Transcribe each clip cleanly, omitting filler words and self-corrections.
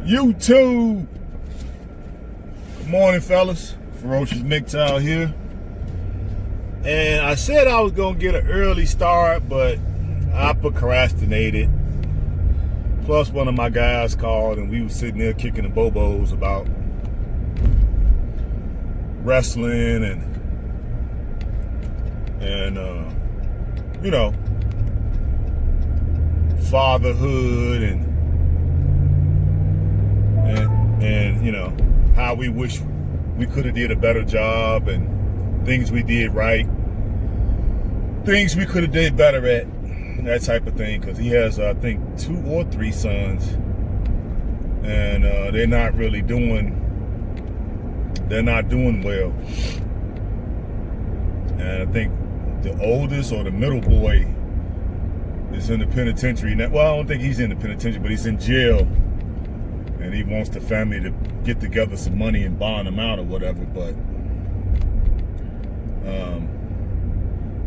YouTube. Good morning, fellas. Ferocious Mgtow here. And I said I was gonna get an early start, but I procrastinated. Plus, one of my guys called, and we was sitting there kicking the bobos about wrestling and you know, fatherhood and you know, how we wish we could have did a better job and things we did right, things we could have did better at, that type of thing. Because he has, I think, 2 or 3 sons, and they're not doing well. And I think the oldest or the middle boy is in the penitentiary now. Well, I don't think he's in the penitentiary, but he's in jail. And he wants the family to get together some money and bond him out or whatever. But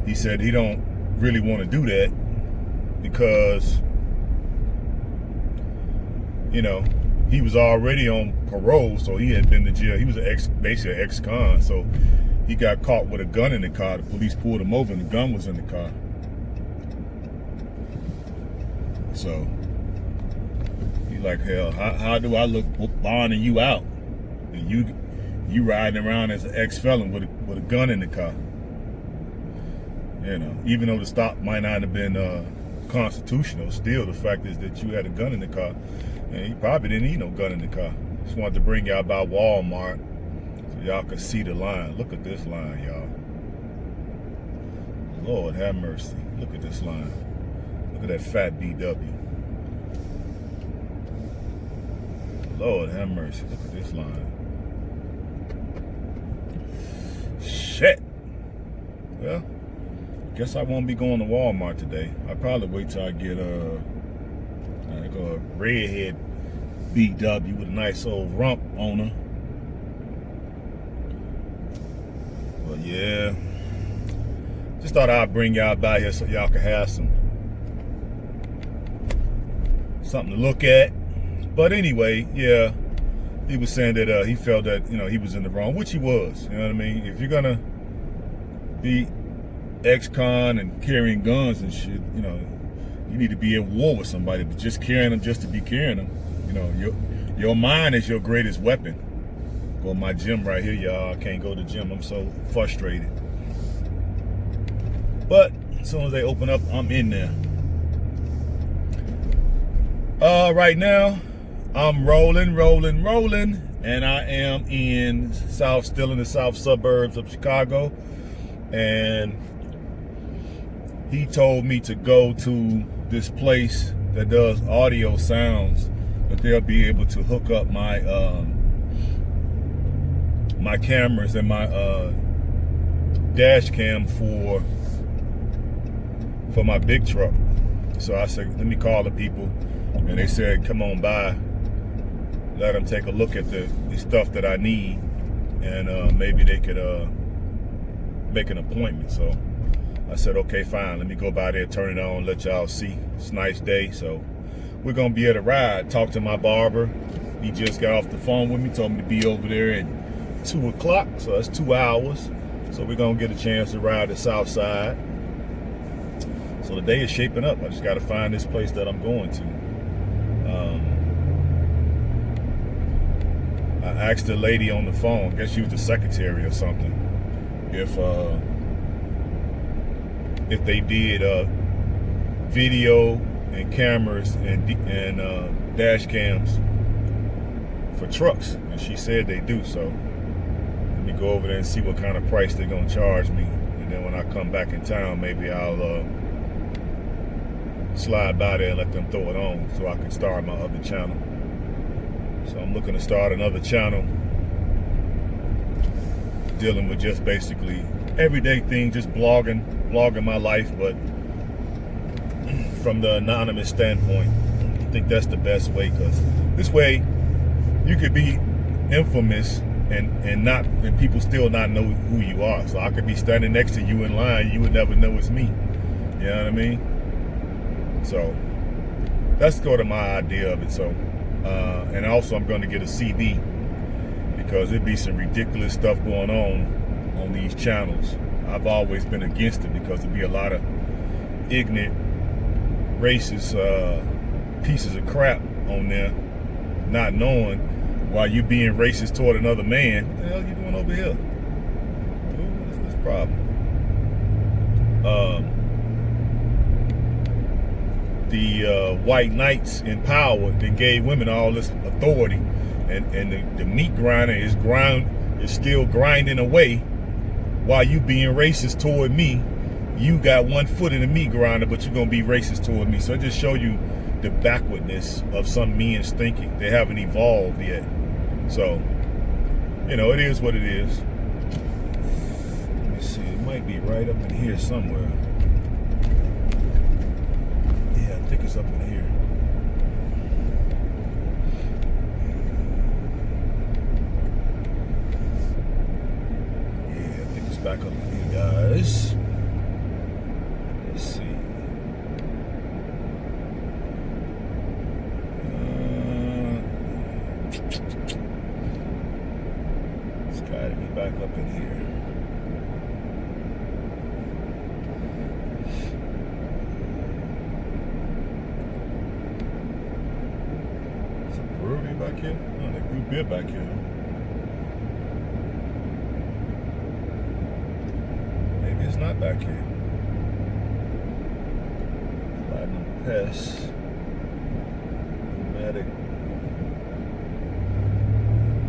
he said he don't really want to do that because, you know, he was already on parole, so he had been to jail. He was basically an ex-con, so he got caught with a gun in the car. The police pulled him over and the gun was in the car. So he's like, hell, how do I look bonding you out? And you riding around as an ex-felon with a gun in the car. You know, even though the stop might not have been constitutional, still the fact is that you had a gun in the car. And you probably didn't need no gun in the car. Just wanted to bring y'all by Walmart so y'all could see the line. Look at this line, y'all. Lord have mercy. Look at this line. Look at that fat BW. Lord have mercy. Look at this line. Shit. Well, guess I won't be going to Walmart today. I'll probably wait till I get a redhead BW with a nice old rump on her. But yeah, just thought I'd bring y'all by here so y'all can have something to look at. But anyway, yeah, he was saying that he felt that, you know, he was in the wrong, which he was. You know what I mean? If you're gonna be ex-con and carrying guns and shit, you know, you need to be at war with somebody. But just carrying them just to be carrying them, you know, your mind is your greatest weapon. Go to my gym right here, y'all. I can't go to the gym. I'm so frustrated. But as soon as they open up, I'm in there. Right now, I'm rolling, and I am still in the south suburbs of Chicago. And he told me to go to this place that does audio sounds, that they'll be able to hook up my my cameras and my dash cam for my big truck. So I said, let me call the people, and they said, come on by, let them take a look at the stuff that I need, and maybe they could make an appointment. So I said, okay, fine, let me go by there, turn it on, let y'all see. It's a nice day, so we're gonna be at a ride. Talk to my barber. He just got off the phone with me, told me to be over there at 2 o'clock, so that's 2 hours. So we're gonna get a chance to ride the south side. So the day is shaping up. I just gotta find this place that I'm going to. I asked the lady on the phone, I guess she was the secretary or something, if they did video and cameras and dash cams for trucks, and she said they do. So let me go over there and see what kind of price they're gonna charge me, and then when I come back in town, maybe I'll slide by there and let them throw it on so I can start my other channel. So I'm looking to start another channel dealing with just basically everyday things, just blogging my life, but from the anonymous standpoint. I think that's the best way, because this way you could be infamous and people still not know who you are. So I could be standing next to you in line, you would never know it's me. You know what I mean? So that's sort of my idea of it. So And also I'm going to get a CD because it'd be some ridiculous stuff going on these channels. I've always been against it because there'd be a lot of ignorant, racist pieces of crap on there, not knowing why you being racist toward another man. What the hell are you doing over here? Dude, what is this problem? The white knights in power then gave women all this authority, and the meat grinder is still grinding away while you being racist toward me. You got one foot in the meat grinder, but you're gonna be racist toward me. So I just show you the backwardness of some men's thinking. They haven't evolved yet. So, it is what it is. Let me see, it might be right up in here somewhere. Yeah, I think it's up in here. Yeah, I think it's back up in here, guys. Let's see. It's gotta be back up in here. Is it brewery back here? No, they grew beer back here. Maybe it's not back here. Platinum Pest. Pneumatic.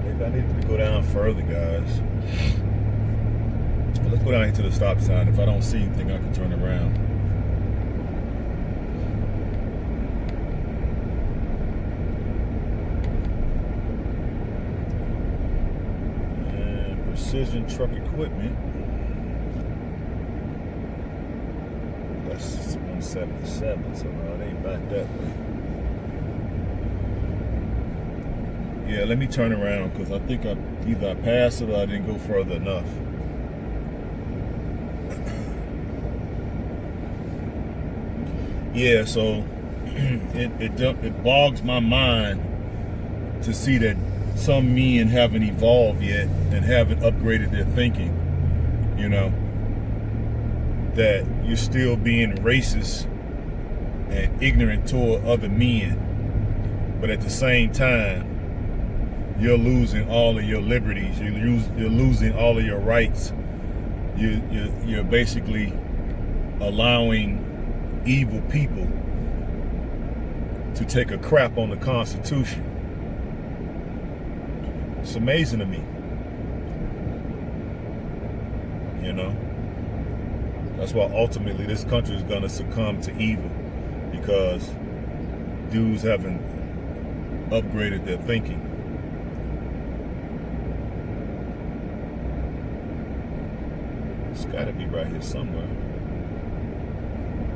Maybe I need to go down further, guys. Let's go down here to the stop sign. If I don't see anything, I can turn around. And Precision Truck Equipment. That's 177, so no, it ain't back that way. Yeah, let me turn around because I think either I passed it or I didn't go further enough. Yeah, so it bogs my mind to see that some men haven't evolved yet and haven't upgraded their thinking. That you're still being racist and ignorant toward other men, but at the same time, you're losing all of your liberties. You're losing all of your rights. You're basically allowing evil people to take a crap on the Constitution. It's amazing to me. That's why ultimately this country is going to succumb to evil, because dudes haven't upgraded their thinking. It's got to be right here somewhere.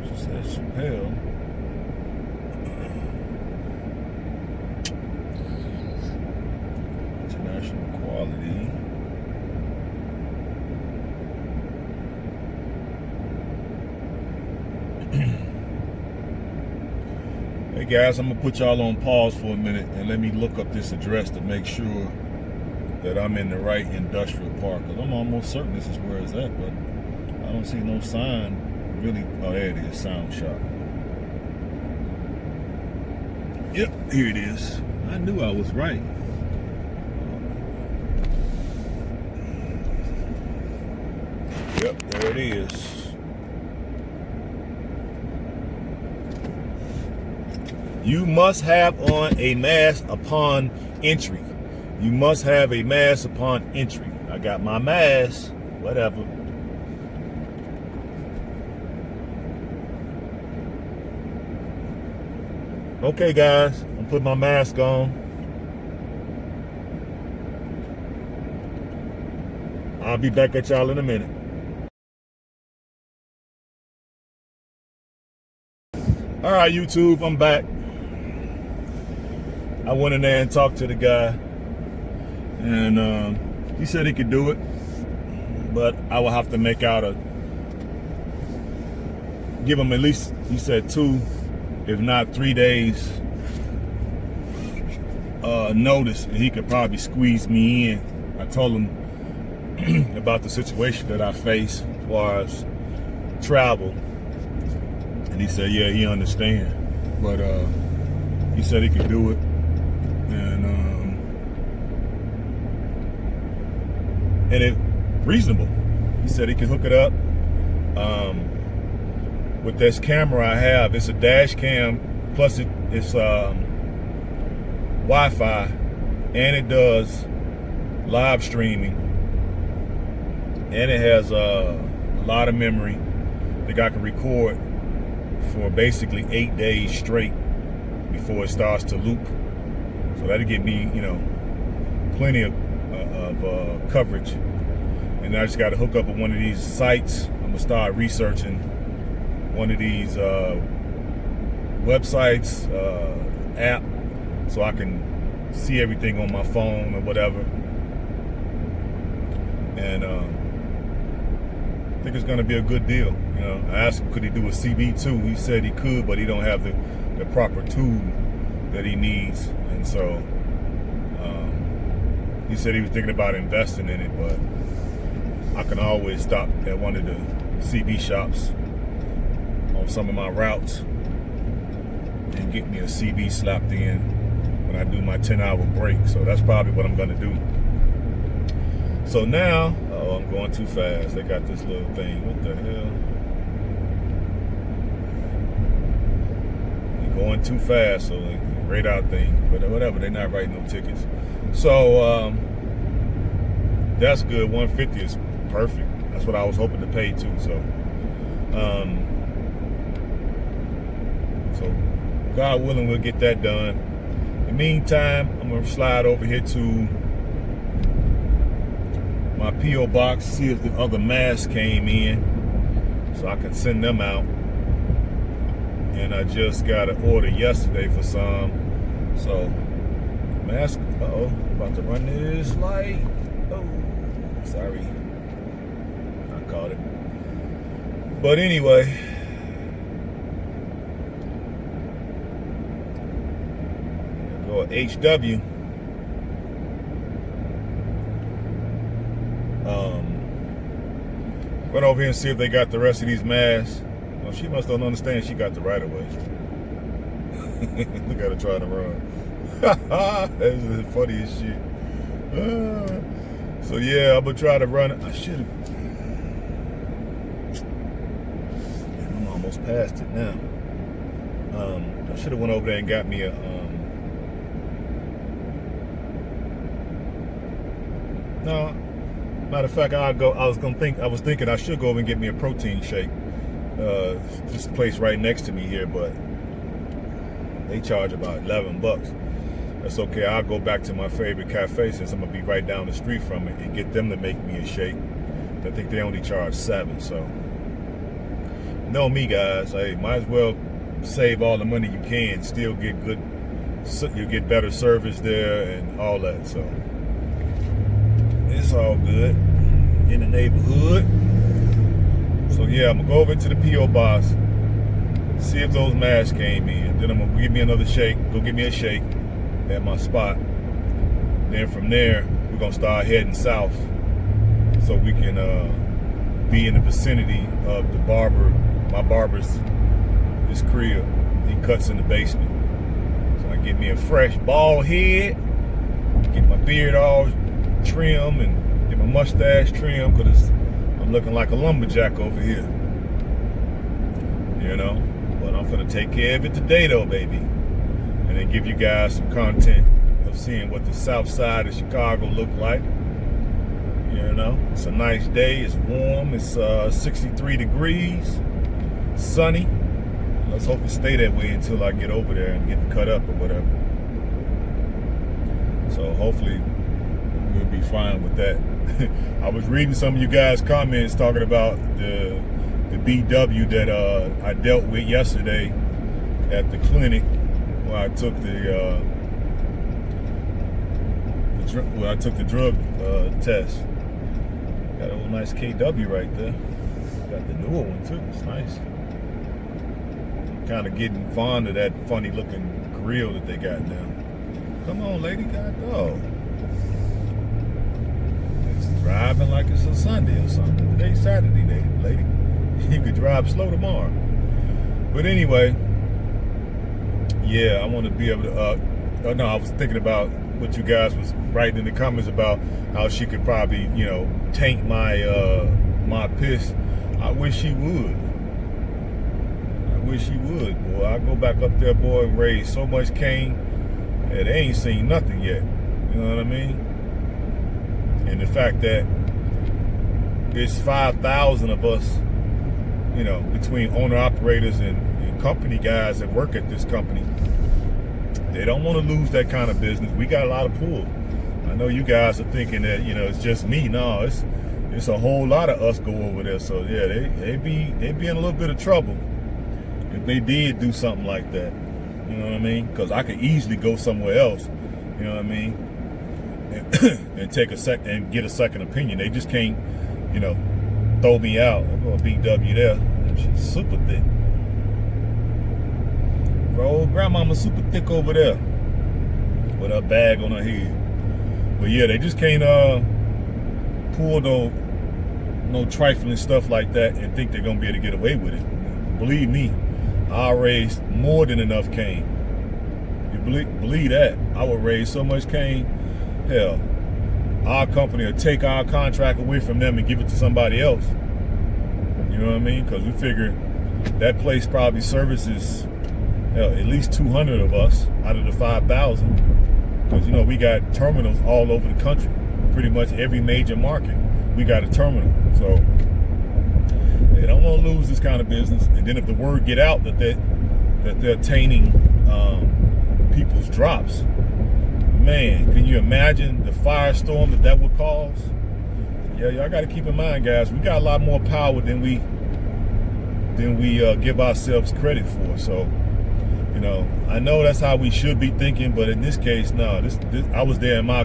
She says Chappelle. International quality. Hey guys, I'm gonna put y'all on pause for a minute and let me look up this address to make sure that I'm in the right industrial park. Cause I'm almost certain this is where it's at, but I don't see no sign really. Oh, there it is, Sound Shop. Yep, here it is. I knew I was right. Yep, there it is. You must have on a mask upon entry. You must have a mask upon entry. I got my mask, whatever. Okay, guys, I'm putting my mask on. I'll be back at y'all in a minute. All right, YouTube, I'm back. I went in there and talked to the guy, and he said he could do it, but I will have to make out give him at least, he said 2, if not 3 days notice, and he could probably squeeze me in. I told him about the situation that I face as far as travel, and he said, yeah, he understands, but he said he could do it, and it reasonable. He said he could hook it up with this camera I have. It's a dash cam, plus it's Wi-Fi, and it does live streaming, and it has a lot of memory. I think I can record for basically 8 days straight before it starts to loop. So that'll give me, plenty of coverage. And I just got to hook up with one of these sites. I'm gonna start researching one of these websites, app, so I can see everything on my phone or whatever. And I think it's gonna be a good deal. I asked him, could he do a CB2? He said he could, but he don't have the proper tool that he needs. And so he said he was thinking about investing in it, but I can always stop at one of the CB shops on some of my routes and get me a CB slapped in when I do my 10-hour break. So that's probably what I'm gonna do. So now, oh, I'm going too fast. They got this little thing. What the hell? You're going too fast, so like radar thing. But whatever, they're not writing no tickets. So that's good. 150 is perfect. That's what I was hoping to pay too. So God willing, we'll get that done. In the meantime, I'm gonna slide over here to my P.O. box, see if the other masks came in so I can send them out. And I just got an order yesterday for some. So mask, about to run this light. Oh, sorry, I caught it. But anyway, go HW. Run over here and see if they got the rest of these masks. Well, she must don't understand she got the right of way. Look at her trying to run. That's the funniest shit. So yeah, I'm gonna try to run it. I should have. I'm almost past it now. I should have went over there and got me a no. Matter of fact, I was thinking I should go over and get me a protein shake. This place right next to me here, but they charge about $11. That's okay. I'll go back to my favorite cafe since I'm gonna be right down the street from it and get them to make me a shake. I think they only charge $7. So, know me, guys. Hey, might as well save all the money you can. Still get good. You get better service there and all that. So. It's all good in the neighborhood. So yeah, I'm gonna go over to the P.O. box, see if those masks came in. Then I'm gonna give me another shake, go get me a shake at my spot. Then from there, we're gonna start heading south so we can be in the vicinity of the my barber's, his crib. He cuts in the basement. So I get me a fresh bald head, get my beard all trim and get my mustache trim, because I'm looking like a lumberjack over here, but I'm gonna take care of it today though, baby, and then give you guys some content of seeing what the south side of Chicago look like. It's a nice day. It's warm. It's 63 degrees, sunny. Let's hope it stay that way until I get over there and get cut up or whatever. So hopefully we'll be fine with that. I was reading some of you guys' comments talking about the BW that I dealt with yesterday at the clinic where I took the drug test. Got a little nice KW right there. Got the newer one too. It's nice. Kind of getting fond of that funny looking grill that they got now. Come on, lady, God dog. It's driving like it's a Sunday or something. Today's Saturday, lady. You could drive slow tomorrow. But anyway, yeah, I want to be able to. No, I was thinking about what you guys was writing in the comments about how she could probably, taint my my piss. I wish she would. I wish she would, boy. I go back up there, boy, and raise so much cane. Yeah, they ain't seen nothing yet. You know what I mean? And the fact that it's 5,000 of us, between owner-operators and company guys that work at this company, they don't want to lose that kind of business. We got a lot of pull. I know you guys are thinking that, it's just me. No, it's a whole lot of us go over there. So yeah, they'd be in a little bit of trouble if they did do something like that. You know what I mean? Because I could easily go somewhere else. You know what I mean? And take and get a second opinion. They just can't, throw me out. I'm going to BW there. She's super thick. Bro, grandmama super thick over there with her bag on her head. But yeah, they just can't pull no trifling stuff like that and think they're gonna be able to get away with it. Believe me, I raised more than enough cane. You believe that? I would raise so much cane. Hell, our company will take our contract away from them and give it to somebody else. You know what I mean? Because we figure that place probably services at least 200 of us out of the 5,000. Because, we got terminals all over the country. Pretty much every major market, we got a terminal. So they don't want to lose this kind of business. And then if the word get out that they're tainting people's drops, man, can you imagine the firestorm that would cause? Yeah, y'all got to keep in mind, guys, we got a lot more power than we give ourselves credit for. So, I know that's how we should be thinking, but in this case, no. This I was there in my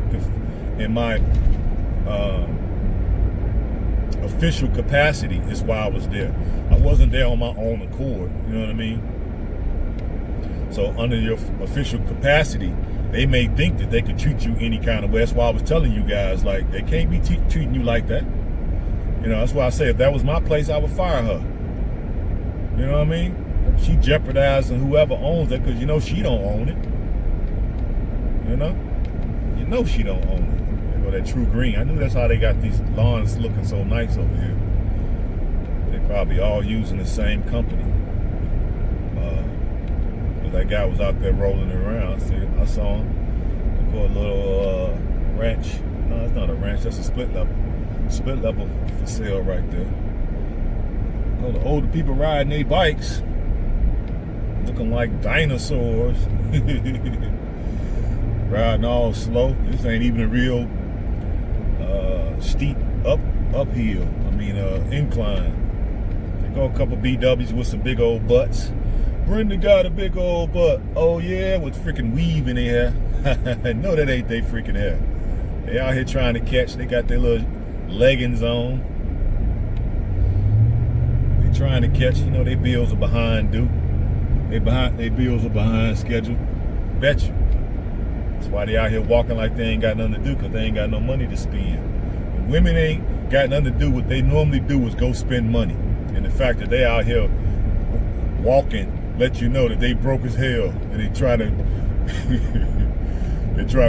official capacity. Is why I was there. I wasn't there on my own accord. You know what I mean? So under your official capacity, they may think that they could treat you any kind of way. That's why I was telling you guys, like, they can't be treating you like that. That's why I say if that was my place, I would fire her. You know what I mean? She jeopardizing whoever owns it because she don't own it. She don't own it. There go that True Green. I knew that's how they got these lawns looking so nice over here. They probably all using the same company. That guy was out there rolling around. I saw him. They got a little ranch. No, it's not a ranch. That's a split level. Split level for sale right there. All the older people riding their bikes, looking like dinosaurs. Riding all slow. This ain't even a real steep uphill. Incline. They go a couple BWs with some big old butts. Brenda got a big old butt. Oh yeah, with freaking weave in their hair. No, that ain't they freaking hair. They out here trying to catch. They got their little leggings on. They trying to catch. Their bills are behind due. Their bills are behind schedule. Bet you. That's why they out here walking like they ain't got nothing to do, because they ain't got no money to spend. And women ain't got nothing to do. What they normally do is go spend money. And the fact that they out here walking let you know that they broke as hell, and they try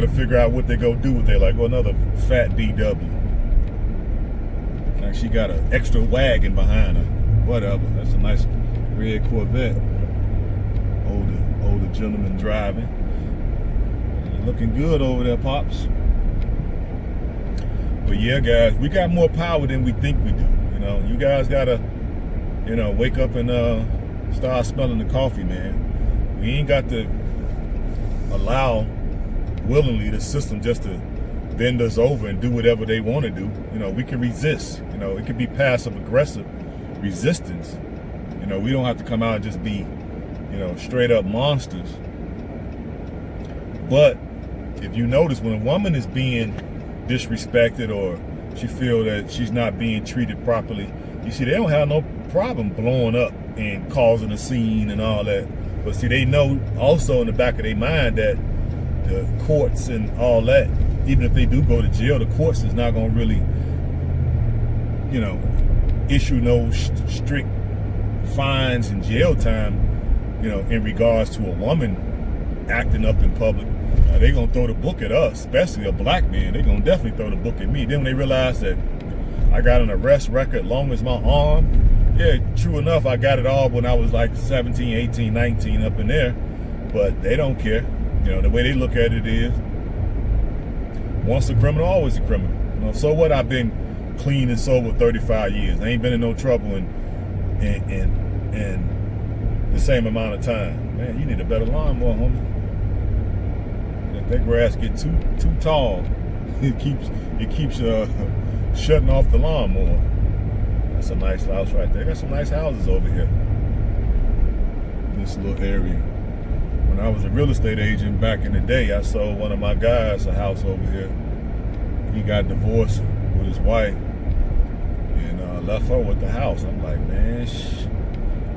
to figure out what they go do with. They like, well, another fat BW. Like she got an extra wagon behind her. Whatever. That's a nice red Corvette. Older gentleman driving. You're looking good over there, Pops. But yeah, guys, we got more power than we think we do. You guys gotta, wake up and start smelling the coffee, man. We ain't got to allow willingly the system just to bend us over and do whatever they want to do. We can resist. It can be passive aggressive resistance. We don't have to come out and just be, straight up monsters. But if you notice, when a woman is being disrespected or she feel that she's not being treated properly, you see, they don't have no problem blowing up and causing a scene and all that. But see, they know also in the back of their mind that the courts and all that. Even if they do go to jail, the courts is not going to really, you know, issue no strict fines and jail time, you know, in regards to a woman acting up in public. They're going to throw the book at us, especially a black man. They're going to definitely throw the book at me. Then when they realize that I got an arrest record long as my arm, yeah, true enough, I got it all when I was like 17, 18, 19 up in there, but they don't care. You know, the way they look at it is, once a criminal, always a criminal. You know, so what? I've been clean and sober 35 years. I ain't been in no trouble in the same amount of time. Man, you need a better lawnmower, homie. If that grass get too tall, it keeps shutting off the lawnmower. That's a nice house right there. Got some nice houses over here in this little area. When I was a real estate agent back in the day, I sold one of my guys a house over here. He got divorced with his wife and left her with the house. I'm like, man,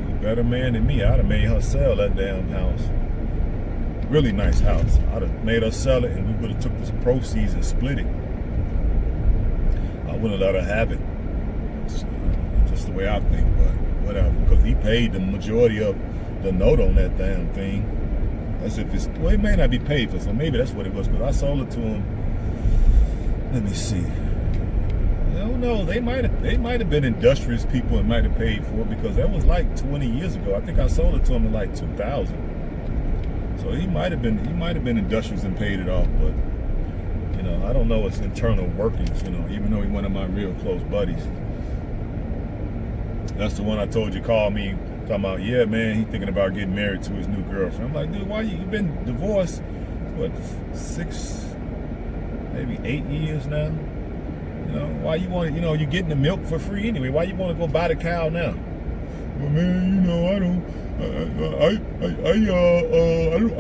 you a better man than me. I'd have made her sell that damn house. Really nice house. I'd have made her sell it, and we would have took the proceeds and split it. I wouldn't let her have it. It's just the way I think, but whatever. Because he paid the majority of the note on that damn thing. As if it's, well, it may not be paid for, so maybe that's what it was, because I sold it to him. Let me see. No, they might have been industrious people and might have paid for it, because that was like 20 years ago. I think I sold it to him in like 2000. So he might have been industrious and paid it off, but you know, I don't know his internal workings, you know, even though he's one of my real close buddies. That's the one I told you called me talking about, yeah, man, he's thinking about getting married to his new girlfriend. I'm like, dude, why you been divorced, what, 6, maybe 8 years now? You know, why you want to, you know, you're getting the milk for free anyway. Why you want to go buy the cow now? Well, man, you know, I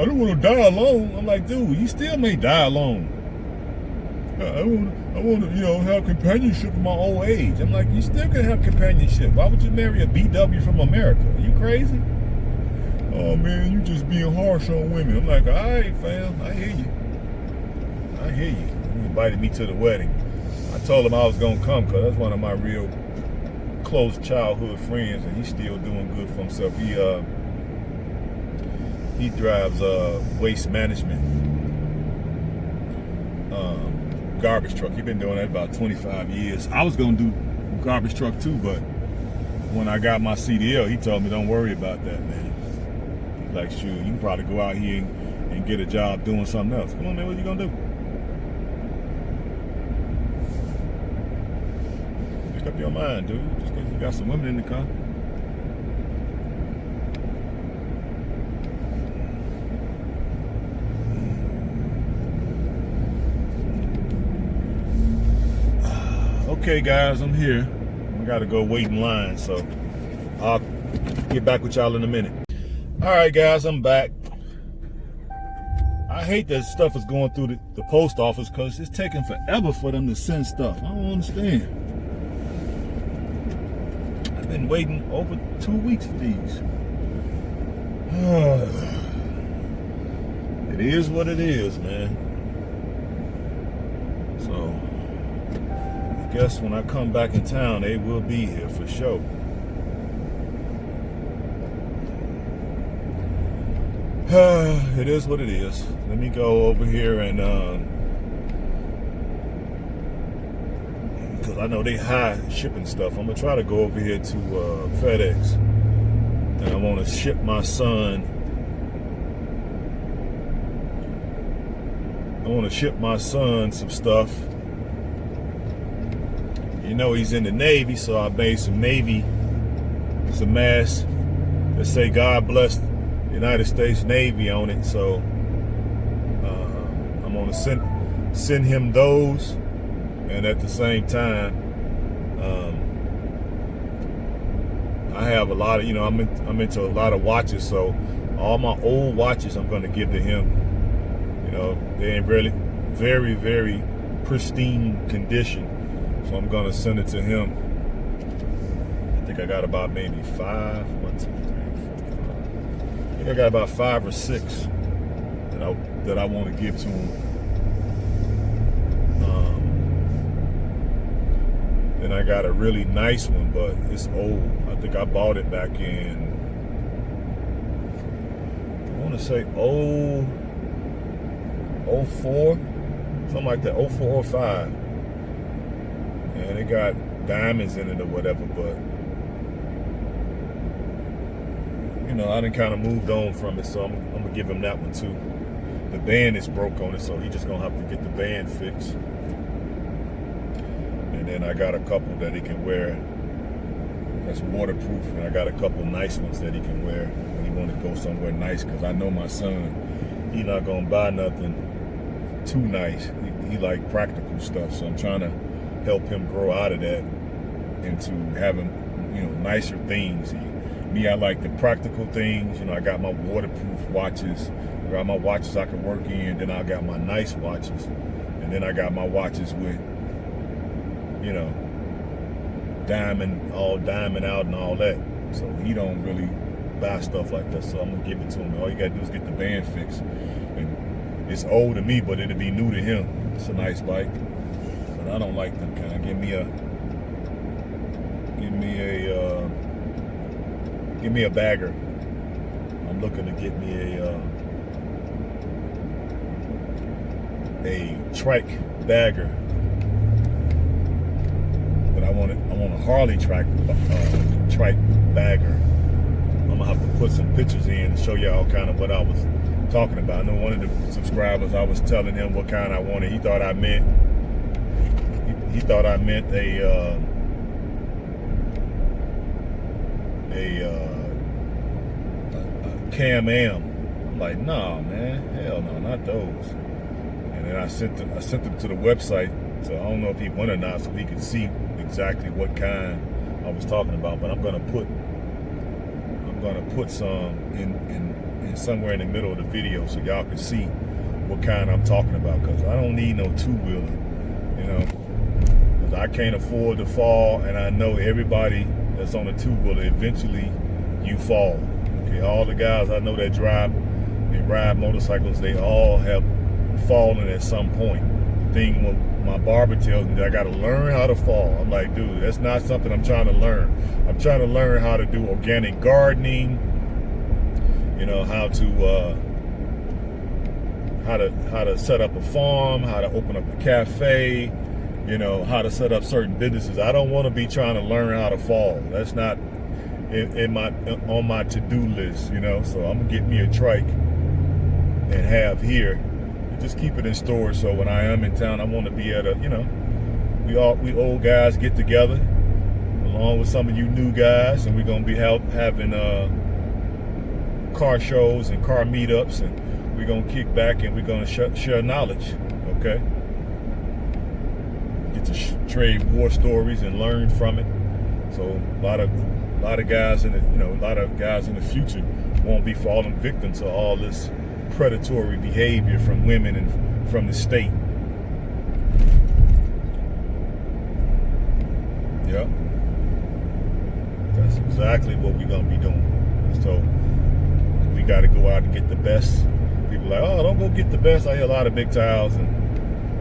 don't want to die alone. I'm like, dude, you still may die alone. I want to, you know, have companionship in my old age. I'm like, you still can have companionship. Why would you marry a BW from America? Are you crazy? Oh man, you just being harsh on women. I'm like, all right, fam, I hear you. He invited me to the wedding. I told him I was gonna come because that's one of my real close childhood friends, and he's still doing good for himself. He drives waste management. Garbage truck. He's been doing that about 25 years. I was gonna do garbage truck too, but when I got my CDL, he told me don't worry about that, man. Like, shoot, you can probably go out here and get a job doing something else. Come on, man, what you gonna do? Pick up your mind, dude. Just because you got some women in the car. Okay, guys, I'm here. I gotta go wait in line, so I'll get back with y'all in a minute. All right, guys, I'm back. I hate that stuff is going through the post office because it's taking forever for them to send stuff. I don't understand. I've been waiting over 2 weeks for these. It is what it is, man. So I guess when I come back in town, they will be here for sure. It is what it is. Let me go over here and because I know they high shipping stuff. I'm gonna try to go over here to FedEx, and I want to ship my son. I want to ship my son some stuff. You know, he's in the Navy, so I made some masks that say God bless the United States Navy on it. So I'm gonna send him those, and at the same time, I have a lot of, you know, I'm into a lot of watches, so all my old watches I'm gonna give to him. You know, they're in really very, very pristine condition. So I'm gonna send it to him. I think I got about maybe 5. 1, 2, 3, 4, 5. I think I got about 5 or 6 that that I want to give to him. And I got a really nice one, but it's old. I think I bought it back in, I want to say 04, something like that, 04 or 05. And it got diamonds in it or whatever, but you know, I done kind of moved on from it, so I'm gonna give him that one too. The band is broke on it, so he just gonna have to get the band fixed. And then I got a couple that he can wear that's waterproof, and I got a couple nice ones that he can wear when he want to go somewhere nice, because I know my son, he not gonna buy nothing too nice. He like practical stuff, so I'm trying to help him grow out of that into having, you know, nicer things. Me, I like the practical things. You know, I got my waterproof watches. I got my watches I can work in. Then I got my nice watches. And then I got my watches with, you know, all diamond out and all that. So he don't really buy stuff like that. So I'm going to give it to him. All you got to do is get the band fixed. And it's old to me, but it'll be new to him. It's a nice bike. But I don't like them kind of. Give me a bagger. I'm looking to get me a trike bagger. But I want a Harley trike bagger. I'm gonna have to put some pictures in and show y'all kind of what I was talking about. I know one of the subscribers, I was telling him what kind I wanted. He thought I meant a Can-Am. I'm like, nah, man, hell no, not those. And then I sent them to the website, so I don't know if he went or not, so he could see exactly what kind I was talking about. But I'm gonna put some in somewhere in the middle of the video so y'all can see what kind I'm talking about, because I don't need no two-wheeler, you know, because I can't afford to fall, and I know everybody that's on a two-wheeler, eventually you fall. Okay, all the guys I know that ride motorcycles, they all have fallen at some point. The thing when my barber tells me that I got to learn how to fall, I'm like, dude, that's not something I'm trying to learn. I'm trying to learn how to do organic gardening, you know, how to set up a farm, how to open up a cafe, you know, how to set up certain businesses. I don't want to be trying to learn how to fall. That's not on my to-do list, you know. So I'm gonna get me a trike and have here, and just keep it in storage. So when I am in town, I want to be at a, you know, we old guys get together, along with some of you new guys, and we're gonna be having car shows and car meetups, and we're gonna kick back and we're gonna share knowledge. Okay. Get to trade war stories and learn from it. So a lot of guys in the, you know, a lot of guys in the future won't be falling victim to all this predatory behavior from women and from the state. Yep. That's exactly what we're gonna be doing. So we got to go out and get the best. People are like, oh, don't go get the best. I hear a lot of Mgtows and,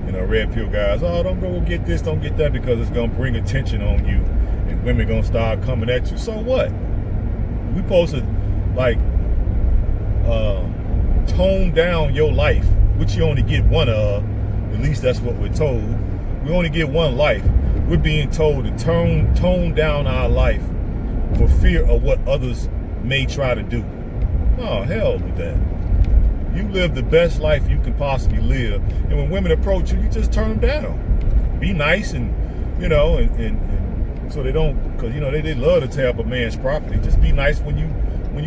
you know, RedPill guys, oh, don't go get this, don't get that, because it's gonna bring attention on you, and women gonna start coming at you. So what? We supposed to like tone down your life, which you only get one of. At least that's what we're told. We only get one life. We're being told to tone down our life for fear of what others may try to do. Oh, hell with that. You live the best life you can possibly live, and when women approach you, you just turn them down. Be nice, and you know, and so they don't, because you know they love to tear up a man's property. Just be nice when you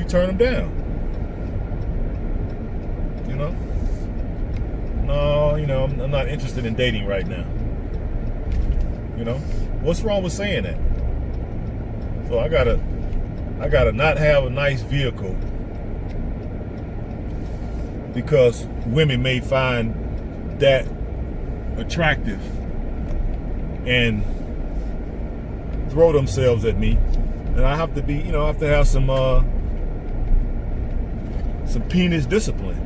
turn them down. You know, no, you know, I'm not interested in dating right now. You know, what's wrong with saying that? So I gotta not have a nice vehicle because women may find that attractive and throw themselves at me, and I have to be, you know, I have to have some penis discipline.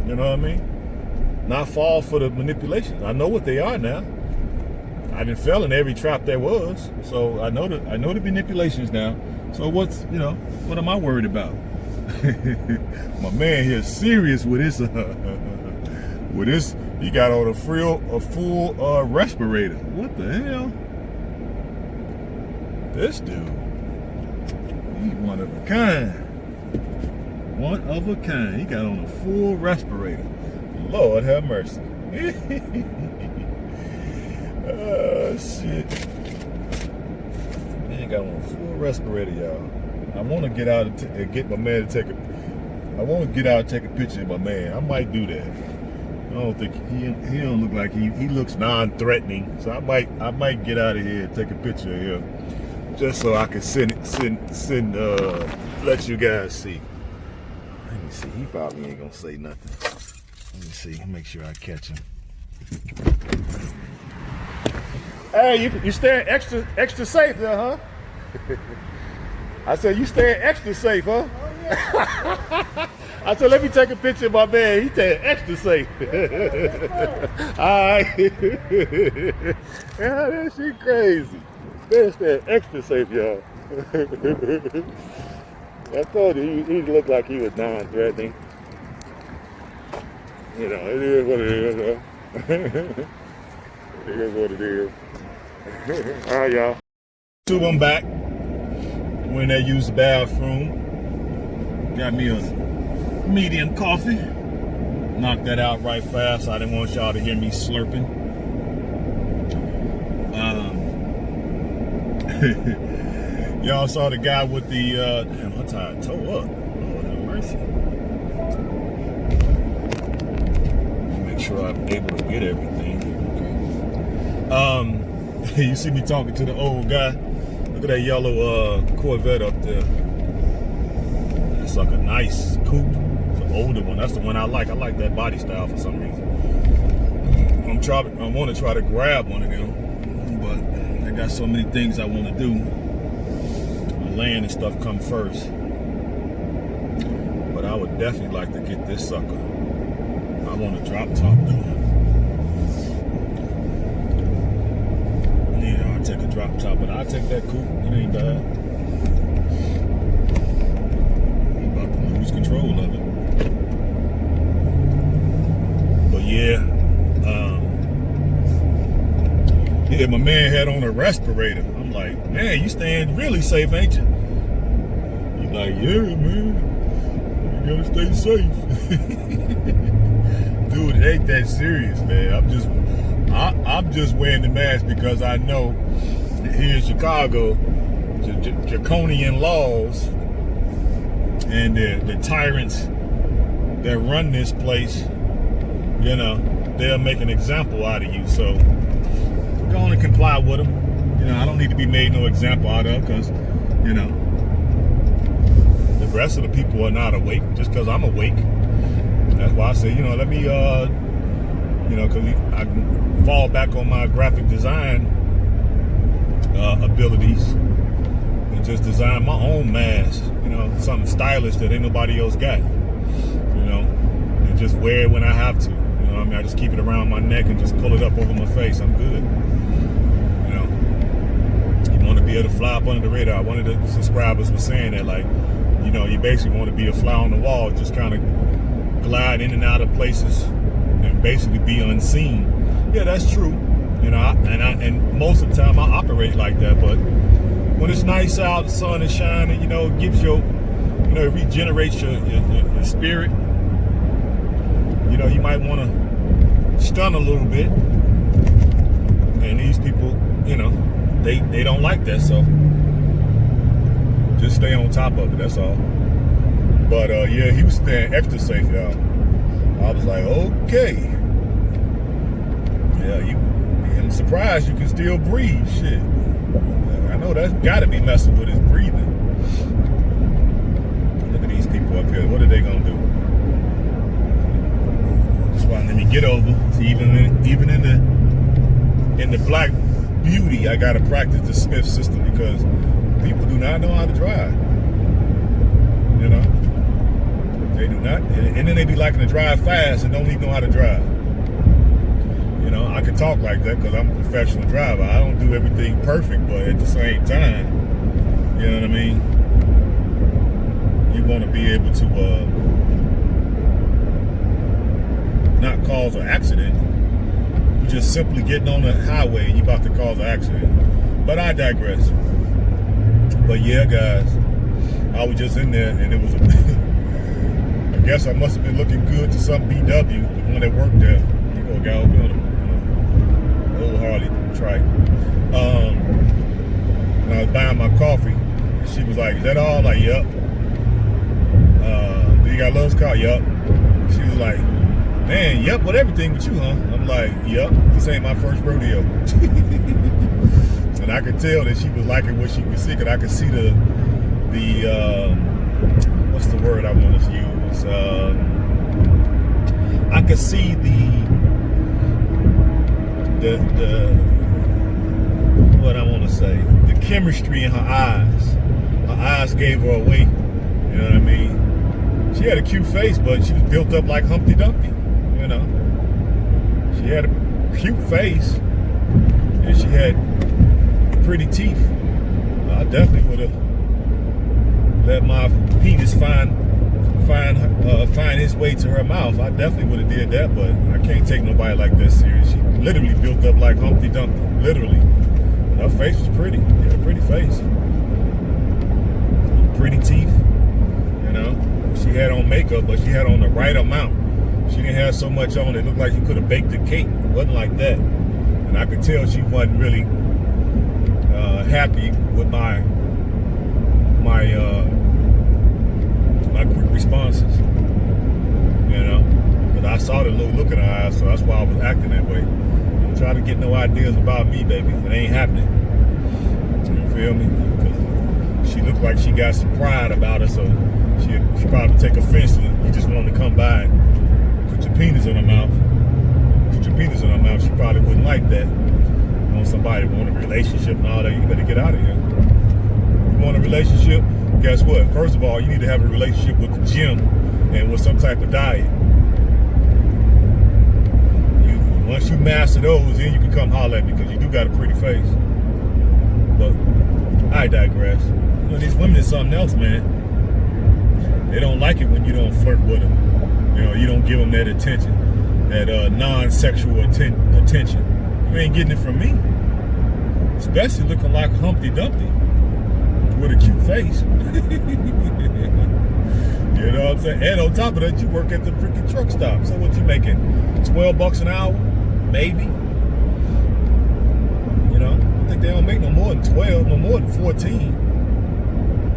You know what I mean? Not fall for the manipulations. I know what they are now. I done fell in every trap there was, so I know the manipulations now. So what am I worried about? My man here is serious with this. With this, he got on a full respirator. What the hell? This dude, he's one of a kind. One of a kind. He got on a full respirator. Lord have mercy. Oh shit. He got on a full respirator, y'all. I want to get out and get my man to take a. I want to get out and take a picture of my man. I might do that. I don't think he don't look like he looks non-threatening. So I might get out of here and take a picture of him, just so I can let you guys see. Let me see. He probably ain't gonna say nothing. Let me see. Make sure I catch him. Hey, you staying extra safe there, huh? I said you staying extra safe, huh? Oh, yeah. I said let me take a picture of my man. He staying extra safe. All right. Yeah, that shit crazy. They're staying extra safe, y'all. I told you he looked like he was non-threatening. You know, it is what it is, huh? It is what it is. All right, y'all. So I'm back. When they use the bathroom. Got me a medium coffee. Knocked that out right fast. I didn't want y'all to hear me slurping. Y'all saw the guy with the damn, I'm tired toe up. Lord have mercy. Make sure I'm able to get everything. Okay. You see me talking to the old guy. Look at that yellow Corvette up there. It's like a nice coupe. It's an older one. That's the one I like. I like that body style for some reason. I want to try to grab one of them, but I got so many things I want to do. My land and stuff come first. But I would definitely like to get this sucker. I want a drop top though. Yeah, I'll take a drop top, but I'll take that coupe. It ain't bad. I'm about to lose control of it. But yeah, yeah, my man had on a respirator. I'm like, man, you staying really safe, ain't you? He's like, yeah, man, you gotta stay safe. Dude, it ain't that serious, man. I'm just wearing the mask because I know here in Chicago, the draconian laws and the tyrants that run this place, you know, they'll make an example out of you. So we're going to comply with them. You know, I don't need to be made no example out of because, you know, the rest of the people are not awake just because I'm awake. That's why I say, you know, let me, you know, because I fall back on my graphic design abilities and just design my own mask, you know, something stylish that ain't nobody else got, you know, and just wear it when I have to. You know what I mean? I just keep it around my neck and just pull it up over my face. I'm good. You know, you want to be able to fly up under the radar. One of the subscribers was saying that, like, you know, you basically want to be a fly on the wall, just kind of glide in and out of places and basically be unseen. Yeah, that's true. You know, and most of the time I operate like that, but when it's nice out, the sun is shining, you know, it gives your, you know, it regenerates your spirit. You know, you might want to stun a little bit. And these people, you know, they don't like that, so just stay on top of it, that's all. But yeah, he was staying extra safe, y'all. I was like, okay. Yeah, I'm surprised you can still breathe, shit. I know that's gotta be messing with his breathing. Look at these people up here, what are they gonna do? That's why let me get over. See, even in the Black Beauty, I gotta practice the Smith system because people do not know how to drive. You know? They do not. And then they be liking to drive fast and don't even know how to drive. You know, I can talk like that because I'm a professional driver. I don't do everything perfect, but at the same time, you know what I mean? You want to be able to not cause an accident. You're just simply getting on the highway and you're about to cause an accident. But I digress. But yeah, guys, I was just in there and it was I guess I must have been looking good to some BW, the one that worked there. You go, guy over on a old Harley trike. And I was buying my coffee. And she was like, "Is that all?" I'm like, "Yep." "Do you got Love's car?" "Yep." She was like, "Man, yep, with everything with you, huh?" I'm like, "Yep, this ain't my first rodeo." And I could tell that she was liking what she was seeing. I could see the what's the word I want to use? I could see the what I want to say, the chemistry in her eyes. Her eyes gave her away. You know what I mean? She had a cute face, but she was built up like Humpty Dumpty. You know, she had a cute face and she had pretty teeth. I definitely would have let my penis find his way to her mouth. I definitely would have did that, but I can't take nobody like that serious. She literally built up like Humpty Dumpty, literally. Her face was pretty. Yeah, pretty face. Pretty teeth, you know. She had on makeup, but she had on the right amount. She didn't have so much on it looked like she could have baked a cake. It wasn't like that. And I could tell she wasn't really happy with my quick responses, you know, but I saw the little look in her eyes, so that's why I was acting that way. Don't try to get no ideas about me, baby. It ain't happening. You feel me? Because she looked like she got some pride about her, so she probably take offense to it. You just wanted to come by and put your penis in her mouth. Put your penis in her mouth. She probably wouldn't like that. You want somebody who want a relationship and all that, you better get out of here. You want a relationship? Guess what? First of all, you need to have a relationship with the gym and with some type of diet. Once you master those, then you can come holler at me because you do got a pretty face. But I digress. You know, these women is something else, man. They don't like it when you don't flirt with them. You know, you don't give them that attention, that non-sexual attention. You ain't getting it from me. Especially looking like Humpty Dumpty with a cute face. You know what I'm saying? And on top of that, you work at the freaking truck stop. So what you making? $12 an hour? Maybe. You know, I think they don't make no more than 12, no more than 14.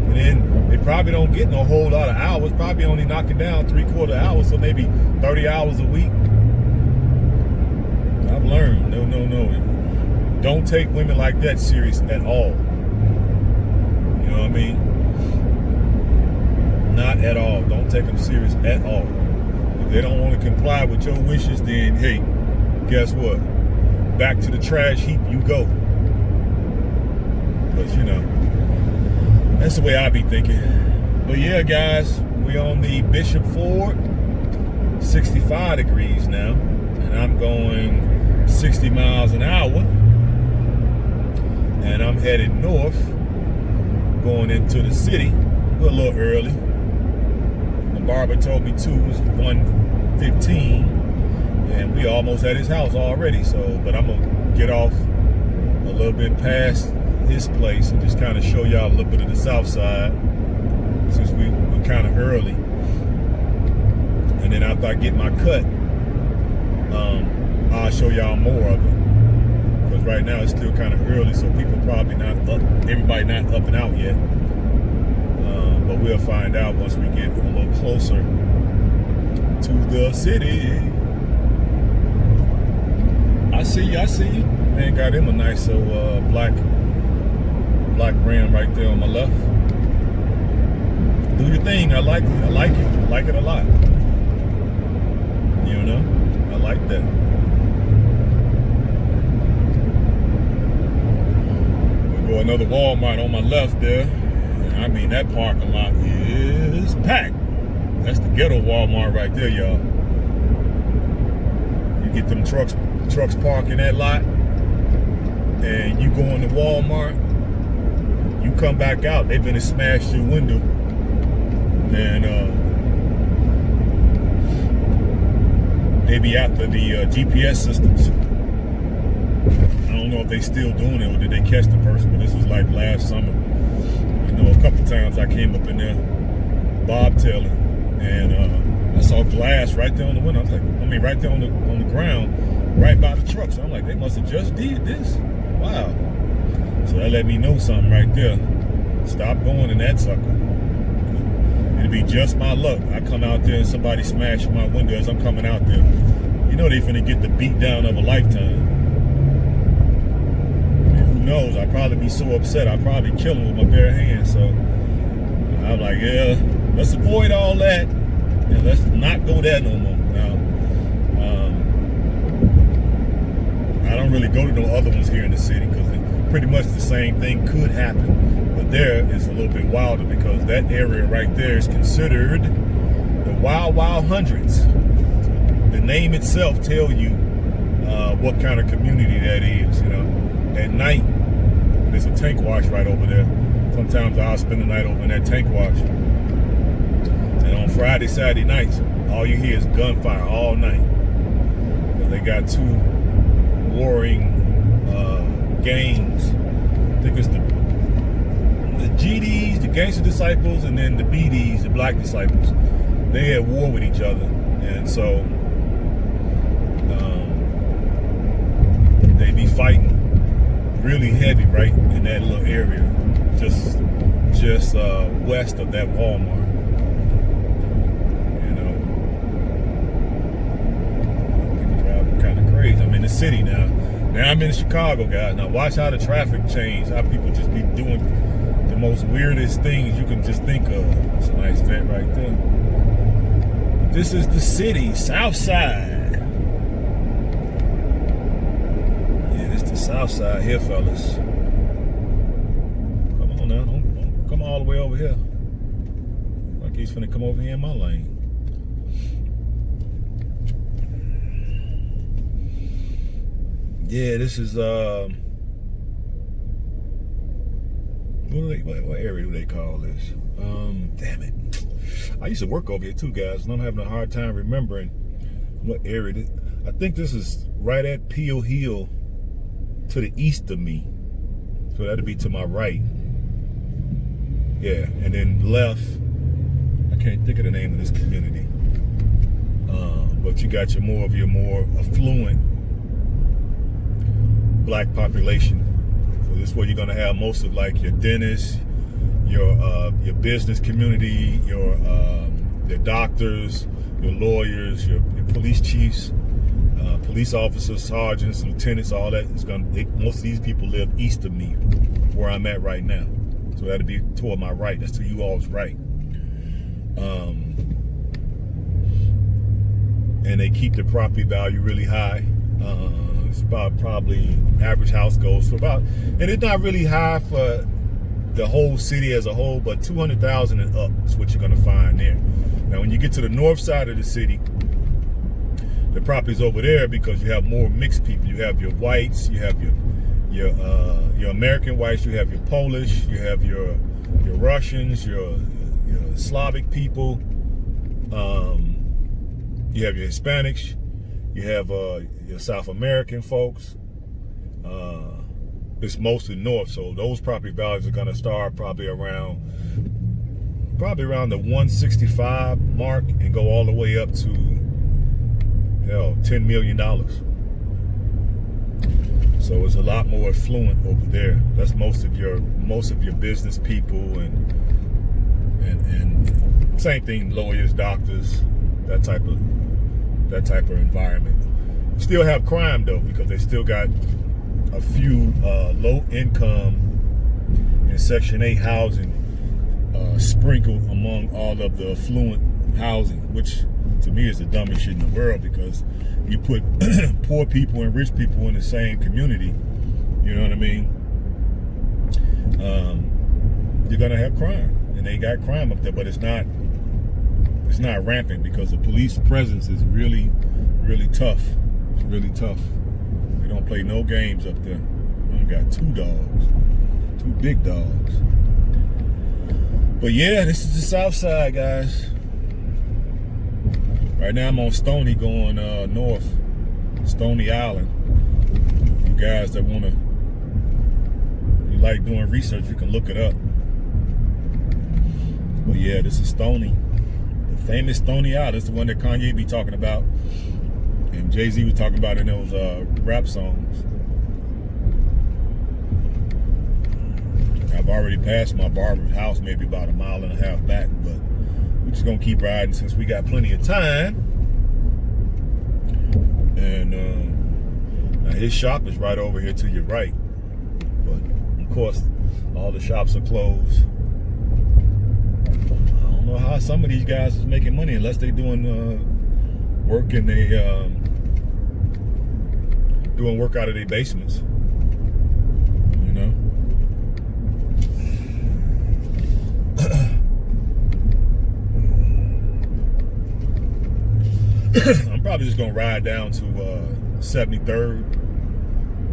And then they probably don't get no whole lot of hours, probably only knocking down 3/4 hours, so maybe 30 hours a week. I've learned, no. Don't take women like that serious at all. You know what I mean? Not at all. Don't take them serious at all. If they don't want to comply with your wishes, then hey, guess what? Back to the trash heap you go. But you know, that's the way I be thinking. But yeah, guys, we on the Bishop Ford, 65 degrees now, and I'm going 60 miles an hour, and I'm headed north, going into the city. We're a little early. The barber told me 2 was 1:15, and we almost at his house already. So, but I'm gonna get off a little bit past his place and just kind of show y'all a little bit of the south side, since we're kind of early. And then after I get my cut, I'll show y'all more of it. Because right now it's still kind of early, so people probably not up, everybody not up and out yet. But we'll find out once we get a little closer to the city. I see you. Man, got him a nice black Ram right there on my left. Do your thing. I like it. I like it a lot. You know, I like that. We'll go another Walmart on my left there. I mean, that parking lot is packed. That's the ghetto Walmart right there, y'all. You get them trucks parked in that lot, and you go into Walmart. You come back out, they've been to smash your window, and they be after the GPS systems. I don't know if they still doing it or did they catch the person, but this was like last summer. You know, a couple times I came up in there bobtailing, and I saw glass right there on the window. I was like, I mean, right there on the ground, right by the truck. So I'm like, they must have just did this. Wow. So that let me know something right there. Stop going in that sucker. It'll be just my luck. I come out there and somebody smashed my window as I'm coming out there. You know they finna get the beat down of a lifetime. And who knows? I'd probably be so upset I'd probably kill him with my bare hands. So I'm like, yeah, let's avoid all that. And let's not go there no more. Now, I don't really go to no other ones here in the city because pretty much the same thing could happen. But there is a little bit wilder because that area right there is considered the Wild Wild Hundreds. The name itself tells you what kind of community that is. You know, at night there's a tank wash right over there. Sometimes I'll spend the night over in that tank wash. And on Friday, Saturday nights, all you hear is gunfire all night. Because they got two warring gangs. I think it's the GDs, the Gangster Disciples, and then the BDs, the Black Disciples. They at war with each other, and so they be fighting really heavy right in that little area, just west of that Walmart. You know, people driving kind of crazy. I'm in the city now. Now I'm in Chicago, guys. Now watch how the traffic change, how people just be doing the most weirdest things you can just think of. It's a nice vent right there. This is the city, South Side. Yeah, this is the South Side here, fellas. Come on now, don't come all the way over here. Like he's finna come over here in my lane. Yeah, this is what area do they call this? Damn it. I used to work over here too, guys, and I'm having a hard time remembering what area. I think this is right at Peel Hill to the east of me. So that'd be to my right. Yeah, and then left, I can't think of the name of this community. But you got your more affluent Black population. So this is where you're gonna have most of like your dentists, your business community, your doctors, your lawyers, your police chiefs, police officers, sergeants, lieutenants, all that is most of these people live east of me, where I'm at right now. So that'd be toward my right. That's to you all's right. And they keep the property value really high. It's about probably average house goes for about, and it's not really high for the whole city as a whole, but 200,000 and up is what you're gonna find there. Now, when you get to the north side of the city, the property's over there because you have more mixed people. You have your whites, you have your American whites, you have your Polish, you have your Russians, your Slavic people, you have your Hispanics, you have your South American folks. It's mostly north, so those property values are gonna start probably around the 165 mark and go all the way up to $10 million. So it's a lot more affluent over there. That's most of your business people and same thing, lawyers, doctors, that type of environment. Still have crime though, because they still got a few low income and Section 8 housing sprinkled among all of the affluent housing, which to me is the dumbest shit in the world, because you put poor people and rich people in the same community, you know what I mean? You're gonna have crime, and they got crime up there, but it's not it's not rampant because the police presence is really, really tough. It's really tough. They don't play no games up there. We got 2 dogs, 2 big dogs. But yeah, this is the south side, guys. Right now I'm on Stony going north, Stony Island. You guys that want to, you like doing research, you can look it up. But yeah, this is Stony, the famous Stony Island. It's the one that Kanye be talking about, and Jay-Z was talking about in those rap songs. I've already passed my barber's house, maybe about a mile and a half back, but we're just gonna keep riding since we got plenty of time. And now his shop is right over here to your right, but of course all the shops are closed. I don't know how some of these guys is making money unless they doing work in they doing work out of their basements, you know. I'm probably just gonna ride down to 73rd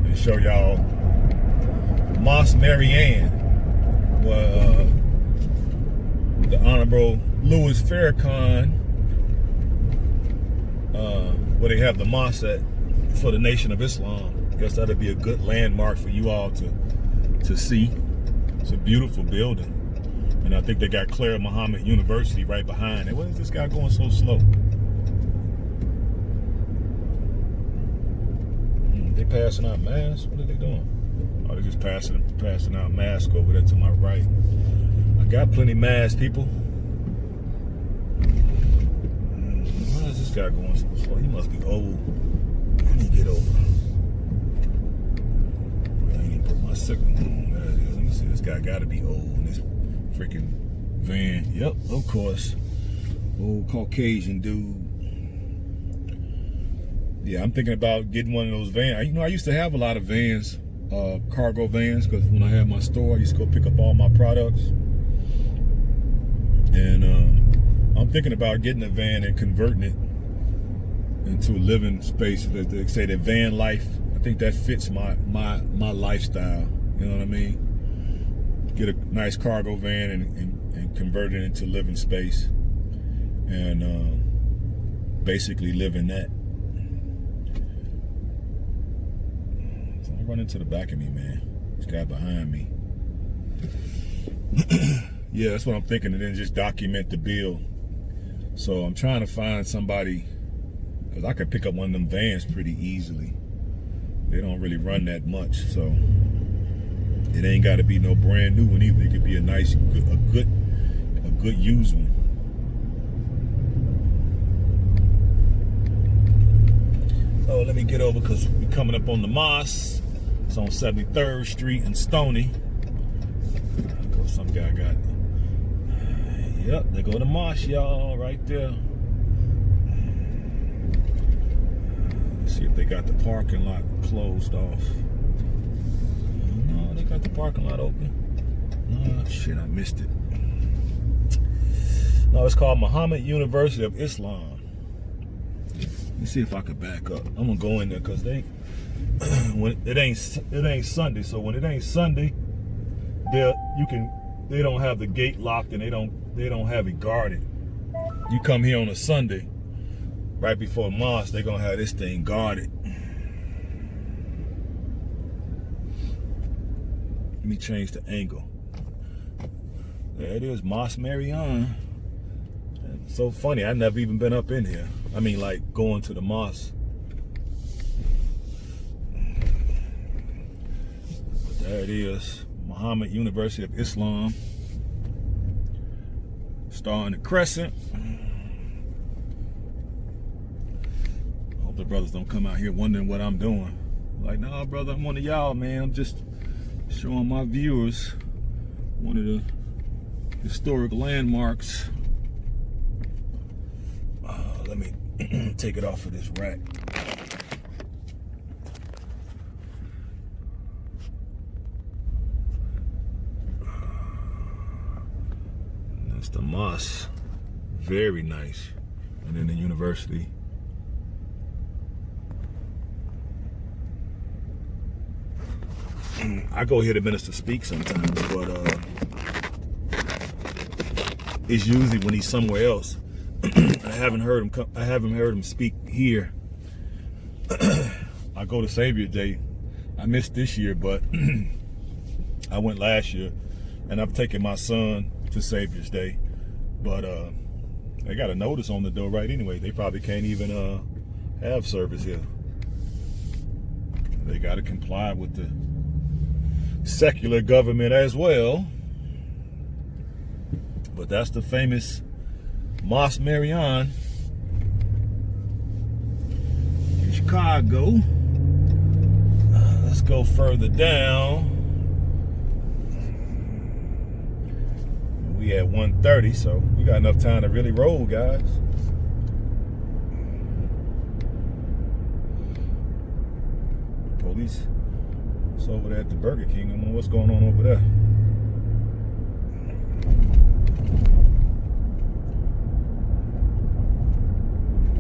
and show y'all Mos Marianne, where the Honorable Louis Farrakhan, where they have the mosque at for the Nation of Islam. I guess that'd be a good landmark for you all to see. It's a beautiful building, and I think they got Claire Muhammad University right behind it. Why is this guy going so slow? They passing out masks? What are they doing? Oh, they're just passing out masks over there to my right. I got plenty of masks, people. Why is this guy going so slow? He must be old. Let me get over. I ain't even put my signal on. There it is. Let me see. This guy got to be old in this freaking van. Yep, of course. Old Caucasian dude. Yeah, I'm thinking about getting one of those vans. You know, I used to have a lot of vans, cargo vans, because when I had my store, I used to go pick up all my products. And I'm thinking about getting a van and converting it into a living space. They say that van life, I think that fits my lifestyle. You know what I mean? Get a nice cargo van and convert it into living space, and basically live in that. Run into the back of me, man. This guy behind me. Yeah, that's what I'm thinking, and then just document the bill. So I'm trying to find somebody, because I could pick up one of them vans pretty easily. They don't really run that much, so it ain't got to be no brand new one either. It could be a nice, a good used one. Oh, let me get over because we're coming up on the mosque. It's on 73rd Street in Stony. Some guy got. Yep, there go the mosque, y'all, right there. Let's see if they got the parking lot closed off. No, they got the parking lot open. No, shit, I missed it. No, it's called Muhammad University of Islam. Let me see if I could back up. I'm gonna go in there because they. When it ain't Sunday, so when it ain't Sunday, they don't have the gate locked and they don't have it guarded. You come here on a Sunday, right before mosque, they're gonna have this thing guarded. Let me change the angle. There it is, Mos Marianne. It's so funny, I never even been up in here. I mean, like going to the mosque. There it is, Muhammad University of Islam. Star in the crescent. I hope the brothers don't come out here wondering what I'm doing. Like, nah, brother, I'm one of y'all, man. I'm just showing my viewers one of the historic landmarks. Let me take it off of this rack. That's the mosque very nice. And then the university. I go hear the minister speak sometimes, but it's usually when he's somewhere else. I haven't heard him speak here. I go to Savior's Day. I missed this year, but I went last year, and I've taken my son to Savior's Day. But they got a notice on the door right anyway. They probably can't even have service here. They got to comply with the secular government as well. But that's the famous Mos Marion in Chicago. Let's go further down. We at 1:30, so we got enough time to really roll, guys. Police. It's over there at the Burger King. I don't know what's going on over there.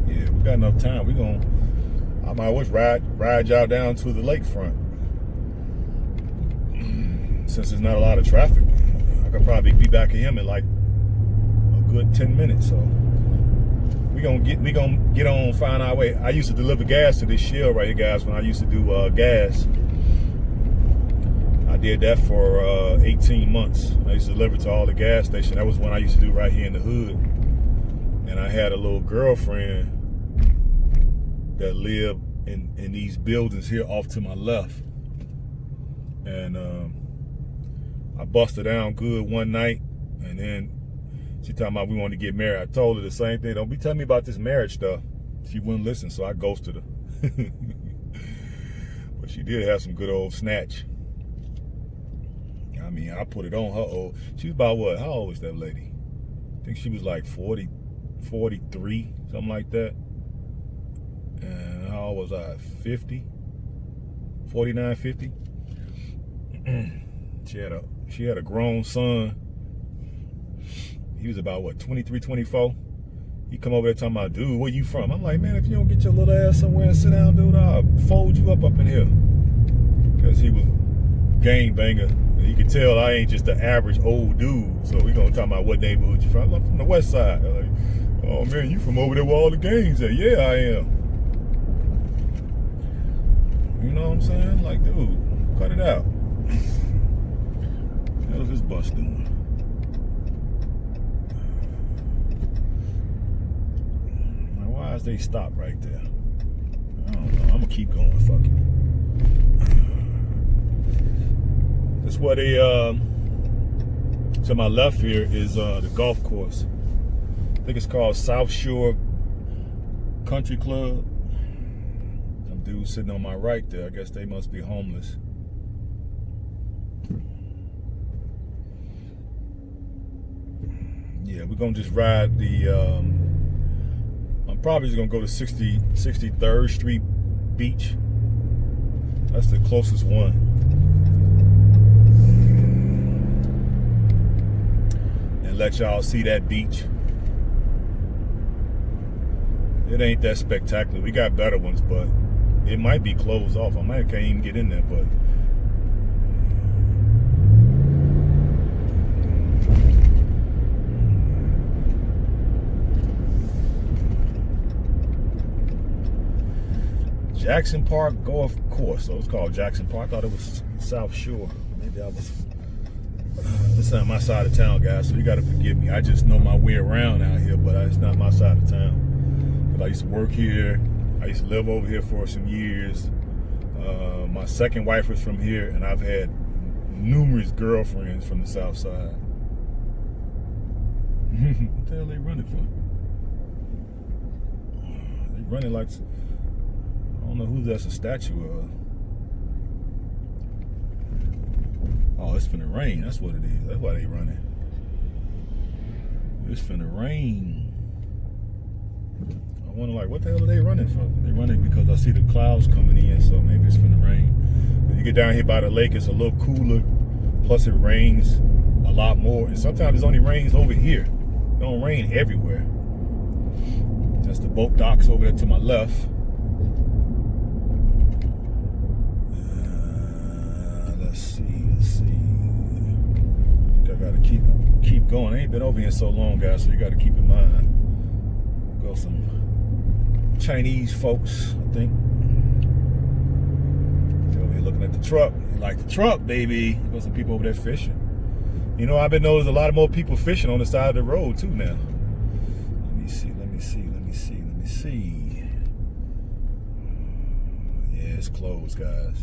Yeah, we got enough time. I might always ride y'all down to the lakefront. Since there's not a lot of traffic, I could probably be back at him in like a good 10 minutes. So we gonna get on, find our way. I used to deliver gas to this shell right here, guys, when I used to do gas. I did that for 18 months. I used to deliver to all the gas stations. That was when I used to do right here in the hood. And I had a little girlfriend that lived in these buildings here off to my left. And I busted down good one night, and then she talking about we wanted to get married. I told her the same thing. Don't be telling me about this marriage stuff. She wouldn't listen, so I ghosted her. But she did have some good old snatch. I mean, I put it on her old. She was about what? How old was that lady? I think she was like 40, 43, something like that. And how old was I? 50? 49, 50? She had a grown son. He was about what, 23, 24? He come over there talking about, dude, where you from? I'm like, man, if you don't get your little ass somewhere and sit down, dude, I'll fold you up in here. Because he was gangbanger. You can tell I ain't just the average old dude. So we gonna talk about what neighborhood you from. I'm from the west side. I'm like, oh man, you from over there where all the gangs at? Yeah, I am. You know what I'm saying? Like, dude, cut it out. What the hell is this bus doing? Now, why is they stop right there? I don't know. I'm gonna keep going. Fuck it. That's where they, to my left here is the golf course. I think it's called South Shore Country Club. Them dudes sitting on my right there, I guess they must be homeless. Yeah, we're gonna just ride the, I'm probably just gonna go to 63rd Street Beach. That's the closest one. Let y'all see that beach. It ain't that spectacular. We got better ones, but it might be closed off. I can't even get in there, but Jackson Park Golf Course. So it's called Jackson Park. I thought it was South Shore. Maybe I was. This is not my side of town, guys, so you got to forgive me. I just know my way around out here, but it's not my side of town. But I used to work here. I used to live over here for some years. My second wife was from here, and I've had numerous girlfriends from the south side. What the hell are they running for? They running like, I don't know who that's a statue of. Oh, it's finna rain. That's what it is. That's why they running. It's finna rain. I wonder, like, what the hell are they running for? They running because I see the clouds coming in, so maybe it's finna rain. When you get down here by the lake, it's a little cooler. Plus, it rains a lot more. And sometimes it only rains over here. It don't rain everywhere. That's the boat docks over there to my left. Let's see. I gotta keep going. I ain't been over here so long, guys, so you gotta keep in mind. Got some Chinese folks, I think. Over here looking at the truck. You like the truck, baby. Got some people over there fishing. You know, I've been noticing a lot more people fishing on the side of the road too now. Let me see. Yeah, it's closed, guys.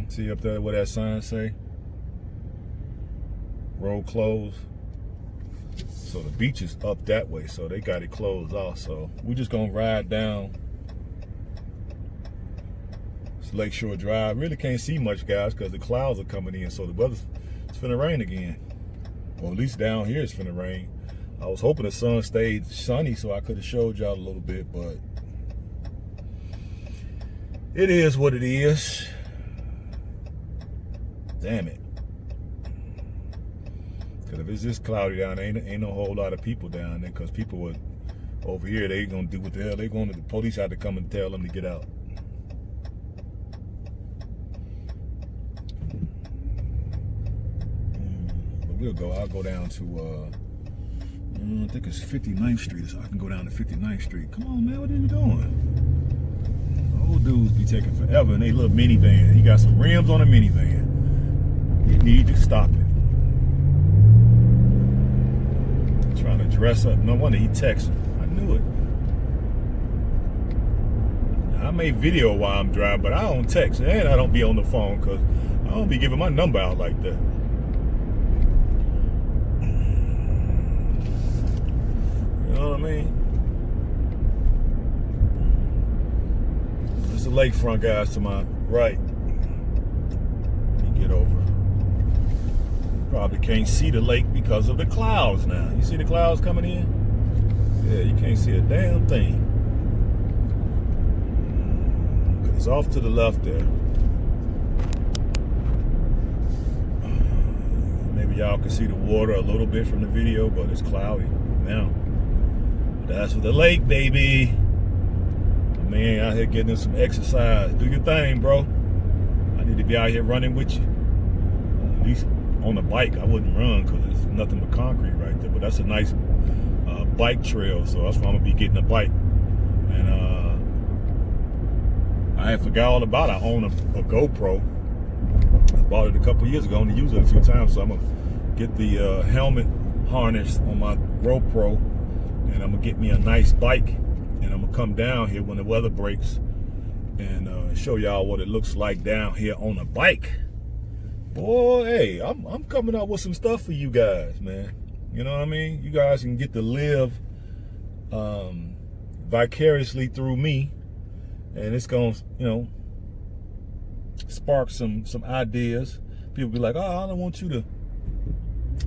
See up there what that sign say? Road closed. So the beach is up that way, so they got it closed off. So we're just gonna ride down it's Lakeshore Drive. Really can't see much, guys, because the clouds are coming in, so the weather's finna rain again. Or at least down here it's finna rain. I was hoping the sun stayed sunny so I could have showed y'all a little bit, but it is what it is. Damn it. Because if it's just cloudy down there, ain't no whole lot of people down there, because people were over here, they gonna do what the hell they going to. The police had to come and tell them to get out. But I'll go down to I think it's 59th Street, so I can go down to 59th Street. Come on, man, what are you doing? Old dudes be taking forever in they little minivan. He got some rims on a minivan. You need to stop it. Trying to dress up. No wonder he texted. I knew it. I make video while I'm driving, but I don't text. And I don't be on the phone because I don't be giving my number out like that. You know what I mean? There's the lakefront, guys, to my right. Let me get over. Probably can't see the lake because of the clouds now. You see the clouds coming in? Yeah, you can't see a damn thing. It's off to the left there. Maybe y'all can see the water a little bit from the video, but it's cloudy now. That's for the lake, baby. Man, out here getting some exercise. Do your thing, bro. I need to be out here running with you. At least on a bike. I wouldn't run because there's nothing but concrete right there. But that's a nice bike trail, so that's why I'm gonna be getting a bike. And I forgot all about it. I own a GoPro. I bought it a couple years ago. I only used it a few times, so I'm gonna get the helmet harness on my GoPro, and I'm gonna get me a nice bike, and I'm gonna come down here when the weather breaks and show y'all what it looks like down here on a bike. Boy, hey, I'm coming up with some stuff for you guys, man. You know what I mean? You guys can get to live vicariously through me, and it's gonna, you know, spark some ideas. People be like, oh, I don't want you to.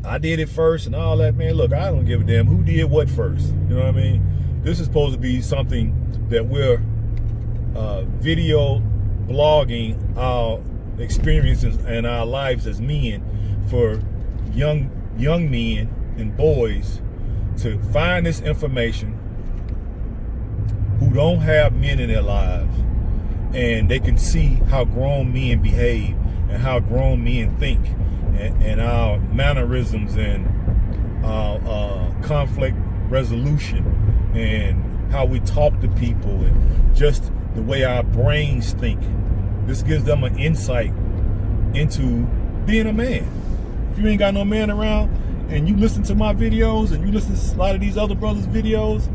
I did it first and all that, man. Look, I don't give a damn who did what first. You know what I mean? This is supposed to be something that we're video blogging our experiences and our lives as men for young men and boys to find this information who don't have men in their lives, and they can see how grown men behave and how grown men think, and our mannerisms and our conflict resolution and how we talk to people and just the way our brains think. This gives them an insight into being a man. If you ain't got no man around and you listen to my videos and you listen to a lot of these other brothers' videos,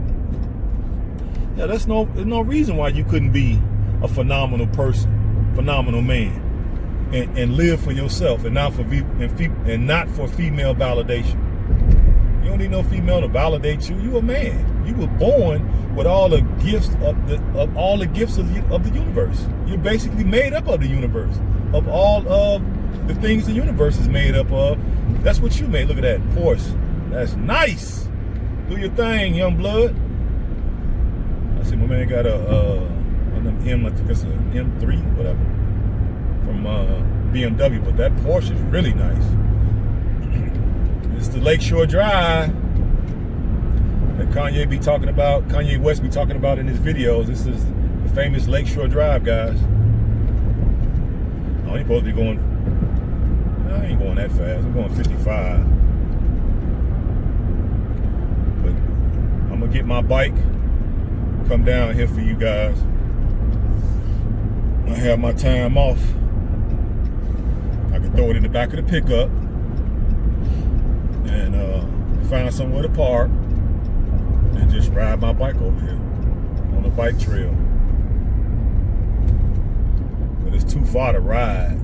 yeah, there's no reason why you couldn't be a phenomenal person, phenomenal man, and live for yourself and not for female validation. You don't need no female to validate you. You a man. You were born with all the gifts of all the gifts of the universe. You're basically made up of the universe, of all of the things the universe is made up of. That's what you made. Look at that Porsche. That's nice. Do your thing, young blood. I see my man got I think it's an M3, whatever, from BMW, but that Porsche is really nice. It's the Lakeshore Drive. Kanye West be talking about in his videos. This is the famous Lakeshore Drive, guys. I ain't supposed to be going, I ain't going that fast. I'm going 55. But I'm gonna get my bike, come down here for you guys. I have my time off. I can throw it in the back of the pickup and find somewhere to park and just ride my bike over here on the bike trail. But it's too far to ride.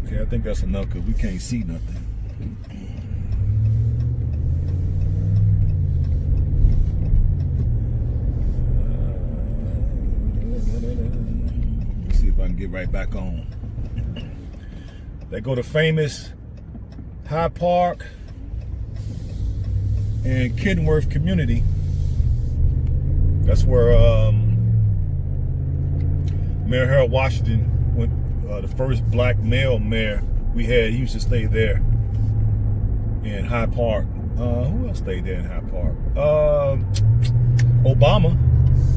Okay, I think that's enough because we can't see nothing. Let's see if I can get right back on. They go to famous Hyde Park and Kenworth community. That's where Mayor Harold Washington went. The first black male mayor we had, he used to stay there in Hyde Park. Who else stayed there in Hyde Park? Obama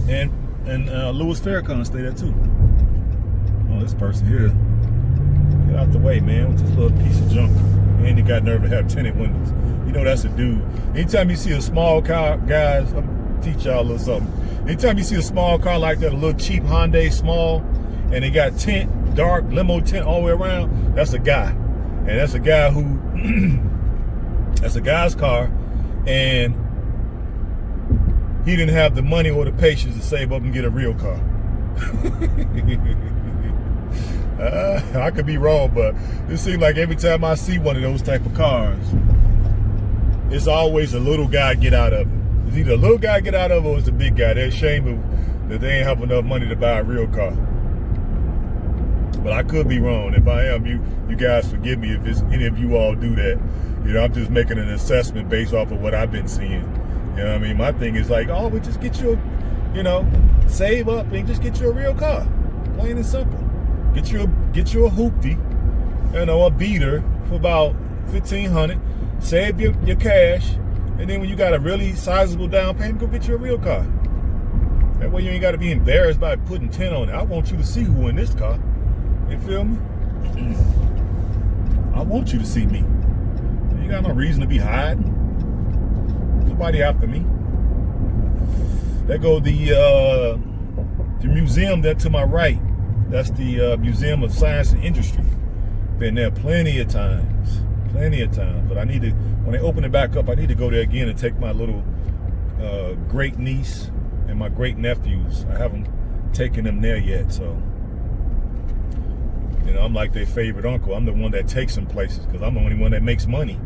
and Louis Farrakhan stayed there too. Oh, this person here. Get out the way, man, with this little piece of junk. And he got nerve to have tinted windows. You know that's a dude. Anytime you see a small car, guys, I'm gonna teach y'all a little something. Anytime you see a small car like that, a little cheap Hyundai small, and they got tint, dark limo tint all the way around, that's a guy. And that's a guy who, that's a guy's car, and he didn't have the money or the patience to save up and get a real car. I could be wrong, but it seems like every time I see one of those type of cars, it's always a little guy get out of it. It's either a little guy get out of it or it's a big guy. They're ashamed that they ain't have enough money to buy a real car. But I could be wrong. If I am, you guys forgive me if any of you all do that. You know, I'm just making an assessment based off of what I've been seeing. You know what I mean? My thing is like, oh, we just get you, save up and just get you a real car. Plain and simple. Get you a hoopty, a beater for about $1,500. Save your cash, and then when you got a really sizable down payment, go get you a real car. That way you ain't got to be embarrassed by putting tint on it. I want you to see who in this car. You feel me? I want you to see me. You got no reason to be hiding. Nobody after me. There go the museum there to my right. That's the Museum of Science and Industry. Been there plenty of times. But I need to, when they open it back up, I need to go there again and take my little great niece and my great nephews. I haven't taken them there yet, so. I'm like their favorite uncle. I'm the one that takes them places because I'm the only one that makes money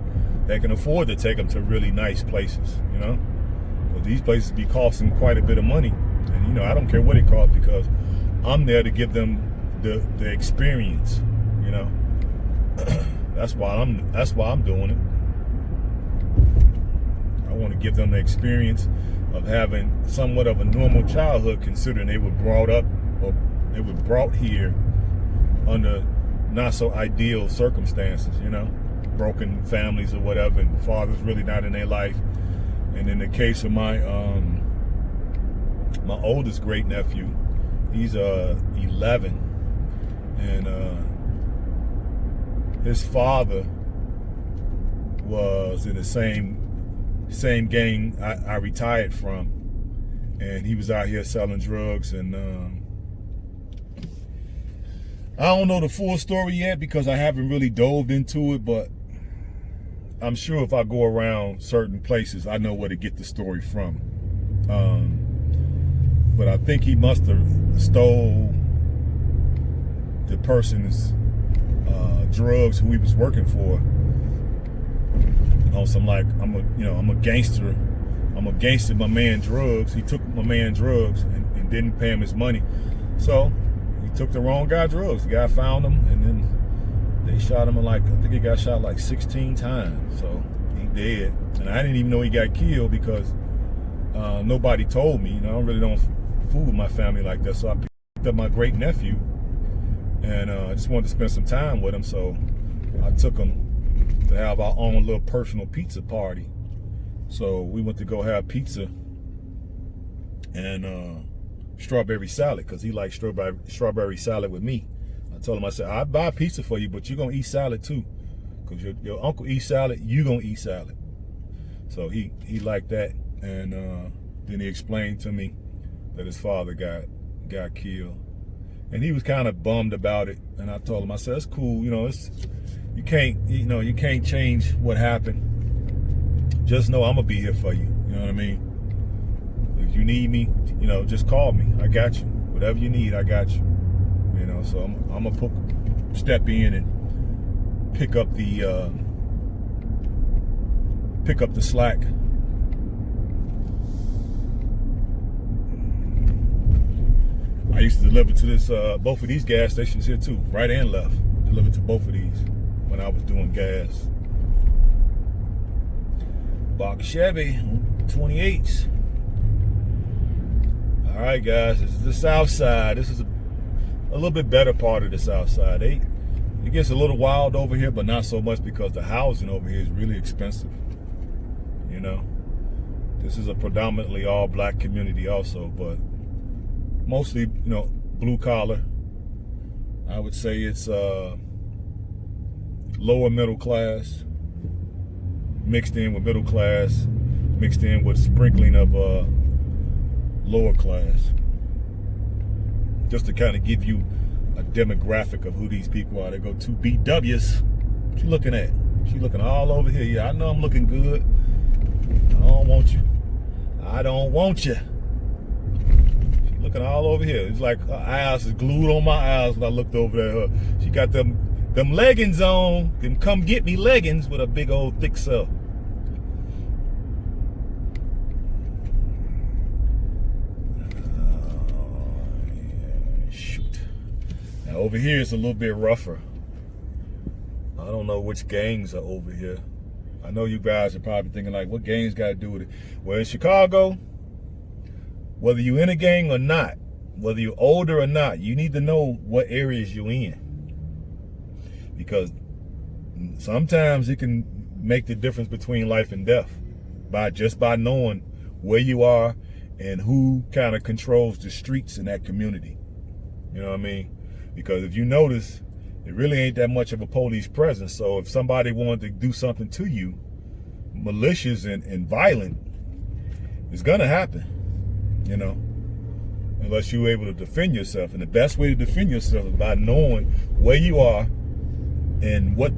that can afford to take them to really nice places, But these places be costing quite a bit of money. And, I don't care what it costs because I'm there to give them the experience, That's why I'm doing it. I want to give them the experience of having somewhat of a normal childhood, considering they were brought up or they were brought here under not so ideal circumstances, broken families or whatever, and father's really not in their life. And in the case of my oldest great nephew, he's 11, and his father was in the same gang I retired from, and he was out here selling drugs. And I don't know the full story yet because I haven't really dove into it, but I'm sure if I go around certain places, I know where to get the story from. But I think he must have stole the person's drugs who he was working for on some like, I'm a gangster my man drugs. He took my man drugs and didn't pay him his money. So he took the wrong guy drugs. The guy found him, and then they shot him I think he got shot like 16 times. So he dead. And I didn't even know he got killed because nobody told me. I really don't fool with my family like that. So I picked up my great nephew, and I just wanted to spend some time with him. So I took him to have our own little personal pizza party. So we went to go have pizza and strawberry salad, because he likes strawberry salad with me. I told him, I said, I'll buy pizza for you, but you're going to eat salad too. Because your uncle eats salad, you going to eat salad. So he liked that. And then he explained to me that his father got killed. And he was kind of bummed about it. And I told him, I said, it's cool. You know, you can't change what happened. Just know I'm going to be here for you. You know what I mean? If you need me, you know, just call me. I got you. Whatever you need, I got you. You know, so I'm going to step in and pick up the slack. I used to deliver to this both of these gas stations here too, right and left. Delivered to both of these when I was doing gas. Box Chevy 28s. All right, guys, this is the south side. This is a little bit better part of the south side. It gets a little wild over here, but not so much, because the housing over here is really expensive. You know, this is a predominantly all black community also, but mostly, you know, blue collar. I would say it's lower middle class, mixed in with middle class, mixed in with sprinkling of lower class. Just to kind of give you a demographic of who these people are. They go to BWs. What you looking at? She looking all over here. Yeah, I know I'm looking good. I don't want you. I don't want you. She looking all over here. It's like her eyes is glued on my eyes when I looked over at her. She got them leggings on, them come get me leggings with a big old thick self. Shoot. Now over here it's a little bit rougher. I don't know which gangs are over here. I know you guys are probably thinking like, what gangs got to do with it? Well, in Chicago, whether you're in a gang or not, whether you're older or not, you need to know what areas you're in. Because sometimes it can make the difference between life and death just by knowing where you are and who kind of controls the streets in that community. You know what I mean? Because if you notice, it really ain't that much of a police presence. So if somebody wanted to do something to you, malicious and violent, it's gonna happen, you know, unless you're able to defend yourself. And the best way to defend yourself is by knowing where you are and what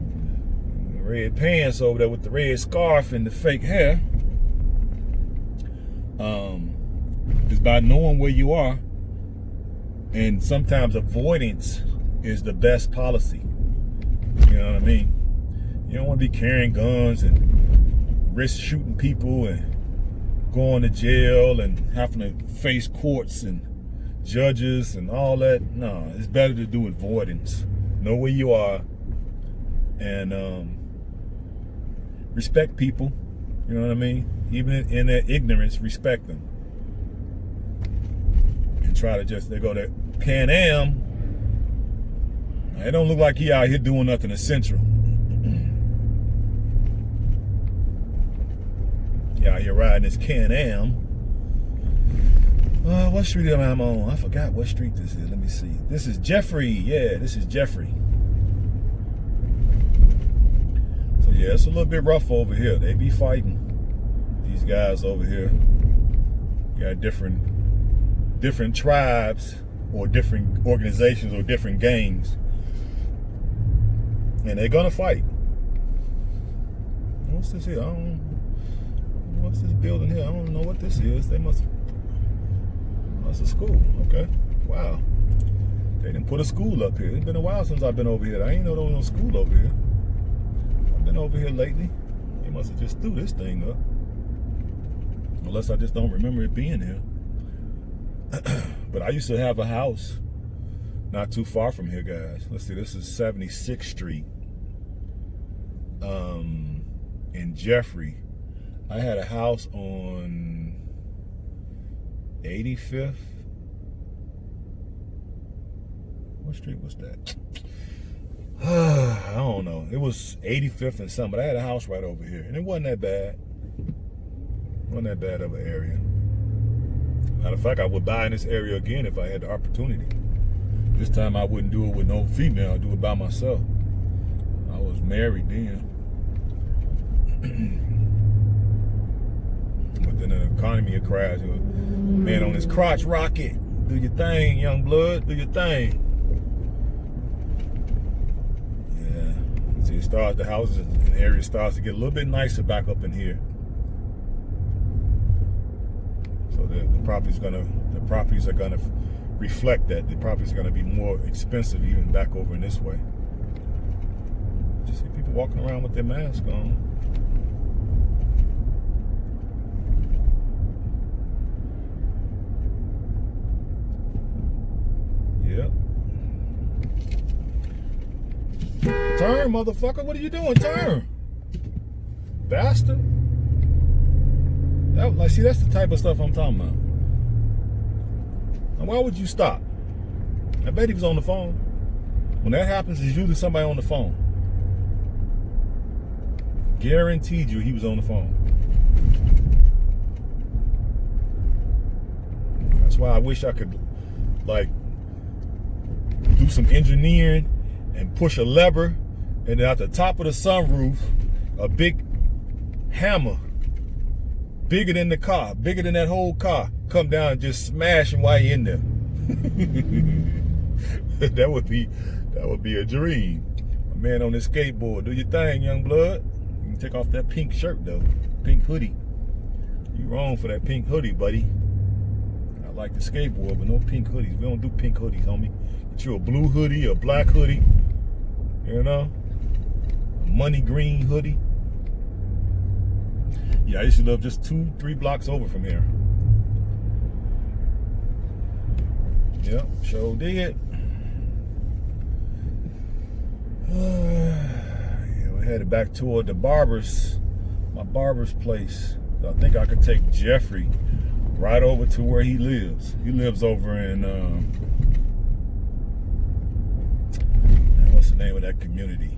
red pants over there with the red scarf and the fake hair, is by knowing where you are. And sometimes avoidance is the best policy. You know what I mean? You don't want to be carrying guns and risk shooting people and going to jail and having to face courts and judges and all that. No, it's better to do avoidance. Know where you are and respect people. You know what I mean? Even in their ignorance, respect them. And try to just, they go to Pan Am. It don't look like he out here doing nothing essential. He out here riding his Can-Am. What street am I on? I forgot what street this is. Let me see. This is Jeffrey. Yeah, this is Jeffrey. So yeah, it's a little bit rough over here. They be fighting. These guys over here got different tribes or different organizations or different gangs. And they're gonna fight. What's this here? What's this building here? I don't know what this is. That's a school. Okay. Wow. They didn't put a school up here. It's been a while since I've been over here. I ain't know there was no school over here. I've been over here lately. They must have just threw this thing up. Unless I just don't remember it being here. But I used to have a house not too far from here, guys. Let's see, this is 76th Street in Jeffrey. I had a house on 85th. What street was that? I don't know. It was 85th and something, but I had a house right over here, and it wasn't that bad. It wasn't that bad of an area. Matter of fact, I would buy in this area again if I had the opportunity. This time I wouldn't do it with no female. I'd do it by myself. I was married then. But then the economy had crashed. Man on his crotch rocket. Do your thing, young blood. Do your thing. Yeah. See, it starts, the houses in the area starts to get a little bit nicer back up in here. So the properties are gonna reflect that. The properties are gonna be more expensive even back over in this way. Just see people walking around with their mask on. Yep. Turn, motherfucker. What are you doing? Turn. Bastard. See, that's the type of stuff I'm talking about. Now, why would you stop? I bet he was on the phone. When that happens, it's usually somebody on the phone. Guaranteed you he was on the phone. That's why I wish I could, like, do some engineering and push a lever, and then at the top of the sunroof, a big hammer, bigger than the car, bigger than that whole car, come down and just smash him while you're in there. That would be a dream. A man on this skateboard, do your thing, young blood. You can take off that pink shirt though, pink hoodie. You wrong for that pink hoodie, buddy. I like the skateboard, but no pink hoodies. We don't do pink hoodies, homie. Get you a blue hoodie, a black hoodie, you know, a money green hoodie. Yeah, I used to live just 2-3 blocks over from here. Yep, sure did. Yeah, we headed back toward the my barber's place. I think I could take Jeffrey right over to where he lives. He lives over in, what's the name of that community?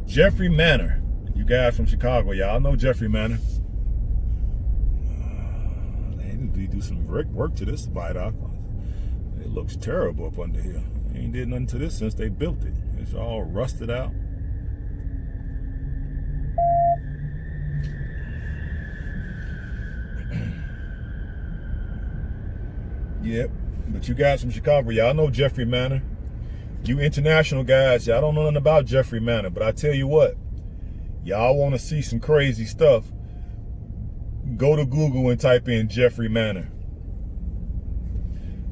Jeffrey Manor. You guys from Chicago, y'all know Jeffrey Manor. They need to do some work to this viaduct. It looks terrible up under here. They ain't did nothing to this since they built it. It's all rusted out. Yep, but you guys from Chicago, y'all know Jeffrey Manor. You international guys, y'all don't know nothing about Jeffrey Manor, but I tell you what, y'all want to see some crazy stuff, go to Google and type in Jeffrey Manor.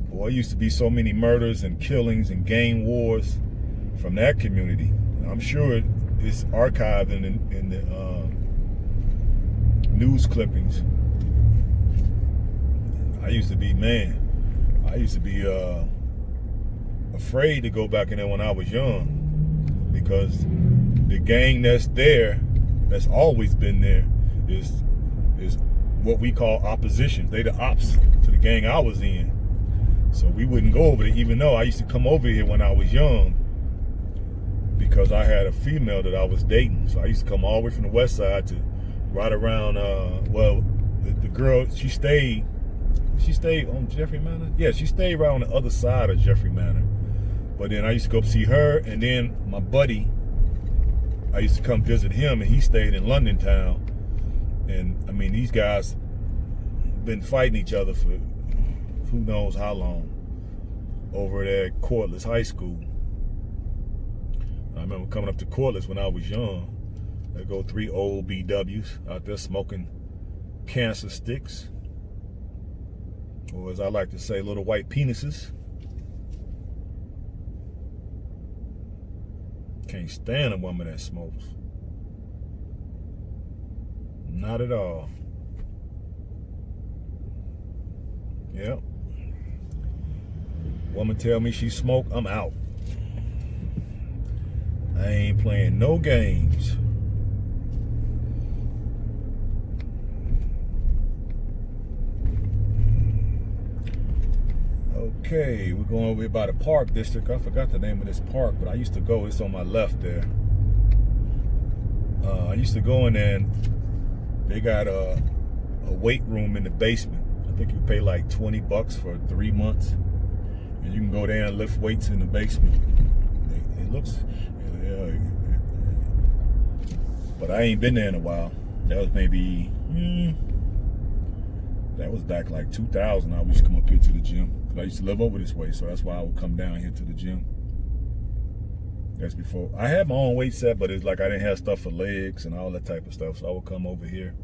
Boy, used to be so many murders and killings and gang wars from that community. I'm sure it's archived in the news clippings. I used to be afraid to go back in there when I was young, because the gang that's there, that's always been there, is what we call opposition. They the ops to the gang I was in. So we wouldn't go over there, even though I used to come over here when I was young, because I had a female that I was dating. So I used to come all the way from the west side to right around, the girl, she stayed on Jeffrey Manor? Yeah, she stayed right on the other side of Jeffrey Manor. But then I used to go see her, and then my buddy, I used to come visit him, and he stayed in London town. And I mean, these guys been fighting each other for who knows how long over there at Corliss High School. I remember coming up to Corliss when I was young. There go 3 old BWs out there smoking cancer sticks, or as I like to say, little white penises. Can't stand a woman that smokes. Not at all. Yep. Woman tell me she smoke, I'm out. I ain't playing no games. Okay, we're going over here by the park district. I forgot the name of this park, but I used to go. It's on my left there. I used to go in there, and they got a weight room in the basement. I think you pay like $20 for 3 months, and you can go there and lift weights in the basement. It looks, yeah, but I ain't been there in a while. That was maybe, that was back like 2000. I used to come up here to the gym. I used to live over this way, so that's why I would come down here to the gym. That's before. I had my own weight set, but it's like I didn't have stuff for legs and all that type of stuff, so I would come over here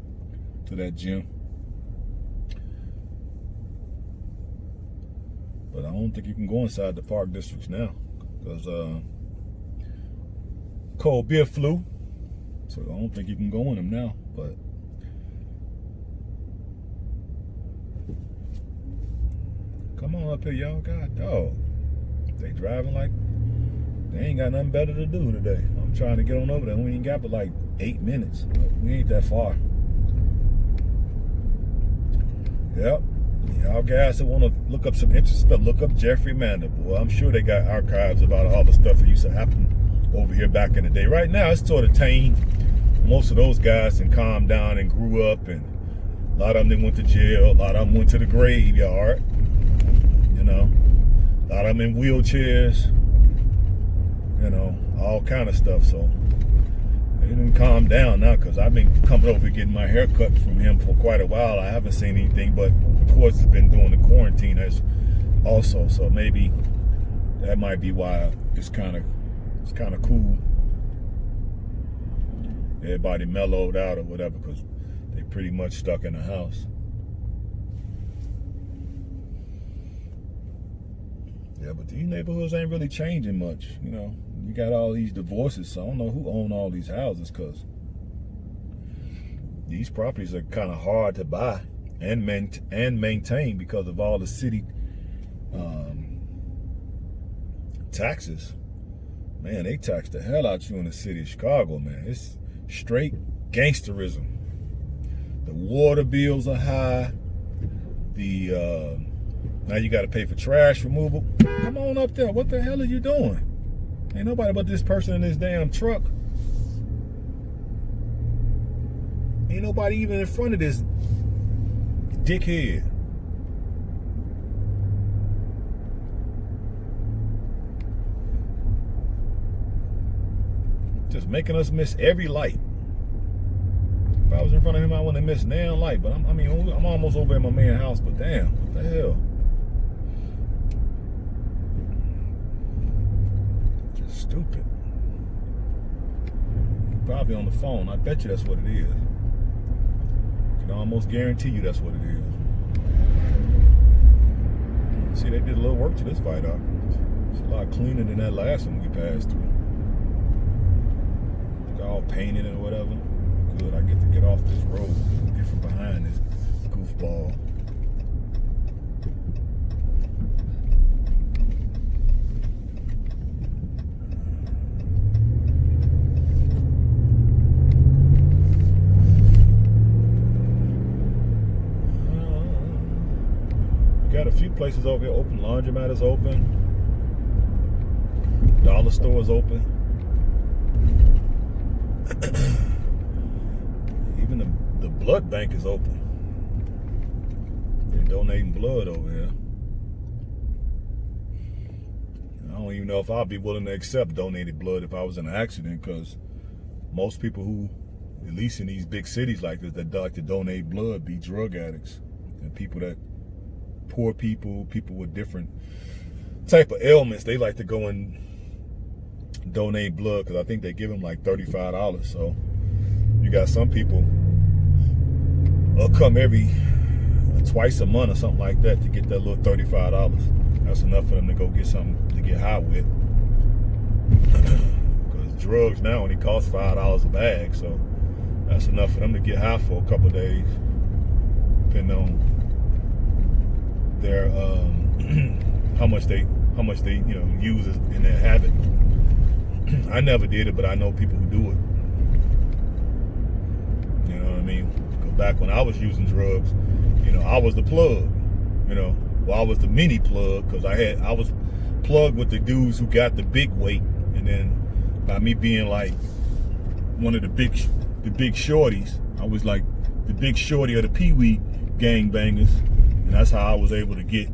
to that gym. But I don't think you can go inside the park districts now, because cold beer flu, so I don't think you can go in them now. But come on up here, y'all. God dog, they driving like they ain't got nothing better to do today. I'm trying to get on over there. We ain't got but like 8 minutes, but we ain't that far. Yep. Y'all guys that want to look up some interesting stuff, look up Jeffrey Mandible. I'm sure they got archives about all the stuff that used to happen over here back in the day. Right now, it's sort of tame. Most of those guys can calm down and grew up, and a lot of them, they went to jail. A lot of them went to the graveyard. You know, a lot of them in wheelchairs. You know, all kind of stuff. So they didn't calm down now, because I've been coming over getting my hair cut from him for quite a while. I haven't seen anything, but of course it's been doing the quarantine as also. So maybe that might be why it's kind of cool. Everybody mellowed out or whatever, because they pretty much stuck in the house. Yeah, but these neighborhoods ain't really changing much. You know, you got all these divorces, so I don't know who own all these houses, because these properties are kind of hard to buy and maintain because of all the city taxes. Man, they tax the hell out you in the city of Chicago, man. It's straight gangsterism. The water bills are high. Now you got to pay for trash removal. Come on up there. What the hell are you doing? Ain't nobody but this person in this damn truck. Ain't nobody even in front of this dickhead. Just making us miss every light. If I was in front of him, I wouldn't have missed damn light. But I'm almost over at my man's house. But damn, what the hell? Just stupid. Probably on the phone. I bet you that's what it is. I can almost guarantee you that's what it is. See, they did a little work to this viaduct. It's a lot cleaner than that last one we passed through. All painted and whatever. Good, I get to get off this road, get from behind this goofball. Got a few places over here open. Laundromat is open. Dollar store is open. Even the blood bank is open. They're donating blood over here. I don't even know if I'll be willing to accept donated blood if I was in an accident, because most people who, at least in these big cities like this, that like to donate blood be drug addicts and people that, poor people, people with different type of ailments. They like to go and donate blood, because I think they give them like $35. So you got some people will come every twice a month or something like that to get that little $35. That's enough for them to go get something to get high with. Because drugs now only cost $5 a bag, so that's enough for them to get high for a couple of days, depending on their how much they use in their habit. I never did it, but I know people who do it. You know what I mean? Because back when I was using drugs, I was the plug. Well, I was the mini plug because I was plugged with the dudes who got the big weight, and then by me being like one of the big shorties, I was like the big shorty of the Pee-wee gangbangers, and that's how I was able to get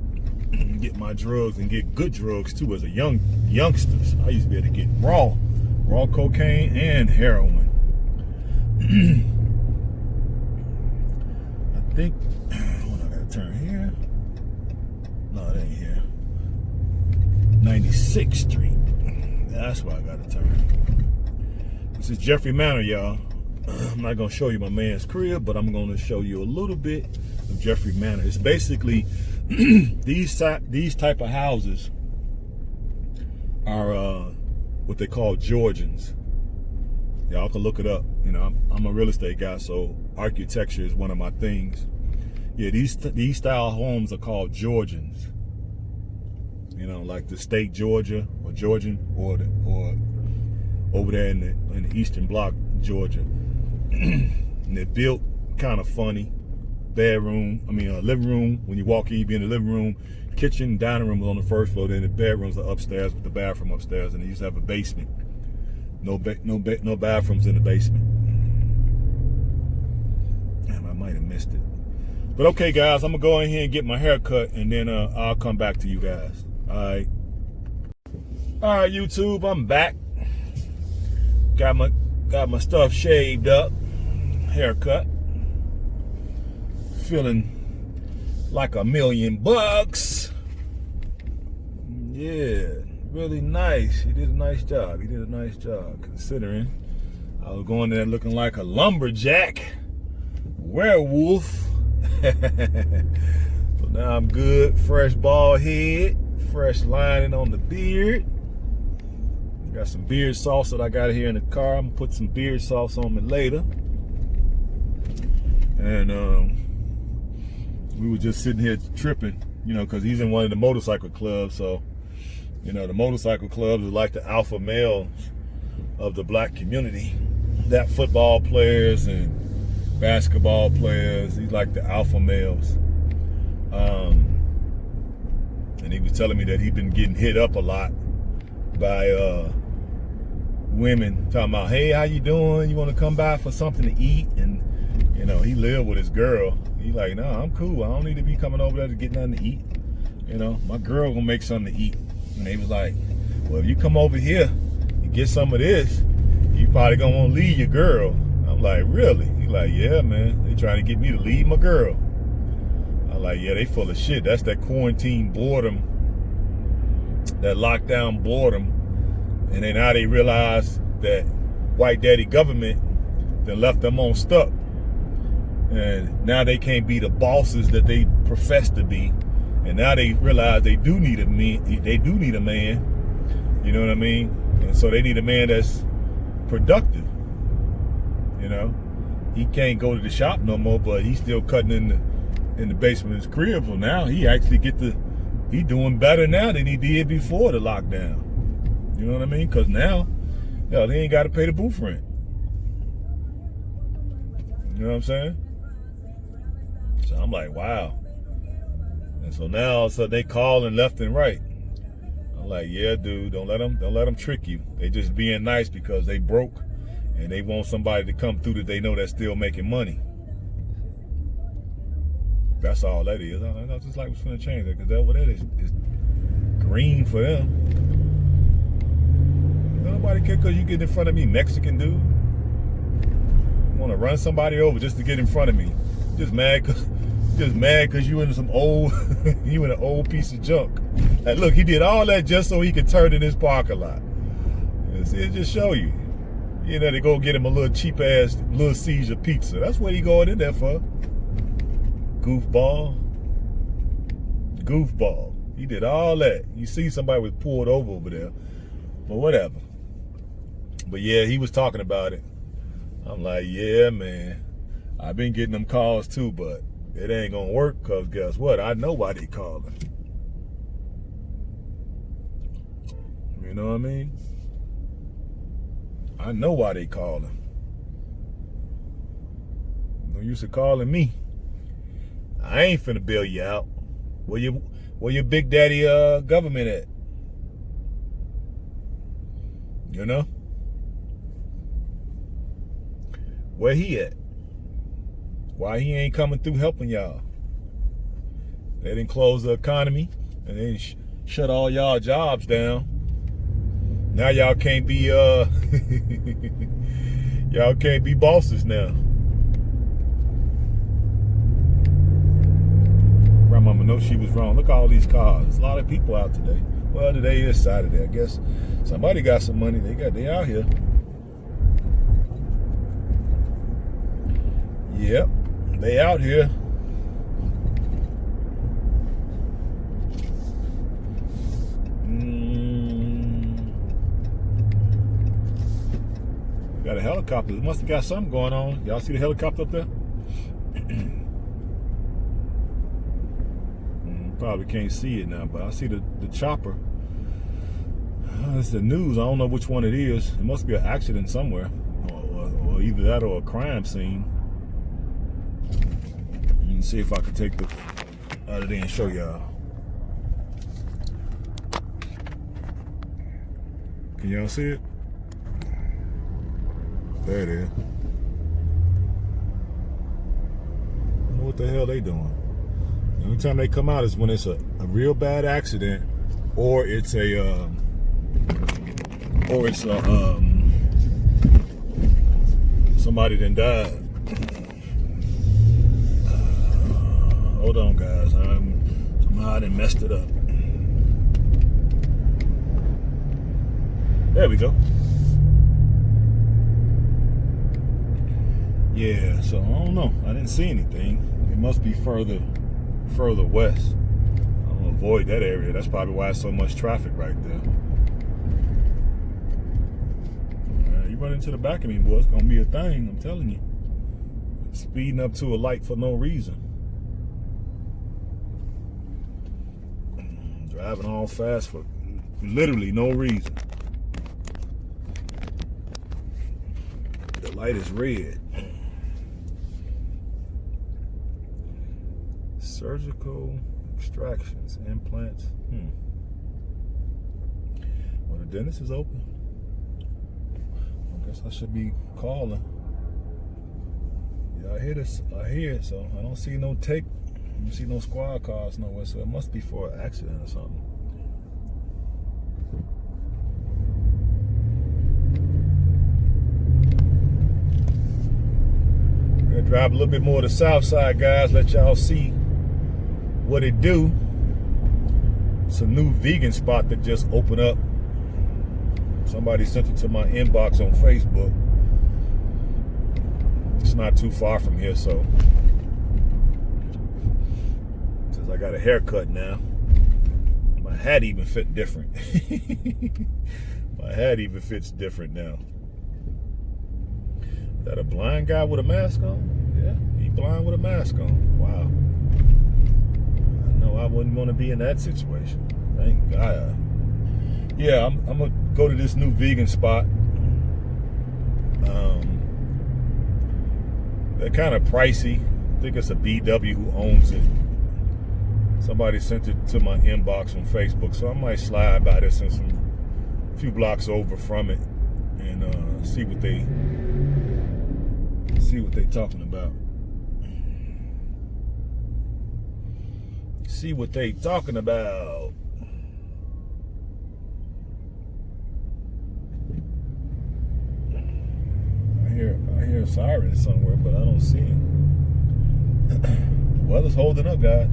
my drugs and get good drugs too as a youngsters. I used to be able to get raw cocaine and heroin. I think, hold on, I gotta turn here. No, it ain't here. 96th Street. That's where I gotta turn. This is Jeffrey Manor, y'all. I'm not gonna show you my man's crib, but I'm gonna show you a little bit of Jeffrey Manor. It's basically these type of houses are what they call Georgians. Y'all can look it up. You know, I'm a real estate guy, so architecture is one of my things. Yeah, these style homes are called Georgians. You know, like the state Georgia or Georgian, or over there in the Eastern Bloc, Georgia. And they're built kind of funny. Living room. When you walk in, you be in the living room. Kitchen, dining room is on the first floor. Then the bedrooms are upstairs with the bathroom upstairs, and they used to have a basement. No bathrooms in the basement. Damn, I might have missed it. But okay, guys, I'm gonna go in here and get my hair cut, and then I'll come back to you guys. All right, YouTube, I'm back. Got my stuff shaved up, haircut. Feeling like $1,000,000. Yeah, really nice. He did a nice job. Considering I was going there looking like a lumberjack, werewolf. So now I'm good. Fresh bald head, fresh lining on the beard. Got some beard sauce that I got here in the car. I'm gonna put some beard sauce on me later. And we were just sitting here tripping, you know, because he's in one of the motorcycle clubs. So, you know, the motorcycle clubs are like the alpha males of the black community. That football players and basketball players, he's like the alpha males. And he was telling me that he'd been getting hit up a lot by women talking about, hey, how you doing? You want to come by for something to eat? And, you know, he lived with his girl. He like, no, I'm cool. I don't need to be coming over there to get nothing to eat. You know, my girl gonna make something to eat. And they was like, well, if you come over here and get some of this, you probably gonna want to leave your girl. I'm like, really? He like, yeah, man. They trying to get me to leave my girl. I'm like, yeah, they full of shit. That's that quarantine boredom, that lockdown boredom. And then now they realize that white daddy government that left them on stuck. And now they can't be the bosses that they profess to be. And now they realize they do need a man. They do need a man. You know what I mean? And so they need a man that's productive. You know, he can't go to the shop no more, but he's still cutting in the basement of his crib. So now he actually he doing better now than he did before the lockdown. You know what I mean? Because now, they ain't got to pay the booth rent. You know what I'm saying? So I'm like, wow. And so now all of a sudden they calling left and right. I'm like, yeah, dude, don't let them trick you. They just being nice because they broke and they want somebody to come through that they know that's still making money. That's all that is. I just like what's gonna change it, because over there is green for them. Nobody care because you get in front of me, Mexican dude. Want to run somebody over just to get in front of me. Just mad because you in some old, you in an old piece of junk. And look, he did all that just so he could turn in his parking lot. It just show you. You know, they go get him a little cheap ass Little Caesar pizza. That's what he going in there for. Goofball. He did all that. You see somebody was pulled over there. But whatever. But yeah, he was talking about it. I'm like, yeah, man. I've been getting them calls too, but it ain't gonna work, because guess what? I know why they calling. You know what I mean? I know why they calling. No use of calling me. I ain't finna bail you out. Where your big daddy government at? You know? Where he at? Why he ain't coming through helping y'all? They didn't close the economy and they shut all y'all jobs down. Now y'all can't be y'all can't be bosses now. Grandmama knows she was wrong. Look at all these cars. There's a lot of people out today. Well, today is Saturday. I guess somebody got some money. They out here. Yep, they out here. Got a helicopter. It must have got something going on. Y'all see the helicopter up there? Probably can't see it now, but I see the chopper. It's the news. I don't know which one it is. It must be an accident somewhere, or either that or a crime scene. Let me see if I can take the out of there and show y'all. Can y'all see it? There it is. I don't know what the hell they doing. The only time they come out is when it's a real bad accident, or it's a somebody done died. Hold on, guys. Somehow I done messed it up. There we go. Yeah, so I don't know. I didn't see anything. It must be further west. I'm gonna avoid that area. That's probably why it's so much traffic right there. You run into the back of me, boy, it's gonna be a thing, I'm telling you. Speeding up to a light for no reason. Driving all fast for literally no reason. The light is red. Surgical extractions, implants. Well, the dentist is open. I guess I should be calling. Yeah, I hear this. I hear it, so I don't see no tape. I don't see no squad cars nowhere, so it must be for an accident or something. I'm gonna drive a little bit more to the south side, guys. Let y'all see what it do. It's a new vegan spot that just opened up. Somebody sent it to my inbox on Facebook. It's not too far from here, so since I got a haircut now, my hat even fit different. My hat even fits different now. Is that a blind guy with a mask on? Yeah, he blind with a mask on. Wow. I wouldn't want to be in that situation. Thank God. Yeah, I'm gonna go to this new vegan spot. They're kind of pricey. I think it's a BW who owns it. Somebody sent it to my inbox on Facebook, so I might slide by this and a few blocks over from it and see what they talking about. See what they talking about. I hear sirens somewhere, but I don't see them. The weather's holding up, guys.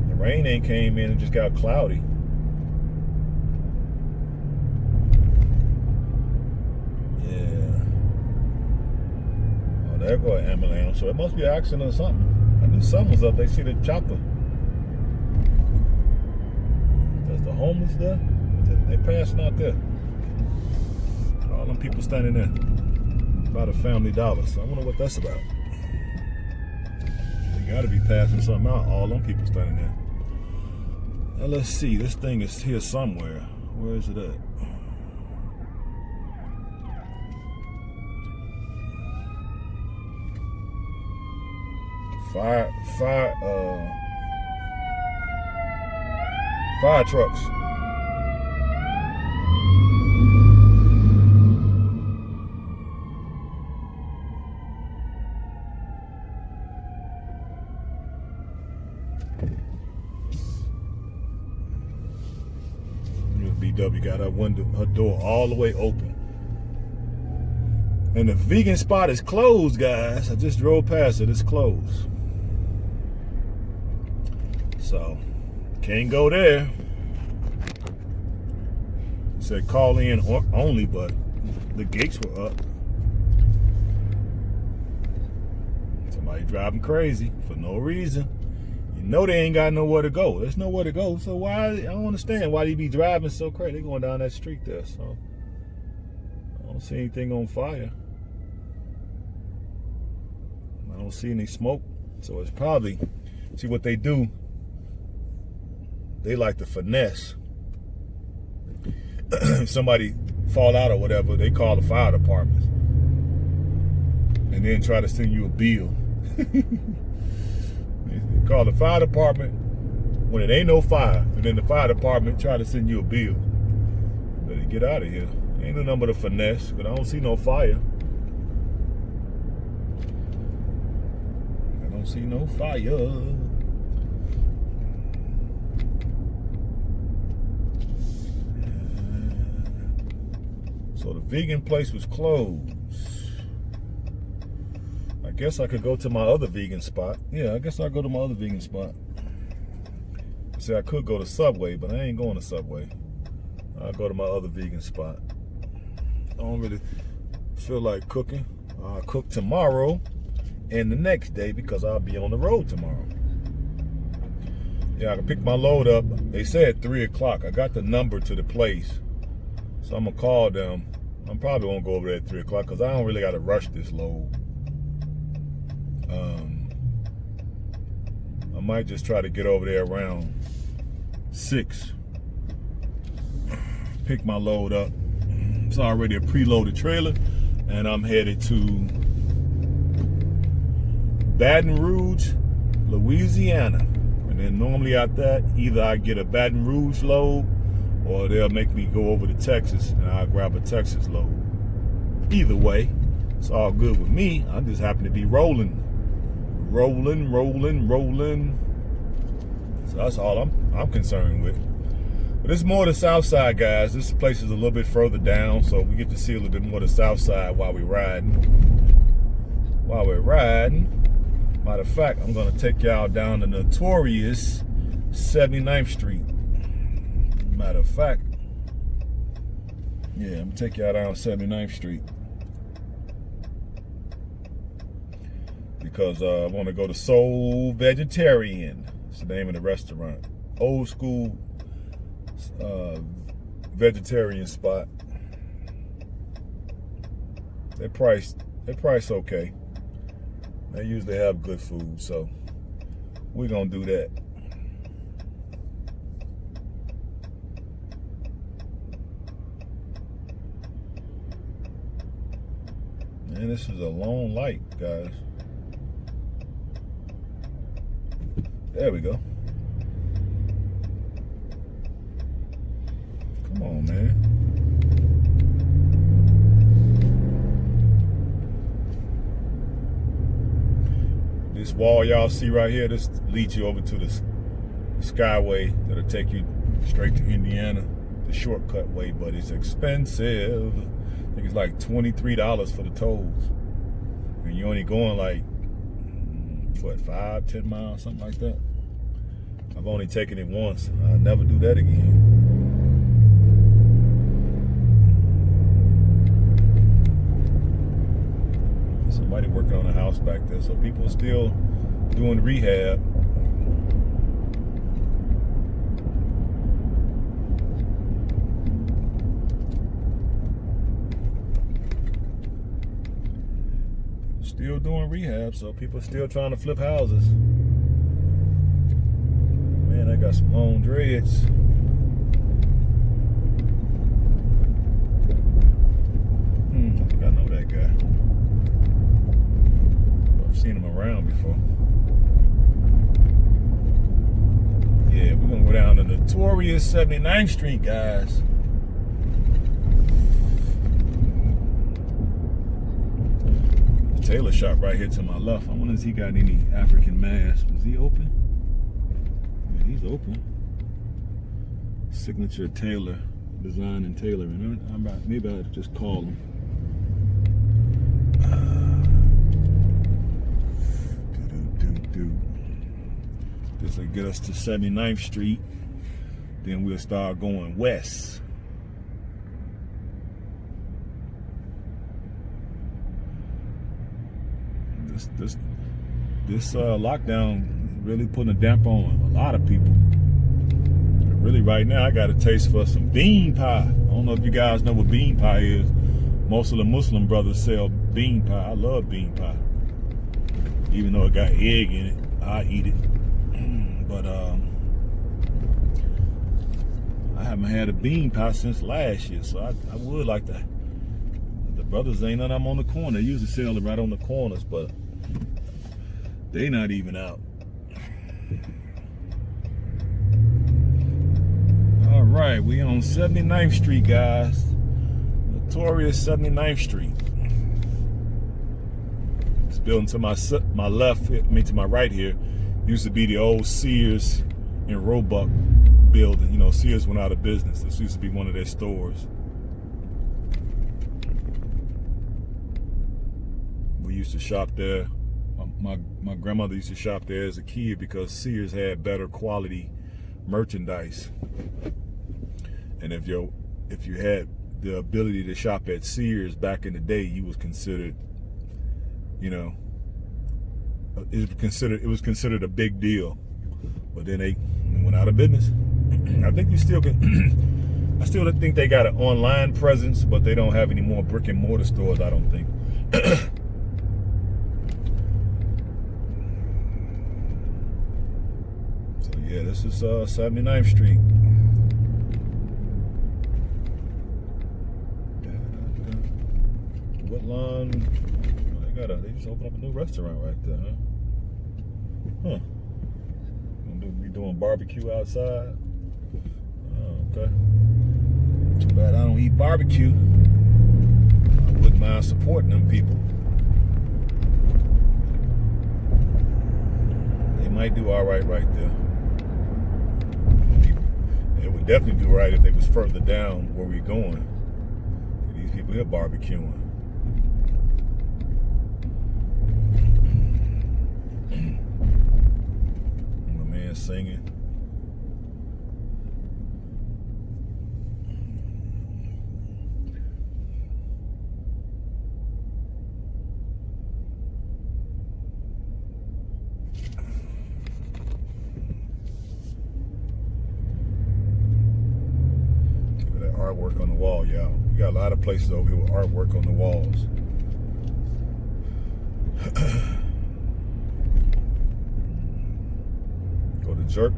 The rain ain't came in, it just got cloudy. Yeah. Oh, there go an ambulance. So it must be an accident or something. I knew something was up. They see the chopper. There's the homeless there. They passing out there. All them people standing there. About a Family Dollar. So I wonder what that's about. They gotta be passing something out. All them people standing there. Now let's see. This thing is here somewhere. Where is it at? Fire trucks. BW got her door all the way open. And the vegan spot is closed, guys. I just drove past it. It's closed. So, can't go there. It said call in only, but the gates were up. Somebody driving crazy for no reason. You know they ain't got nowhere to go. There's nowhere to go. So why? I don't understand why they be driving so crazy. They going down that street there. So I don't see anything on fire. I don't see any smoke. So it's probably, see what they do. They like to finesse. If somebody fall out or whatever, they call the fire department and then try to send you a bill. They call the fire department when it ain't no fire, and then the fire department try to send you a bill. Better get out of here. Ain't no number to finesse, but I don't see no fire. I don't see no fire. So the vegan place was closed. I guess I could go to my other vegan spot. Yeah, I guess I'll go to my other vegan spot. See, I could go to Subway, but I ain't going to Subway. I'll go to my other vegan spot. I don't really feel like cooking. I'll cook tomorrow and the next day because I'll be on the road tomorrow. Yeah, I can pick my load up. They said 3 o'clock. I got the number to the place. So I'm going to call them. I probably won't go over there at 3 o'clock because I don't really got to rush this load. I might just try to get over there around 6. Pick my load up. It's already a preloaded trailer. And I'm headed to Baton Rouge, Louisiana. And then normally out that, either I get a Baton Rouge load or they'll make me go over to Texas and I'll grab a Texas load. Either way, it's all good with me. I just happen to be rolling. So that's all I'm concerned with. But it's more the south side, guys. This place is a little bit further down, so we get to see a little bit more of the south side while we're riding. Matter of fact, I'm gonna take y'all down the notorious 79th Street. Matter of fact, yeah, I'm gonna take y'all down 79th Street. Because I want to go to Soul Vegetarian. It's the name of the restaurant. Old school vegetarian spot. They price okay. They usually have good food, so we're gonna do that. And this is a long light, guys. There we go. Come on, man. This wall y'all see right here, this leads you over to the Skyway that'll take you straight to Indiana, the shortcut way, but it's expensive. I think it's like $23 for the tolls. And you're only going like, what, 5-10 miles, something like that. I've only taken it once. I'll never do that again. Somebody working on a house back there, so people are still doing rehab. Still doing rehab, so people are still trying to flip houses. Man, I got some long dreads. I think I know that guy. I've seen him around before. Yeah, we're gonna go down to the Notorious 79th Street, guys. The tailor shop right here to my left. I wonder if he got any African masks. Is he open? Yeah, he's open. Signature Tailor, design and tailoring. Maybe I'll just call him. This will get us to 79th Street. Then we'll start going west. This lockdown really putting a damper on a lot of people. Really, right now, I got a taste for some bean pie. I don't know if you guys know what bean pie is. Most of the Muslim brothers sell bean pie. I love bean pie. Even though it got egg in it, I eat it. But I haven't had a bean pie since last year, so I would like to. The brothers ain't none of them on the corner. They usually sell it right on the corners, but they not even out. All right, we on 79th Street, guys. Notorious 79th Street. This building to my left, to my right here, used to be the old Sears and Roebuck building. You know, Sears went out of business. This used to be one of their stores. We used to shop there. My grandmother used to shop there as a kid because Sears had better quality merchandise. And if you had the ability to shop at Sears back in the day, you was considered, you know, it was considered a big deal. But then they went out of business. I think you still can. I still think they got an online presence, but they don't have any more brick and mortar stores, I don't think. So yeah, this is 79th Street. What line? They just opened up a new restaurant right there, huh? We doing barbecue outside. Oh, okay. Too bad I don't eat barbecue. I wouldn't mind supporting them people. They might do all right there. It would definitely do right if they was further down where we're going. These people here barbecuing. My man singing. Artwork on the wall, y'all. We got a lot of places over here with artwork on the walls. Go to Jerk.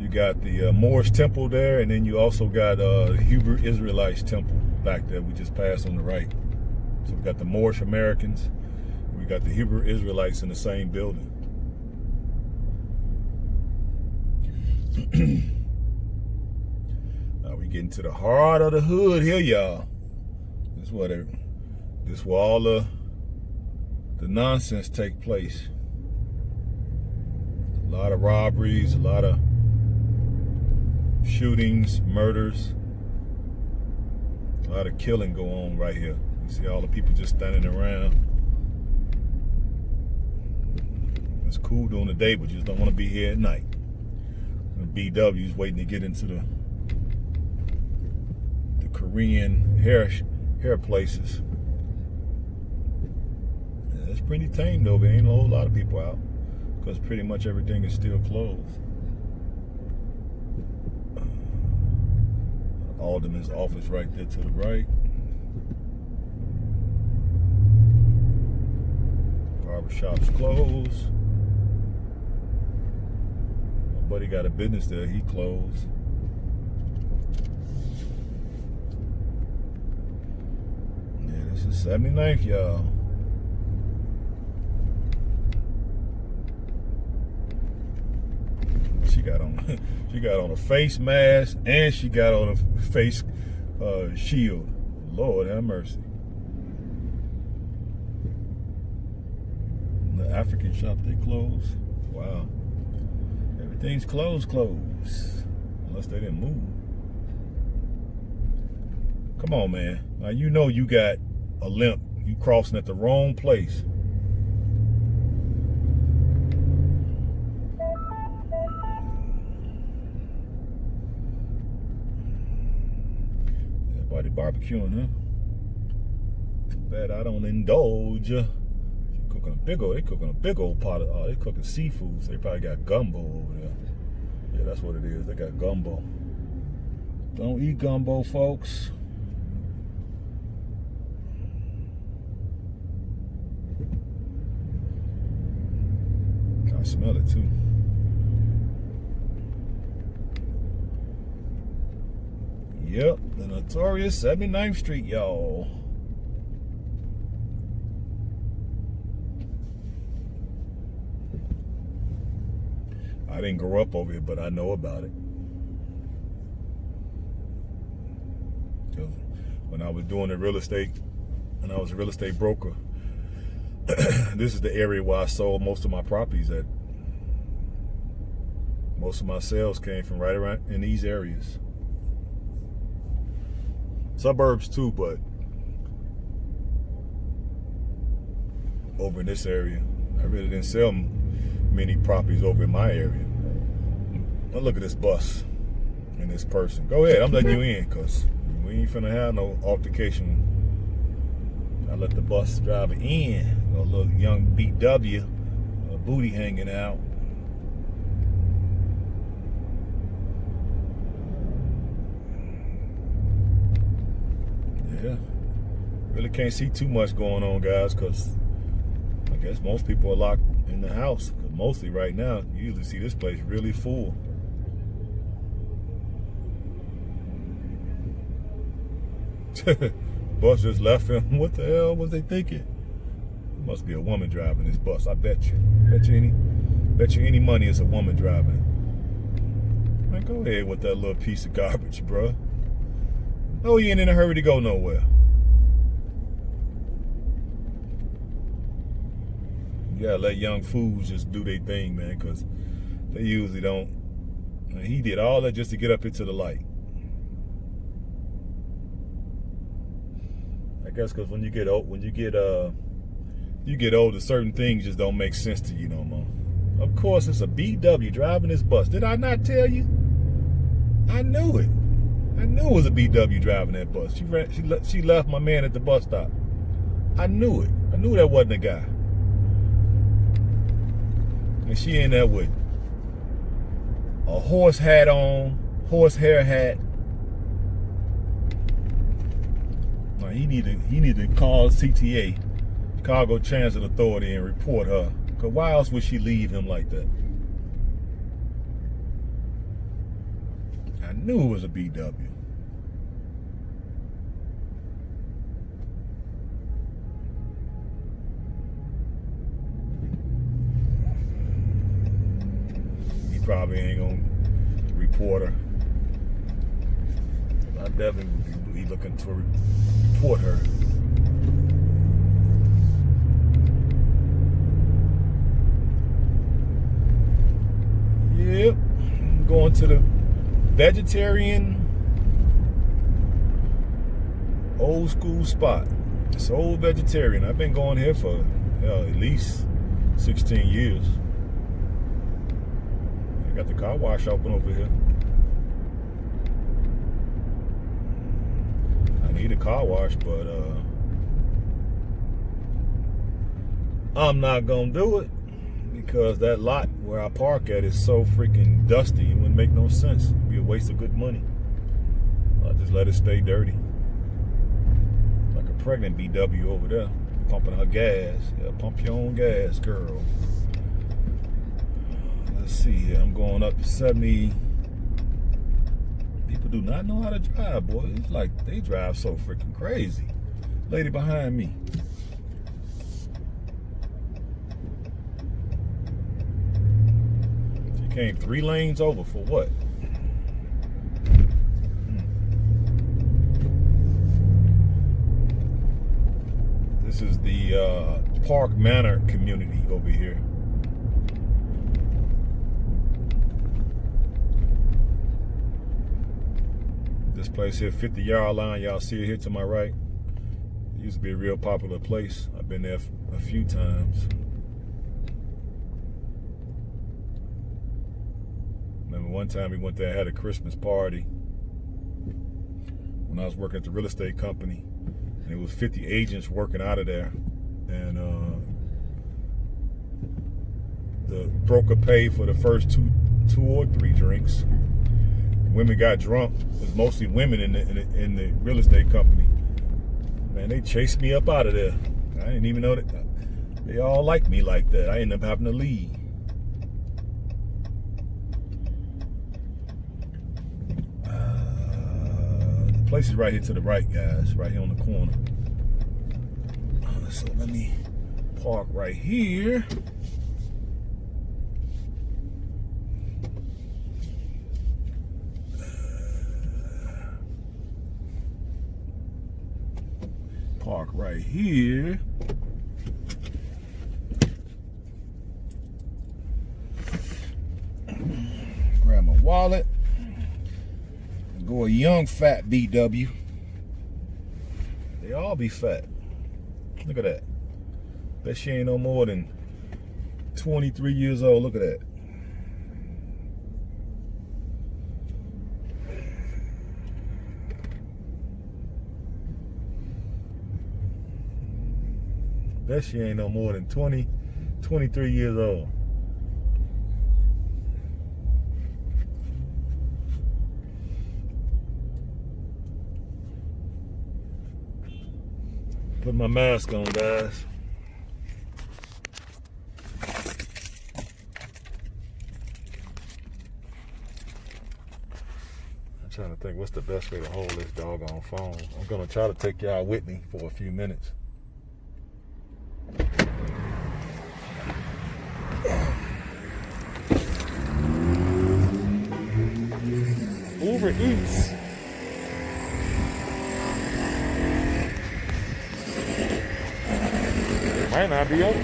You got the Moorish temple there, and then you also got the Hebrew Israelites temple back there. We just passed on the right. So we got the Moorish Americans. We got the Hebrew Israelites in the same building. Getting to the heart of the hood here, y'all. This is where all the nonsense take place. A lot of robberies, a lot of shootings, murders, a lot of killing go on right here. You see all the people just standing around. It's cool during the day, but you just don't want to be here at night. The BW's waiting to get into the Korean hair places. Yeah, it's pretty tame though. There ain't a whole lot of people out because pretty much everything is still closed. Alderman's office right there to the right. Barbershop's closed. My buddy got a business there. He closed. This is 79th, y'all. she got on she got on a face mask and she got on a face shield. Lord have mercy. The African shop, they closed. Wow. Everything's closed. Unless they didn't move. Come on, man. Now you know you got a limp. You crossing at the wrong place. Everybody barbecuing, huh? Bet I don't indulge. They cooking a big old pot of, they cooking seafood. So they probably got gumbo over there. Yeah, that's what it is. They got gumbo. Don't eat gumbo, folks. I smell it too. Yep, the notorious 79th Street, y'all. I didn't grow up over here, but I know about it. When I was doing the real estate, and I was a real estate broker, this is the area where I sold most of my properties at. Most of my sales came from right around in these areas. Suburbs too, but over in this area, I really didn't sell many properties over in my area. Now look at this bus and this person. Go ahead, I'm letting you in, because we ain't finna have no altercation. I let the bus driver in. A little young BW, a booty hanging out. Yeah, really can't see too much going on, guys, because I guess most people are locked in the house. Cause mostly right now, you usually see this place really full. Bus just left him. What the hell was they thinking? Must be a woman driving this bus. I bet you. Bet you any money it's a woman driving. Man, go ahead with that little piece of garbage, bro. Oh, you ain't in a hurry to go nowhere. You gotta let young fools just do their thing, man, because they usually don't. And he did all that just to get up into the light. I guess because when you get old, you get older, certain things just don't make sense to you no more. Of course, it's a BW driving this bus. Did I not tell you? I knew it. I knew it was a BW driving that bus. She left my man at the bus stop. I knew it. I knew that wasn't a guy. And she in there with a horse hat on, horsehair hat. Now he need to call CTA, Chicago Transit Authority, and report her. Cause why else would she leave him like that? I knew it was a BW. He probably ain't gonna report her. I definitely would be looking to report her. Yep, going to the vegetarian old school spot. It's old vegetarian. I've been going here for at least 16 years. I got the car wash open over here. I need a car wash, but I'm not gonna do it because that lot where I park at is so freaking dusty. It wouldn't make no sense. It'd be a waste of good money. I'll just let it stay dirty. Like a pregnant BW over there, pumping her gas. Yeah, pump your own gas, girl. Let's see here. I'm going up to 70. People do not know how to drive, boy. It's like they drive so freaking crazy. Lady behind me. Came 3 lanes over for what? This is the Park Manor community over here. This place here, 50-yard line, y'all see it here to my right. It used to be a real popular place. I've been there a few times. Remember one time we went there, had a Christmas party when I was working at the real estate company, and it was 50 agents working out of there, and the broker paid for the first two or three drinks. Women got drunk. It was mostly women in the real estate company. Man, they chased me up out of there. I didn't even know that they all liked me like that. I ended up having to leave. The place is right here to the right, guys. Right here on the corner. So let me park right here. Park right here. Grab my wallet. Go a young fat VW. They all be fat. Look at that. Bet she ain't no more than 23 years old. Look at that. Bet she ain't no more than 23 years old. Put my mask on, guys. I'm trying to think what's the best way to hold this doggone phone. I'm gonna try to take y'all with me for a few minutes. Uber Eats. Might not be open.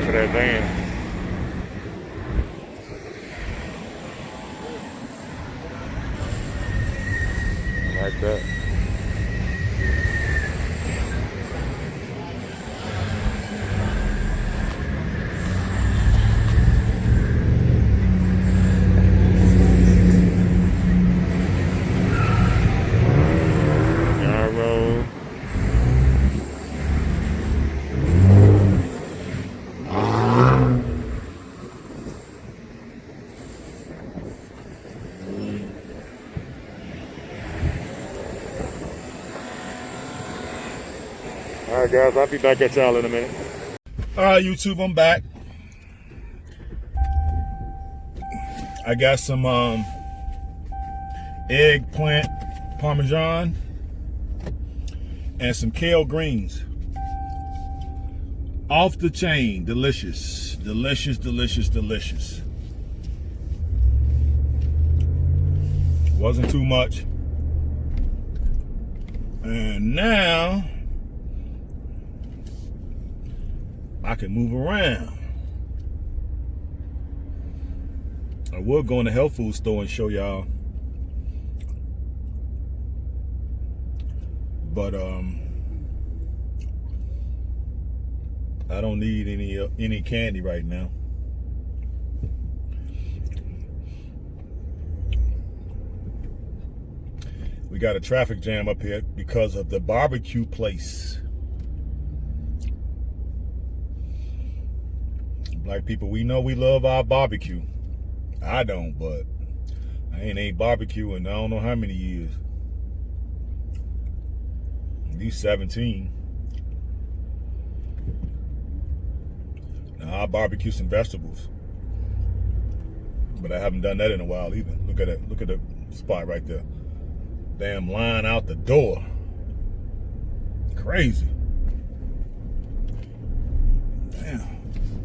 To that van. Like that. All right, guys, I'll be back at y'all in a minute. All right, YouTube, I'm back. I got some eggplant parmesan and some kale greens. Off the chain, delicious, delicious, delicious, delicious. Wasn't too much. And now I can move around. I will go in the health food store and show y'all, but I don't need any candy right now. We got a traffic jam up here because of the barbecue place. Black people, we know we love our barbecue. I don't, but I ain't ate barbecue in I don't know how many years. At least 17. Now I barbecue some vegetables, but I haven't done that in a while either. Look at that. Look at the spot right there. Damn line out the door. crazy. Damn.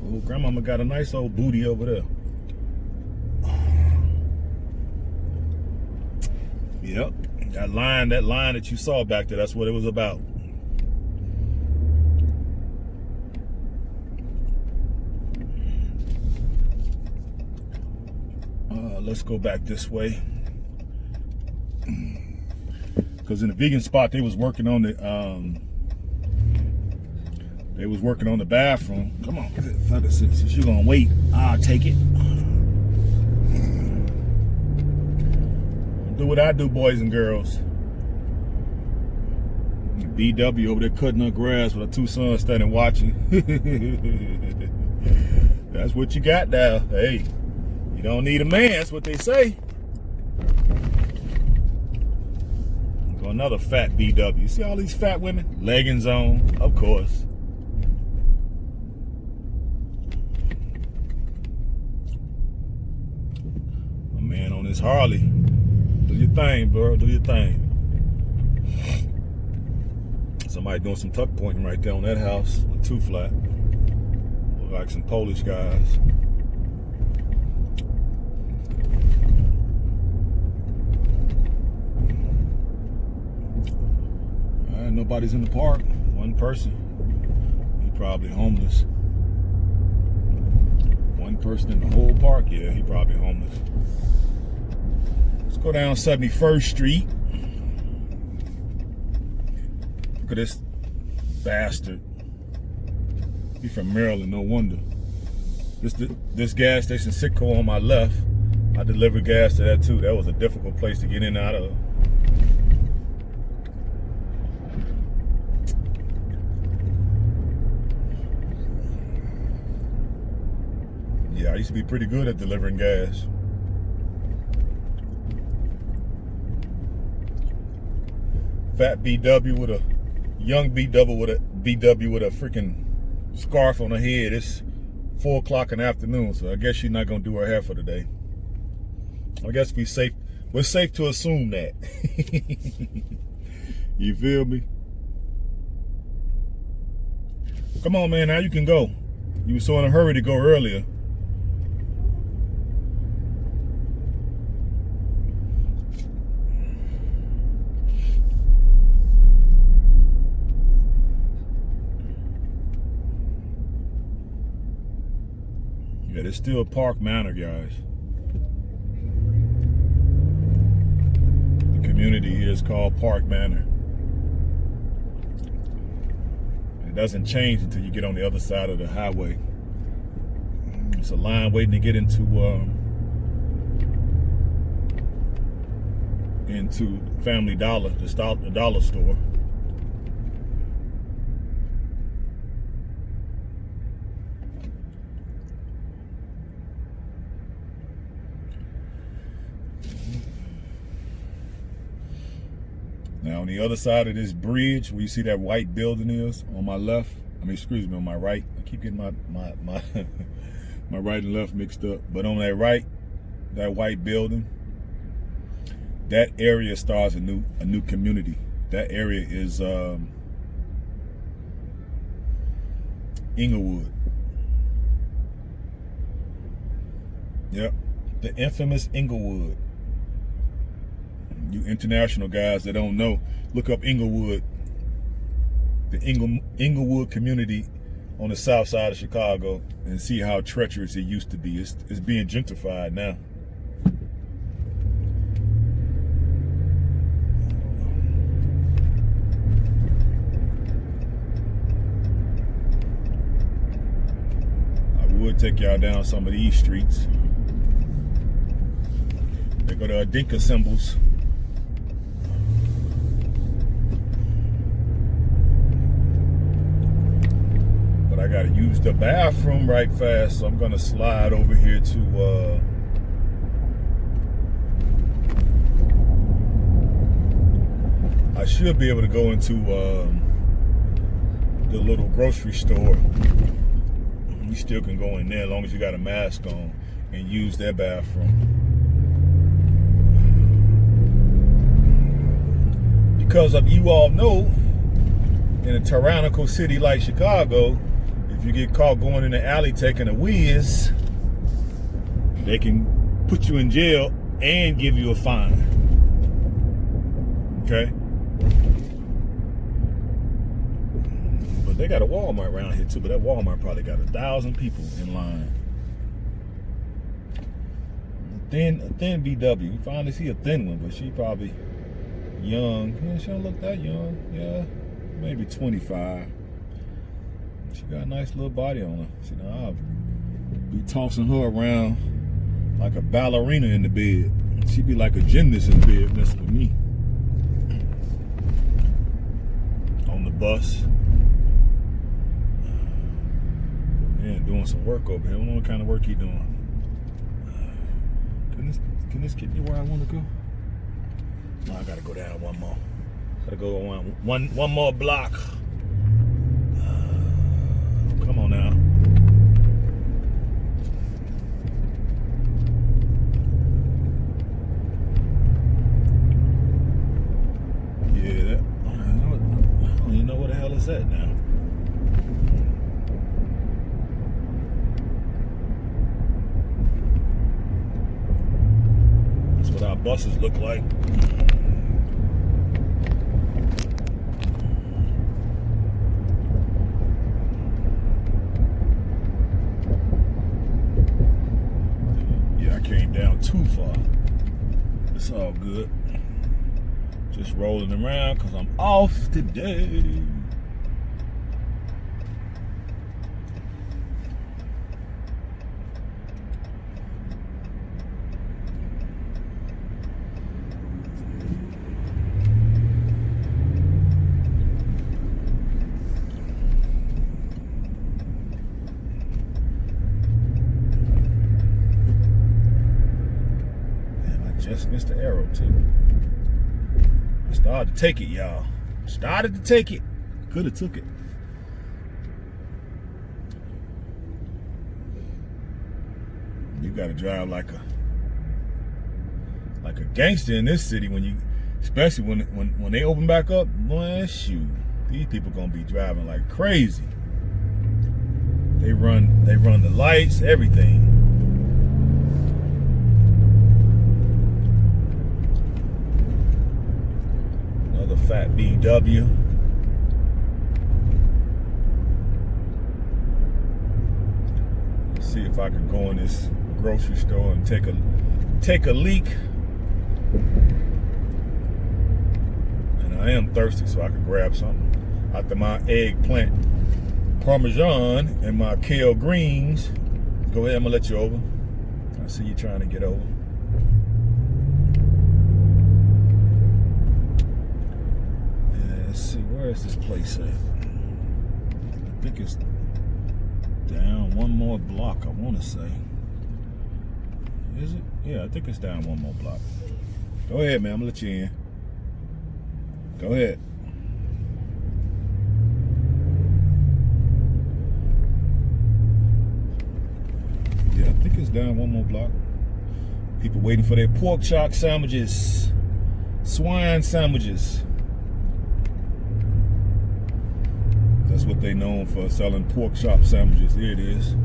Oh, grandmama got a nice old booty over there. Yep. That line that you saw back there, that's what it was about. Let's go back this way. Because in the vegan spot, they was working on the bathroom. Come on, since you're gonna wait, I'll take it. Do what I do, boys and girls. BW over there cutting her grass with her two sons standing watching. That's what you got now. Hey, you don't need a man, that's what they say. Go another fat BW. You see all these fat women? Leggings on, of course. A man on his Harley. Do your thing, bro. Do your thing. Somebody doing some tuck pointing right there on that house. Too flat. Look like some Polish guys. Nobody's in the park. One person. He probably homeless. One person in the whole park. Yeah, he probably homeless. Let's go down 71st Street. Look at this bastard. He's from Maryland, no wonder. This gas station, Sitco, on my left. I delivered gas to that too. That was a difficult place to get in and out of. Yeah, I used to be pretty good at delivering gas. Fat BW with a young BW with a freaking scarf on her head. It's 4 o'clock in the afternoon, so I guess she's not gonna do her hair for the day. I guess we're safe to assume that. You feel me? Come on, man, now you can go. You were so in a hurry to go earlier. Yeah, there's still Park Manor, guys. The community here is called Park Manor. It doesn't change until you get on the other side of the highway. It's a line waiting to get into Family Dollar, the dollar store. Now on the other side of this bridge, where you see that white building is, on my left, excuse me, on my right. I keep getting my my right and left mixed up. But on that right, that white building, that area starts a new community. That area is Inglewood. Yep, the infamous Inglewood. You international guys that don't know, look up Inglewood. The Inglewood community on the south side of Chicago, and see how treacherous it used to be. It's being gentrified now. I would take y'all down some of these streets. They go to Adinka symbols. I gotta use the bathroom right fast, so I'm gonna slide over here to I should be able to go into the little grocery store. You still can go in there as long as you got a mask on and use their bathroom. Because you all know in a tyrannical city like Chicago, if you get caught going in the alley taking a whiz, they can put you in jail and give you a fine. Okay? But they got a Walmart around here too, but that Walmart probably got 1,000 people in line. A thin BW. You finally see a thin one, but she probably young. Yeah, she don't look that young. Yeah, maybe 25. She got a nice little body on her. See, now I'll be tossing her around like a ballerina in the bed. She'd be like a gymnast in the bed messing with me. On the bus. Man, doing some work over here. I don't know what kind of work he doing. Can this get me where I want to go? No, I gotta go down one more. Gotta go one more block. Come on now. Yeah, I don't even know what the hell is that now. That's what our buses look like. Came down too far. It's all good. Just rolling around because I'm off today. Just missed the arrow too. I started to take it, y'all. Started to take it. Could have took it. You gotta drive like a gangster in this city when you, especially when they open back up. Boy, shoot, these people gonna be driving like crazy. They run the lights, everything. Fat BW. Let's see if I can go in this grocery store and take a leak. And I am thirsty, so I can grab something. After my eggplant parmesan and my kale greens. Go ahead, I'm gonna let you over. I see you trying to get over. Let's see, where is this place at? I think it's down one more block, I want to say. Is it? Yeah, I think it's down one more block. Go ahead, man, I'm going to let you in. Go ahead. Yeah, I think it's down one more block. People waiting for their pork chop sandwiches. Swine sandwiches. That's what they known for, selling pork chop sandwiches. Here it is.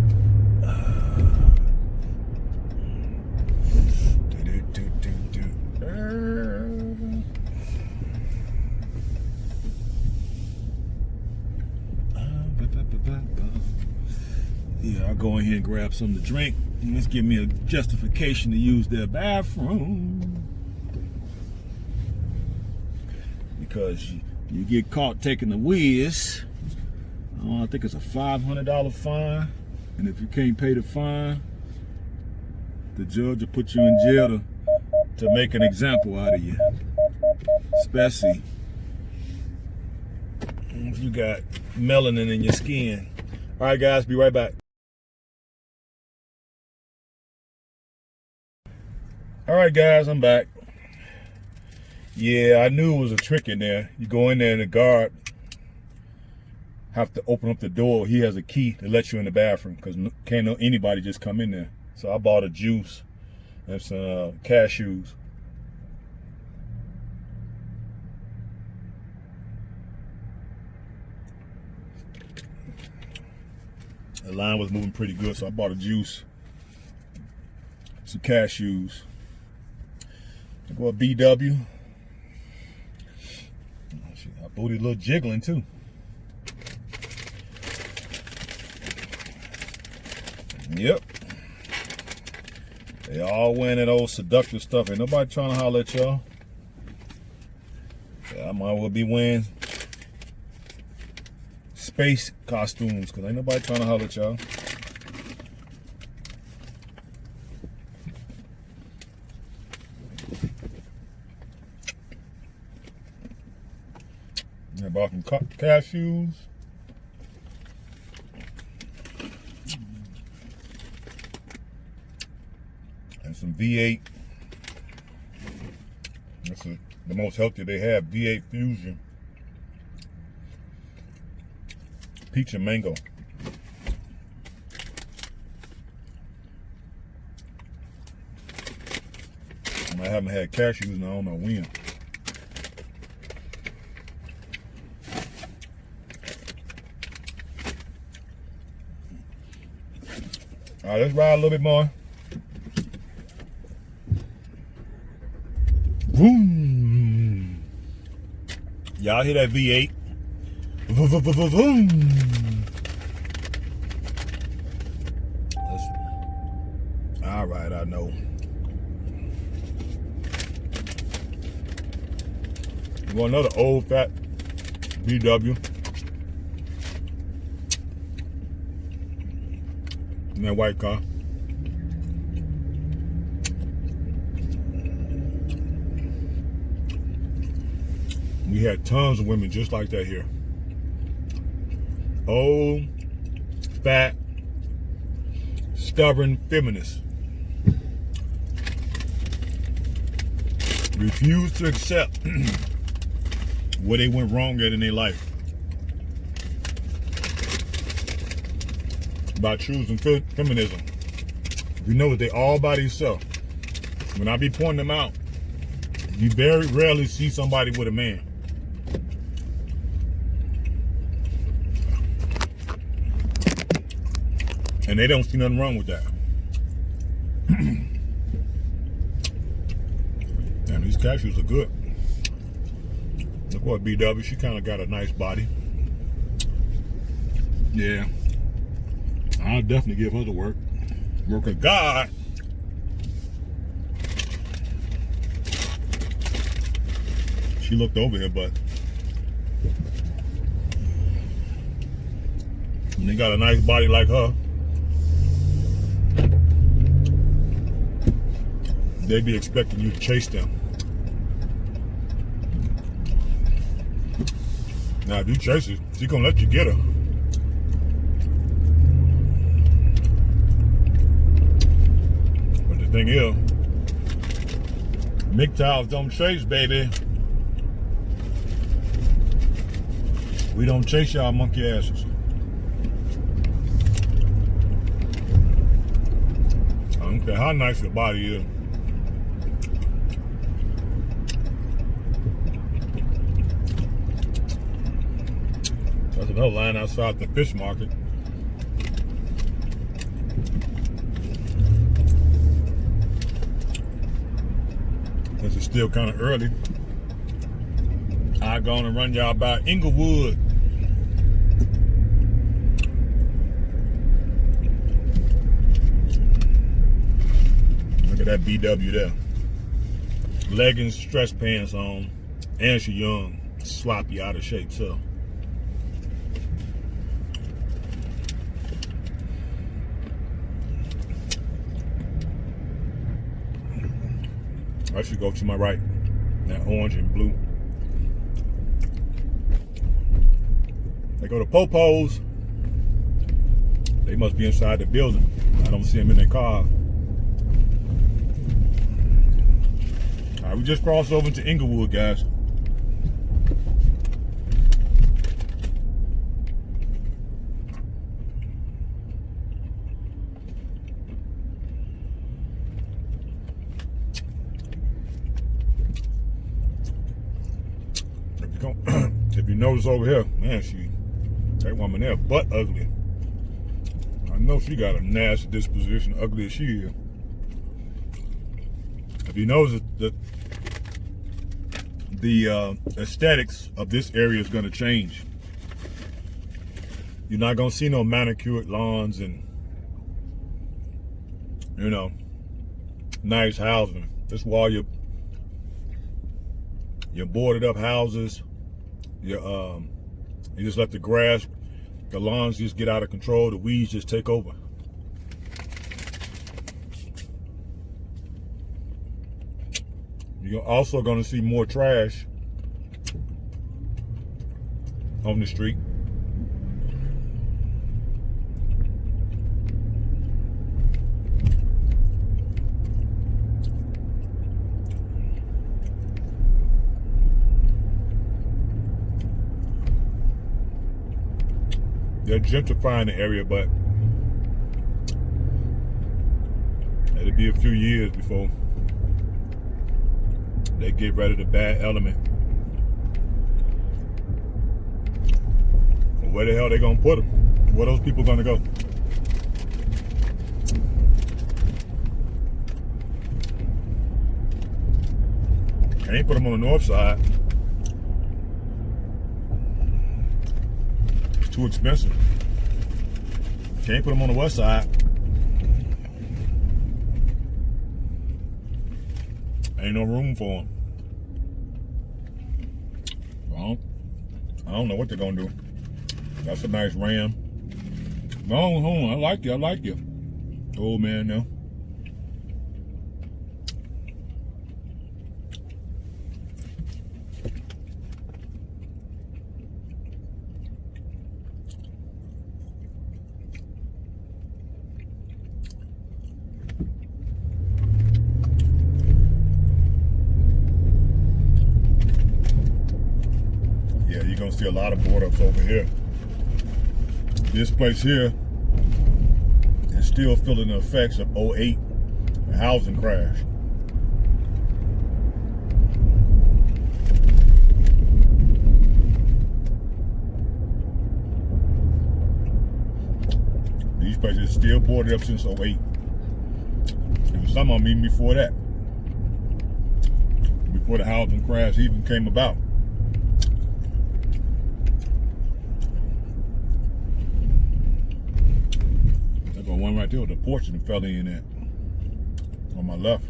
Yeah, I'll go in here and grab something to drink. And let's give me a justification to use their bathroom. Because you get caught taking the whiz. I think it's a $500 fine, and if you can't pay the fine, the judge will put you in jail to make an example out of you, especially if you got melanin in your skin. All right, guys, be right back. All right, guys, I'm back. Yeah, I knew it was a trick in there. You go in there and the guard have to open up the door. He has a key to let you in the bathroom because can't anybody just come in there. So I bought a juice and some cashews. The line was moving pretty good, so I bought a juice, some cashews. I go a BW. My booty a little jiggling too. Yep. They all wearing that old seductive stuff. Ain't nobody trying to holler at y'all. Yeah, I might well be wearing space costumes because ain't nobody trying to holler at y'all. I bought some cashews. And some V8. That's the most healthy they have. V8 Fusion. Peach and mango. I haven't had cashews and I don't know when. All right, let's ride a little bit more. Boom. Y'all hear that V8? Boom. All right, I know. You want another old fat VW? In that white car. We had tons of women just like that here. Old, fat, stubborn feminists. Refuse to accept where they went wrong at in their life. By choosing feminism. We know that they all by themselves. When I be pointing them out, you very rarely see somebody with a man. And they don't see nothing wrong with that. Damn, these cashews are good. Look what BW, she kind of got a nice body. Yeah. I'll definitely give her the work. Work of God. She looked over here, but when they got a nice body like her, they be expecting you to chase them. Now, if you chase her, she gonna let you get her. But the thing is, Mgtows don't chase, baby. We don't chase y'all monkey asses. I don't care how nice your body is. There's another line outside the fish market. This is still kind of early. I'm going to run y'all by Inglewood. Look at that BW there. Leggings, stretch pants on, and she young, sloppy, out of shape too. I should go to my right, that orange and blue. They go to Popo's. They must be inside the building. I don't see them in their car. All right, we just crossed over to Inglewood, guys. If you notice over here, man, that woman there butt ugly. know she got a nasty disposition, ugly as she is. If he knows that the aesthetics of this area is going to change. You're not going to see no manicured lawns and, you know, nice housing. This is all your boarded up houses. You just let the grass, the lawns just get out of control. The weeds just take over. You're also going to see more trash on the street. They're gentrifying the area, but it'll be a few years before they get rid of the bad element. Where the hell they gonna put them? Where those people gonna go? Can't put them on the north side. It's too expensive. Can't put them on the west side. Ain't no room for them. Well, I don't know what they're gonna do. That's a nice Ram. No, hold on. I like you. I like you. Old man now. Yeah, you're gonna see a lot of board ups over here. This place here is still feeling the effects of '08, the housing crash. These places still boarded up since '08. And some of them even before that. Before the housing crash even came about. One right there with the porch and fell in that on my left.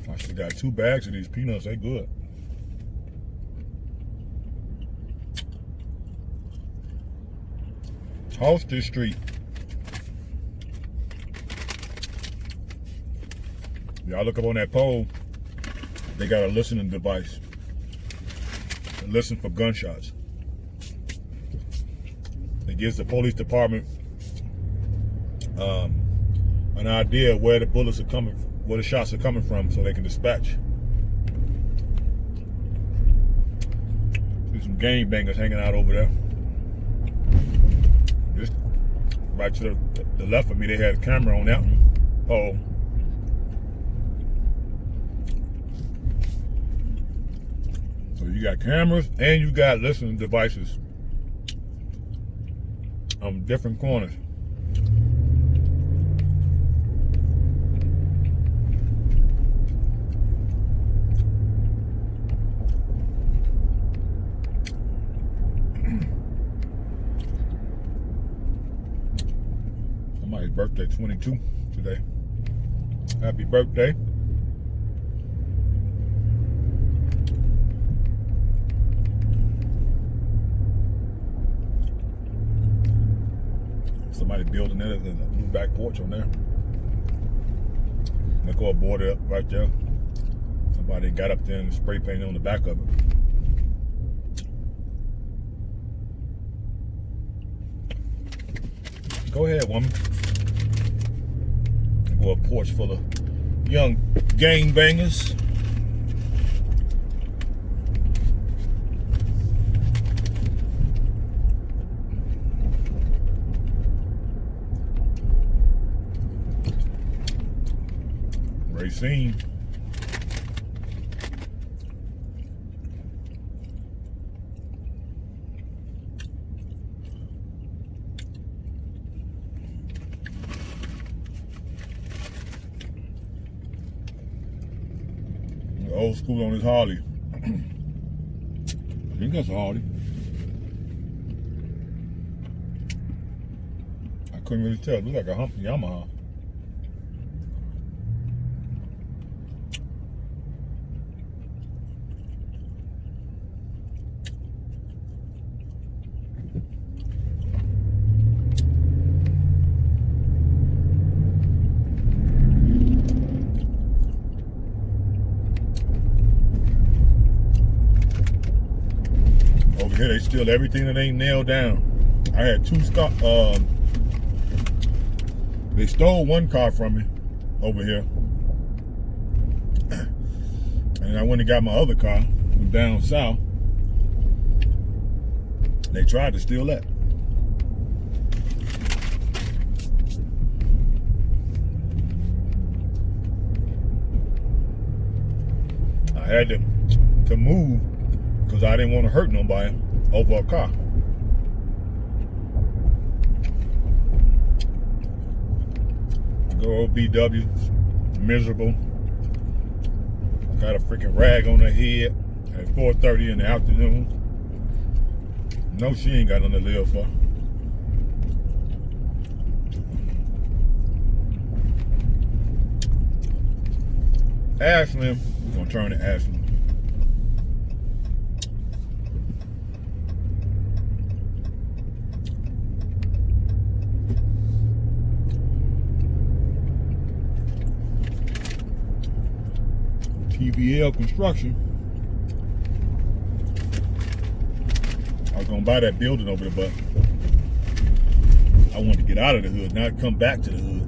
I still got 2 bags of these peanuts. They good. Holster Street. Y'all look up on that pole, they got a listening device. Listen for gunshots. It gives the police department an idea of where the bullets are coming, where the shots are coming from, so they can dispatch. There's some game bangers hanging out over there. Just right to the left of me, they had a camera on that one. Oh. So you got cameras and you got listening devices on different corners. Somebody's birthday, 22 today. Happy birthday. Somebody building that as a new back porch on there. They go board it up right there. Somebody got up there and spray painted on the back of it. Go ahead, woman. Go a porch full of young gang bangers. Racine. Old school on his Harley. I think that's a Harley. I couldn't really tell. It looked like a Yamaha. Over here, they steal everything that ain't nailed down. I had two they stole one car from me over here. And I went and got my other car from down south. They tried to steal that. I had to move because I didn't want to hurt nobody over a car. Go old BW, miserable. Got a freaking rag on her head at 4:30 in the afternoon. No, she ain't got nothing to live for. Ashland, we're gonna turn to Ashland. TVL Construction. I was gonna buy that building over there, but I wanted to get out of the hood, not come back to the hood.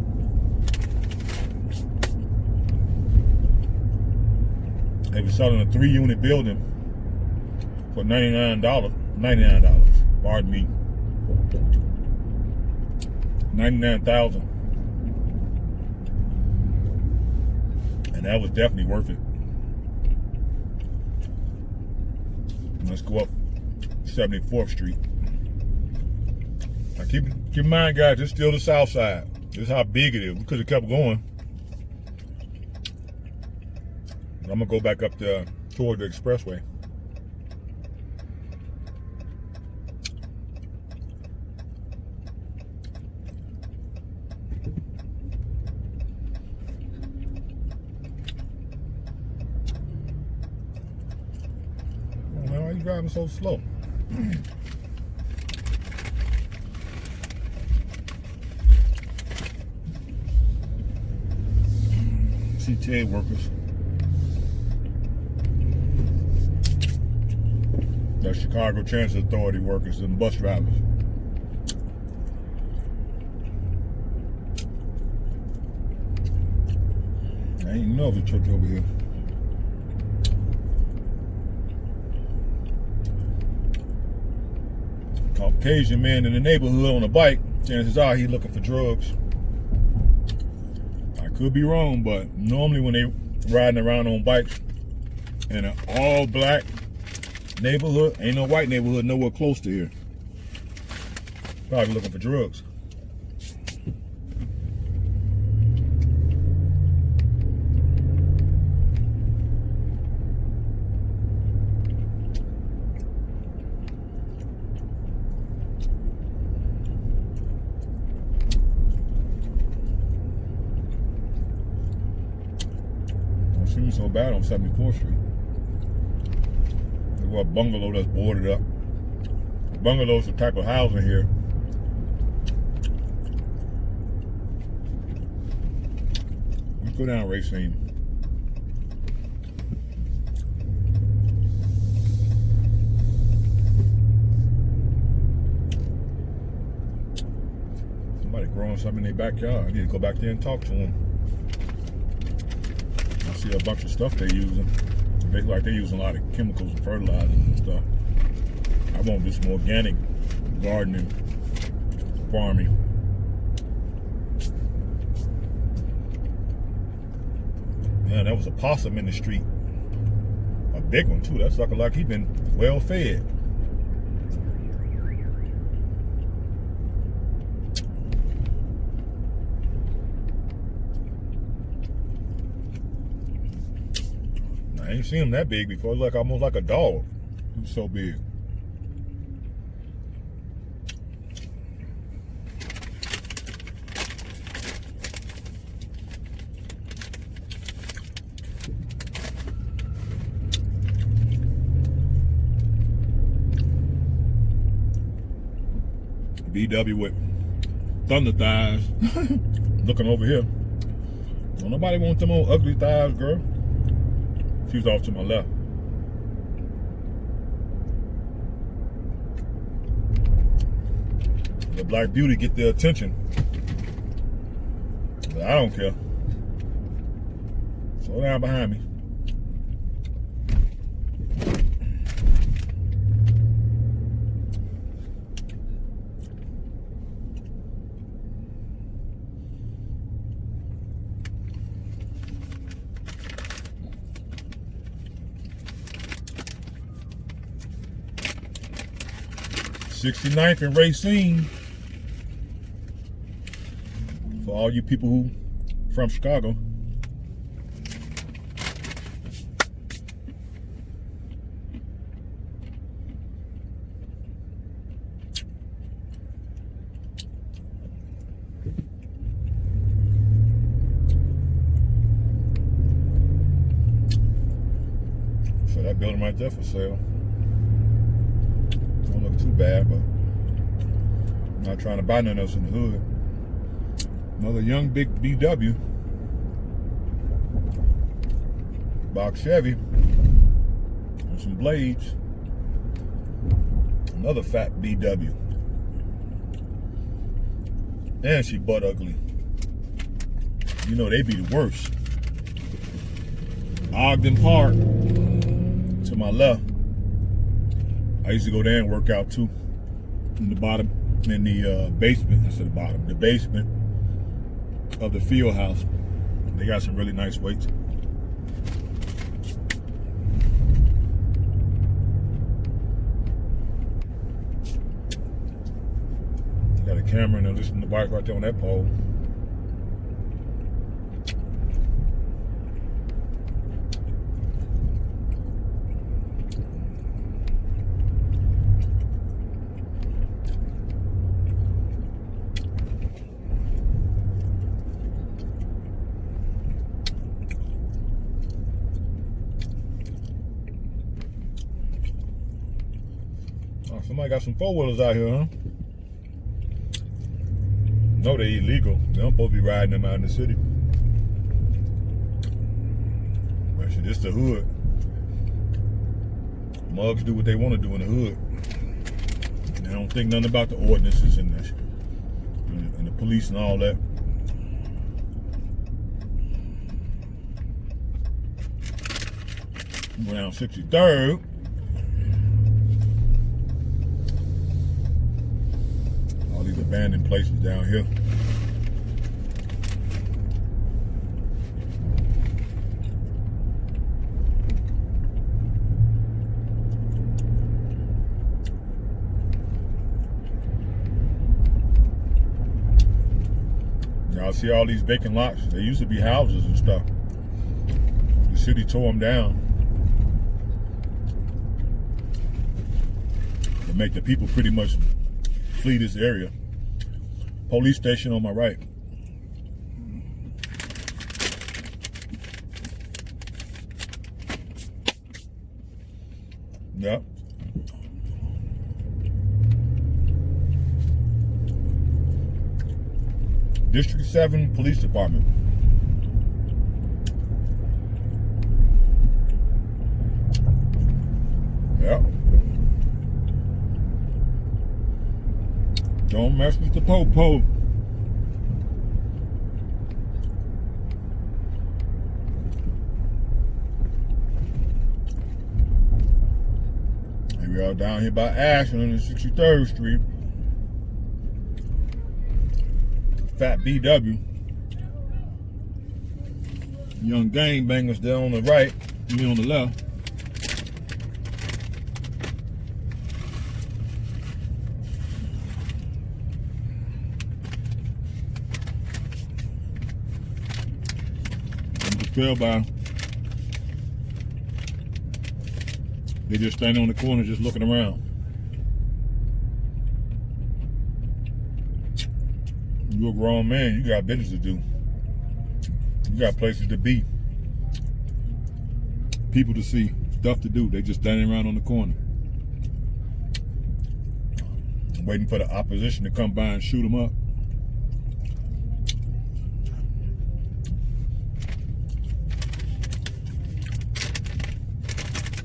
They were selling a 3-unit building for $99. Pardon me. $99,000. And that was definitely worth it. Let's go up 74th Street. Now keep in mind, guys, this is still the south side. This is how big it is. We could have kept going. I'm gonna go back up toward the expressway. Why are you driving so slow? CTA workers. The Chicago Transit Authority workers and bus drivers. I ain't know of a church over here. Caucasian man in the neighborhood on a bike. Chances are he's looking for drugs. I could be wrong, but normally when they riding around on bikes in an all black neighborhood, ain't no white neighborhood nowhere close to here. Probably looking for drugs. Don't seem so bad on 74th Street. A bungalow that's boarded up. Bungalows are the type of housing here. Let's go down Racine. Somebody growing something in their backyard. I need to go back there and talk to them. I see a bunch of stuff they're using. They look like they're using a lot of chemicals and fertilizers and stuff. I want to do some organic gardening, farming. Man, that was a possum in the street. A big one too. That sucker like he been well fed. I ain't seen him that big before. It was like almost like a dog. He was so big. BW with thunder thighs. Looking over here. Don't nobody want them old ugly thighs, girl. She's off to my left. The black beauty get their attention. But I don't care. Slow down behind me. '69th and Racine. For all you people who from Chicago. So that building right there for sale. Don't look too bad, but I'm not trying to buy nothing else in the hood. Another young big BW. Box Chevy. And some blades. Another fat BW. And she butt ugly. You know they be the worst. Ogden Park. To my left. I used to go there and work out too. In the bottom, in the basement, instead of the bottom, the basement of the field house. They got some really nice weights. Got a camera and a listen to the bike right there on that pole. Somebody got some four-wheelers out here, huh? No, they illegal. They don't supposed to be riding them out in the city. But shit, this the hood. Mugs do what they want to do in the hood. They don't think nothing about the ordinances and the police and all that. Go down 63rd. These abandoned places down here. Y'all see all these vacant lots? They used to be houses and stuff. The city tore them down to make the people pretty much flee this area. Police station on my right. Yep. District 7 Police Department. Yep. Don't mess with the po-po. Here we are down here by Ashland on 63rd Street. Fat BW. young gangbangers there on the right, me on the left. I'm just spellbound. They just standing on the corner just looking around. You're a grown man, you got business to do. You got places to be. People to see, stuff to do. They just standing around on the corner. Waiting for the opposition to come by and shoot them up.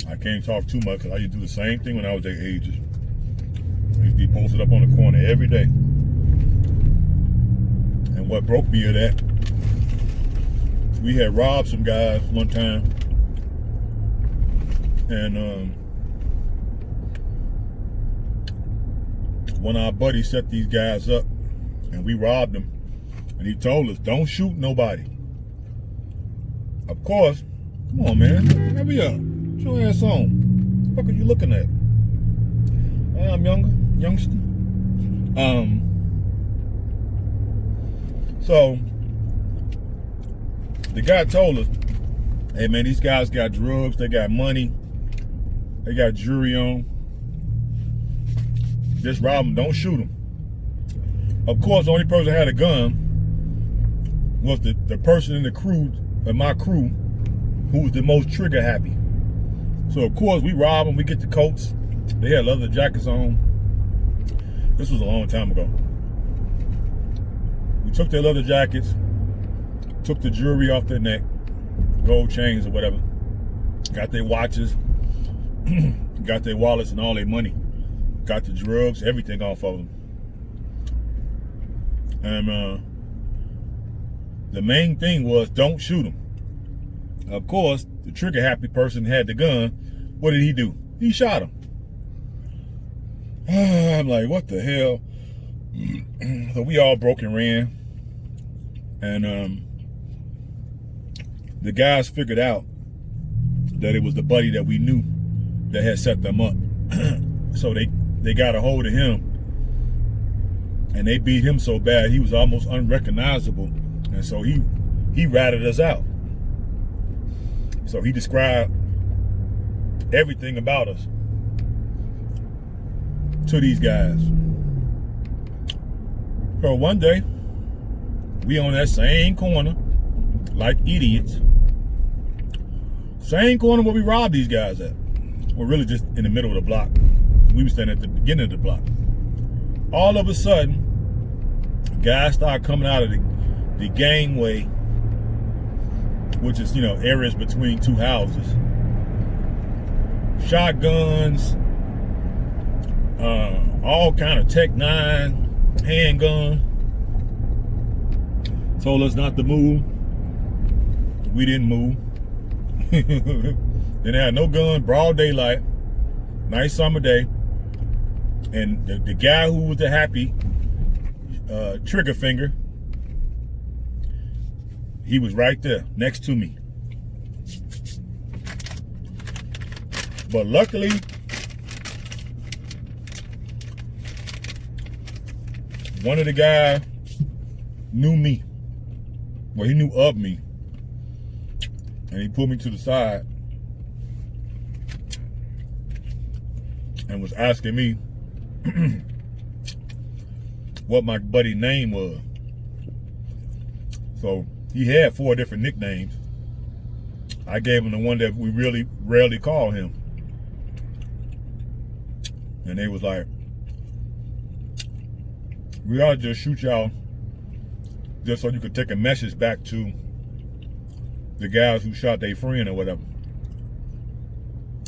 I can't talk too much because I used to do the same thing when I was their ages. I used to be posted up on the corner every day. And what broke me of that, we had robbed some guys one time. And one of our buddies set these guys up and we robbed them. And he told us, don't shoot nobody. Of course, come on, man, hurry up. Put your ass on. What the fuck are you looking at? I'm youngster. So the guy told us, hey man, these guys got drugs, they got money, they got jewelry on. Just rob them, don't shoot them. Of course, the only person that had a gun was the person in the crew, my crew, who was the most trigger happy. So of course we rob them, we get the coats. They had leather jackets on. This was a long time ago. We took their leather jackets, took the jewelry off their neck, gold chains or whatever, got their watches, got their wallets and all their money, got the drugs, everything off of them. And the main thing was don't shoot them. Of course, the trigger happy person had the gun. What did he do? He shot him. I'm like, what the hell? So we all broke and ran. And the guys figured out that it was the buddy that we knew that had set them up. So they got a hold of him and they beat him so bad he was almost unrecognizable. And so he ratted us out. So he described everything about us to these guys. So one day, we on that same corner, like idiots. Same corner where we robbed these guys at. We're really just in the middle of the block. We were standing at the beginning of the block. All of a sudden, guys start coming out of the gangway, which is, areas between two houses. Shotguns, all kind of Tech 9, handgun. Told us not to move. We didn't move. They had no gun, broad daylight, nice summer day. And the guy who was the happy trigger finger, he was right there next to me. But luckily, one of the guys knew me. Well, he knew of me. And he pulled me to the side and was asking me what my buddy's name was. So he had 4 different nicknames. I gave him the one that we really rarely call him. And they was like, we ought to just shoot y'all just so you could take a message back to the guys who shot their friend or whatever.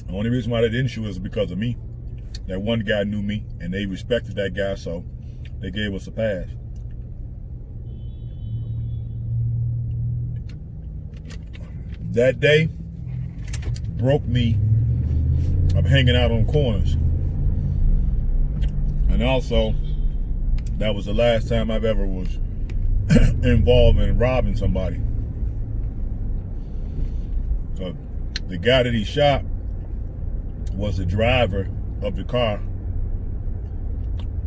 The only reason why they didn't shoot us is because of me. That one guy knew me and they respected that guy, so they gave us a pass. That day broke me of hanging out on corners. And also, that was the last time I've ever was involved in robbing somebody. So the guy that he shot was the driver of the car.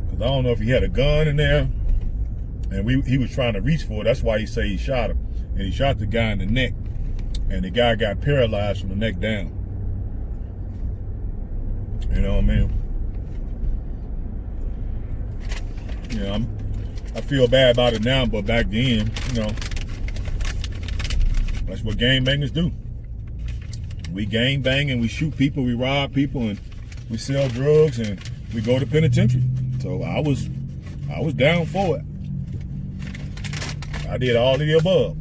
Because I don't know if he had a gun in there, and he was trying to reach for it. That's why he say he shot him. And he shot the guy in the neck, and the guy got paralyzed from the neck down. You know what I mean? Yeah, I feel bad about it now, but back then, you know, that's what gangbangers do. We gangbang and we shoot people, we rob people, and we sell drugs, and we go to penitentiary. So I was down for it. I did all of the above.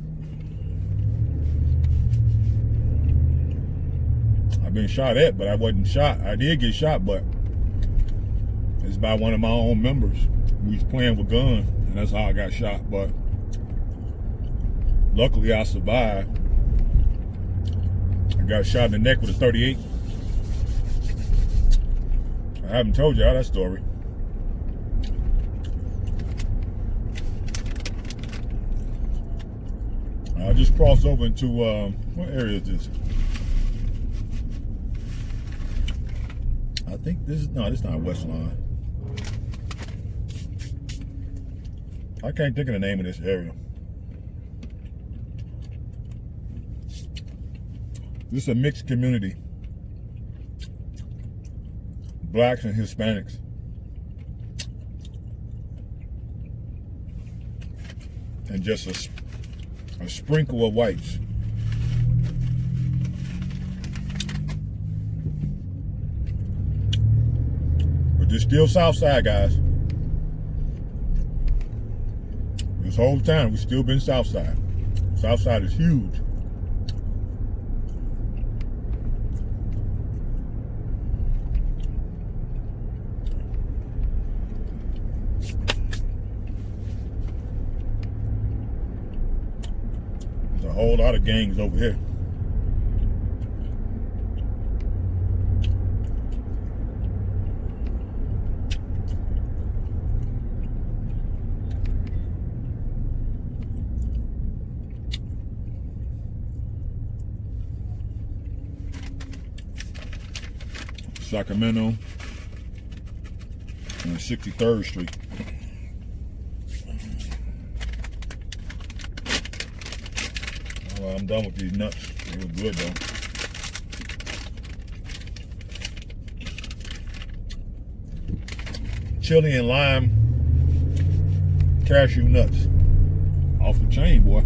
I've been shot at, but I wasn't shot. I did get shot, but it's by one of my own members. We was playing with guns, and that's how I got shot. But luckily, I survived. I got shot in the neck with a 38. I haven't told y'all that story. I just crossed over into, what area is this? I think this is, no, this is not West Line. I can't think of the name of this area. This is a mixed community. Blacks and Hispanics. And just a sprinkle of whites. But there's still South Side, guys. This whole time, we've still been South Side. South Side is huge. There's a whole lot of gangs over here. Sacramento and 63rd Street. Well, I'm done with these nuts. They look good though. Chili and lime cashew nuts. Off the chain, boy.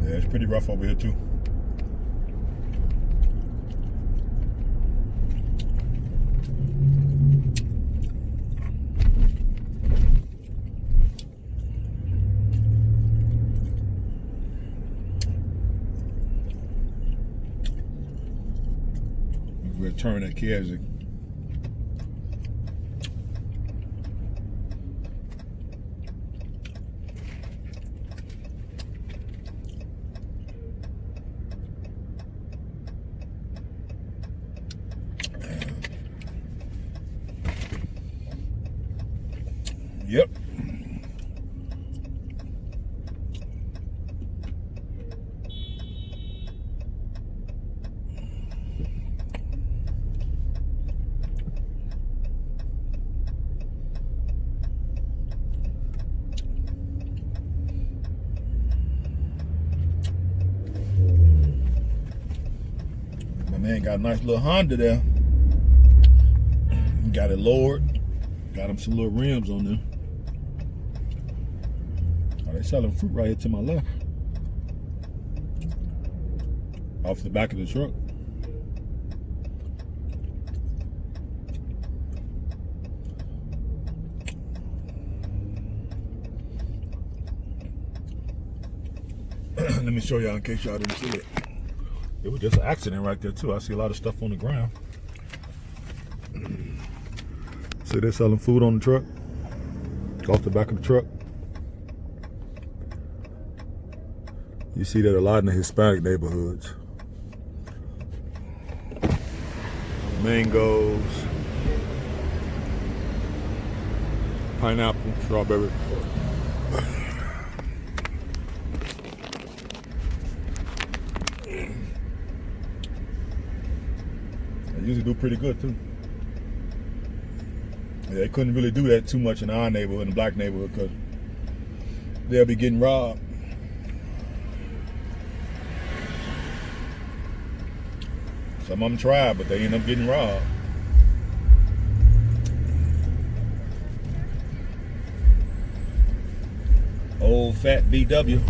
Yeah, it's pretty rough over here too. Return that Keswick. Yep. My man got a nice little Honda there. Got it lowered. Got him some little rims on there. Oh, they selling fruit right here to my left. Off the back of the truck. Let me show y'all in case y'all didn't see it. It was just an accident right there too. I see a lot of stuff on the ground. See, they're selling food on the truck. Off the back of the truck. You see that a lot in the Hispanic neighborhoods. Man, mangoes, pineapple, strawberry. They usually do pretty good too. Yeah, they couldn't really do that too much in our neighborhood, in the black neighborhood, because they'll be getting robbed. Some of them tried, but they end up getting robbed. Old fat VW.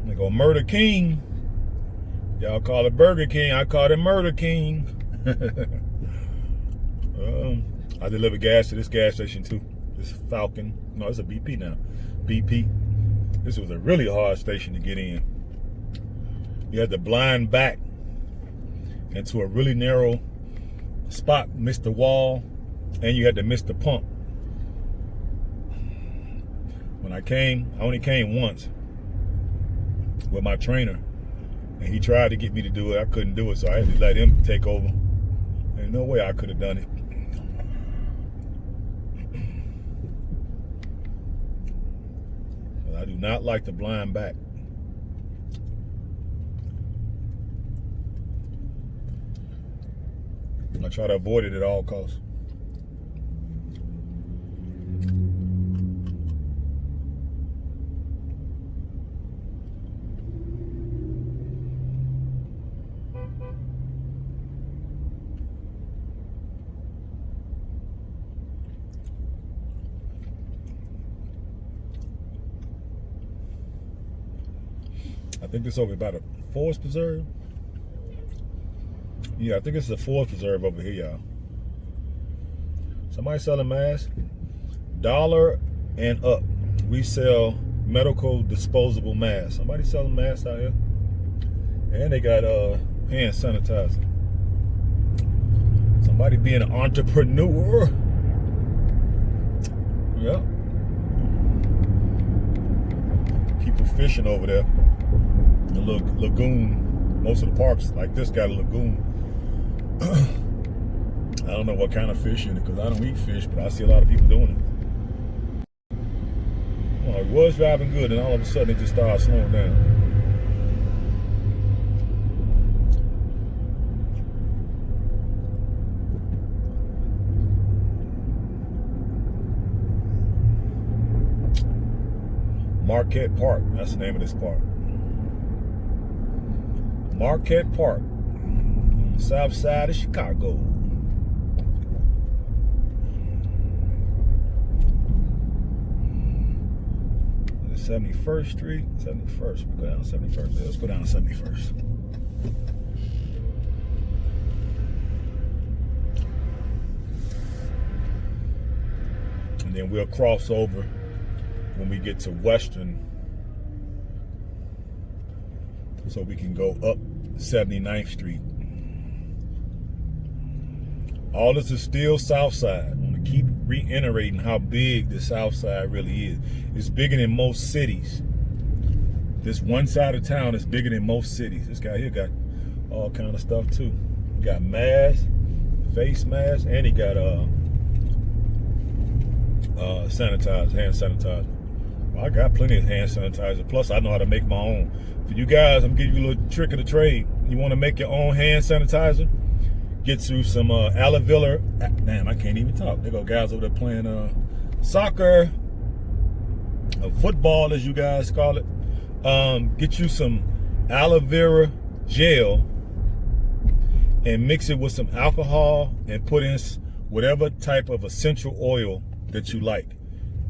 They go Murder King. Y'all call it Burger King. I call it Murder King. I deliver gas to this gas station too. This Falcon. No, it's a BP now. BP. This was a really hard station to get in. You had to blind back into a really narrow spot, miss the wall, and you had to miss the pump. When I only came once with my trainer, and he tried to get me to do it. I couldn't do it, so I had to let him take over. There's no way I could have done it. I do not like to blind back. I try to avoid it at all costs. I think this over about a forest preserve. Yeah, I think it's a forest preserve over here, y'all. Somebody selling masks. $1 and up. We sell medical disposable masks. Somebody selling masks out here. And they got hand sanitizer. Somebody being an entrepreneur. Yep. People fishing over there. The little lagoon. Most of the parks like this got a lagoon. I don't know what kind of fish in it because I don't eat fish, but I see a lot of people doing it. Well, it was driving good, and all of a sudden it just started slowing down. Marquette Park, that's the name of this park. Marquette Park, on the south side of Chicago. Is it 71st Street? 71st. We go down 71st. Let's go down 71st. And then we'll cross over when we get to Western, so we can go up 79th Street. All this is still South Side. I want to keep reiterating how big the South Side really is. It's bigger than most cities. This one side of town is bigger than most cities. This guy here got all kind of stuff too. He got masks, face masks, and he got sanitizer, hand sanitizer. Well, I got plenty of hand sanitizer. Plus, I know how to make my own. For you guys, I'm giving you a little trick of the trade. You want to make your own hand sanitizer? Get you some aloe vera. Damn, I can't even talk. There go guys over there playing soccer, football as you guys call it. Get you some aloe vera gel and mix it with some alcohol and put in whatever type of essential oil that you like.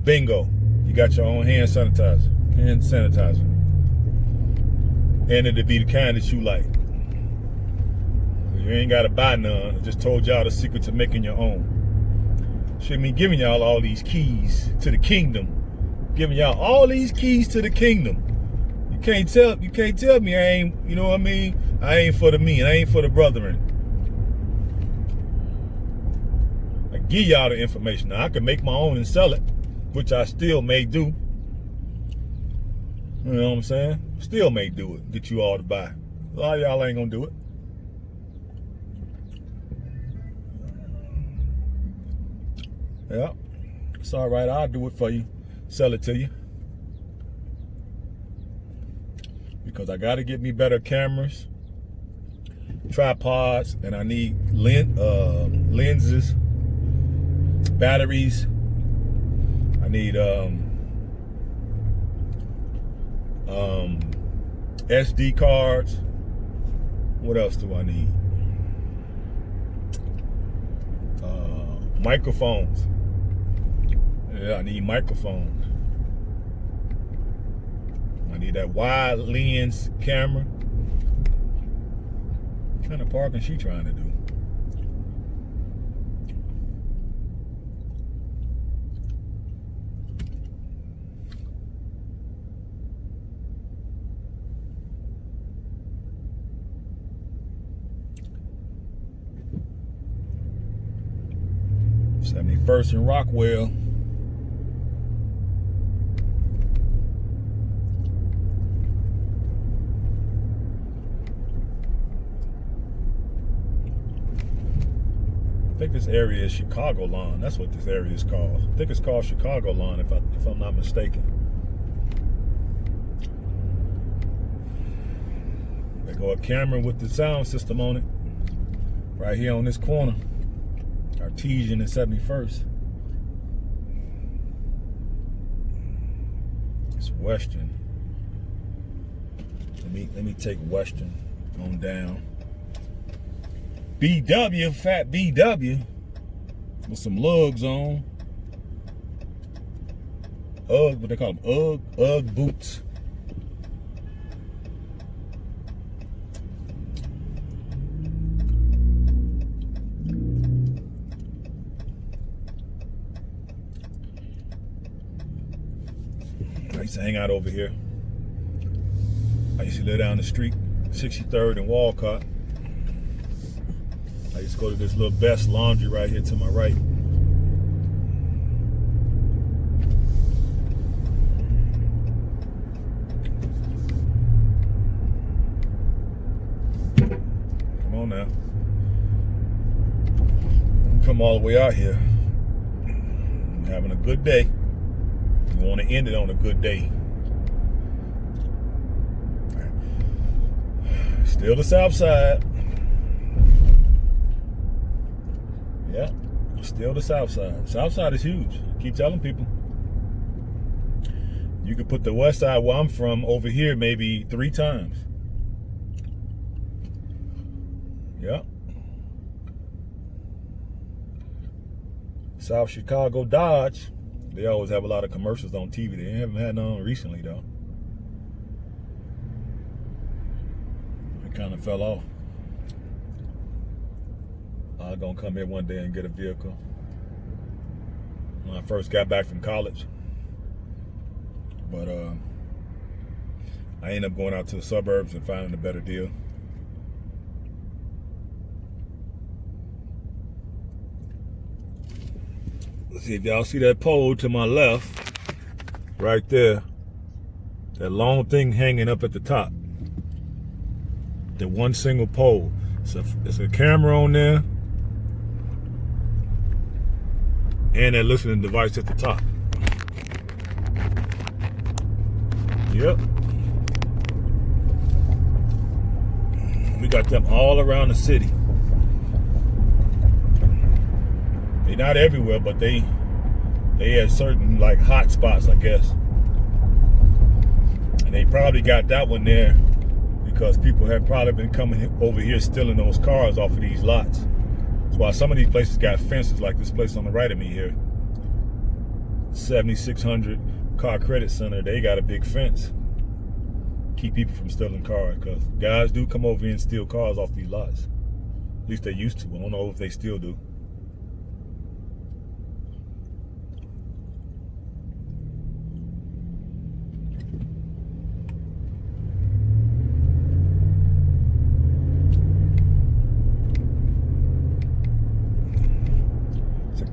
Bingo. You got your own hand sanitizer. Hand sanitizer. And it'll be the kind that you like. You ain't got to buy none. I just told y'all the secret to making your own. Should be giving y'all all these keys to the kingdom. Giving y'all all these keys to the kingdom. You can't tell me I ain't, you know what I mean? I ain't for the me, I ain't for the brethren. I give y'all the information. Now I can make my own and sell it, which I still may do. You know what I'm saying? Still may do it. Get you all to buy. A lot of y'all ain't gonna do it. Yeah, it's all right. I'll do it for you. Sell it to you. Because I got to get me better cameras, tripods, and I need lenses, batteries. I need SD cards. What else do I need? Microphones. Yeah, I need microphones. I need that wide lens camera. What kind of parking she trying to do? '71st and Rockwell. I think this area is Chicago Lawn. That's what this area is called. I think it's called Chicago Lawn, if I'm not mistaken. They go a camera with the sound system on it, right here on this corner. Artesian and 71st. It's Western. Let me take Western on down. BW, fat BW, with some lugs on. What they call them? Ugg boots. I used to hang out over here. I used to live down the street, 63rd and Walcott. I used to go to this little Best Laundry right here to my right. Come on now. Come all the way out here. I'm having a good day. We want to end it on a good day. Still the south side. Yeah, still the south side. South side is huge. I keep telling people. You could put the west side where I'm from over here maybe 3 times. Yeah. South Chicago Dodge. They always have a lot of commercials on TV. They haven't had none recently though. It kind of fell off. I'm gonna come here one day and get a vehicle. When I first got back from college. But I ended up going out to the suburbs and finding a better deal. Let's see if y'all see that pole to my left, right there. That long thing hanging up at the top. The one single pole. It's a camera on there. And that listening device at the top. Yep. We got them all around the city. They're not everywhere, but they have certain like hot spots, I guess. And they probably got that one there because people have probably been coming over here stealing those cars off of these lots. That's why some of these places got fences, like this place on the right of me here. 7600 Car Credit Center, they got a big fence. Keep people from stealing cars, because guys do come over here and steal cars off these lots. At least they used to. I don't know if they still do.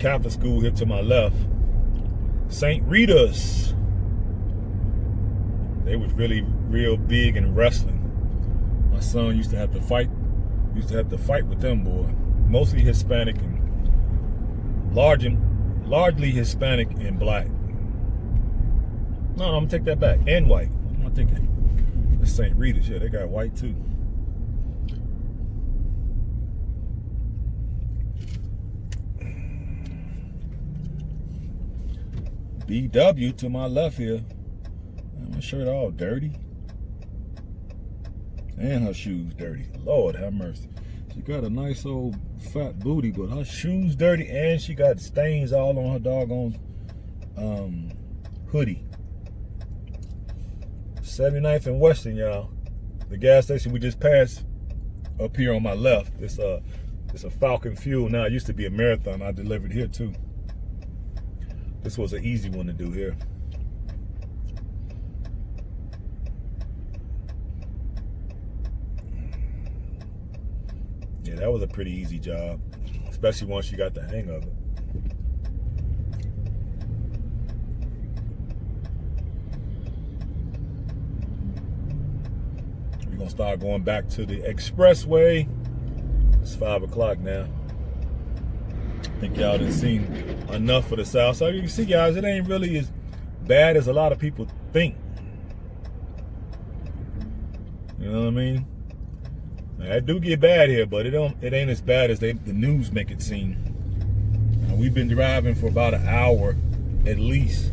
Catholic school here to my left. St. Rita's. They was really real big in wrestling. My son used to have to fight with them, boy. Mostly Hispanic and largely Hispanic and black. No, I'm gonna take that back. And white. I'm not thinking. That's St. Rita's. Yeah, they got white too. BW to my left here. My shirt all dirty. And her shoes dirty. Lord have mercy. She got a nice old fat booty, but her shoes dirty and she got stains all on her doggone hoodie. 79th and Western, y'all. The gas station we just passed up here on my left. It's a Falcon Fuel now. It used to be a Marathon. I delivered here too. This was an easy one to do here. Yeah, that was a pretty easy job, especially once you got the hang of it. We're gonna start going back to the expressway. It's 5 o'clock now. I think y'all done seen enough of the South. So you can see, guys, it ain't really as bad as a lot of people think. You know what I mean? Now, it do get bad here, but it ain't as bad as the news make it seem. We've been driving for about an hour at least.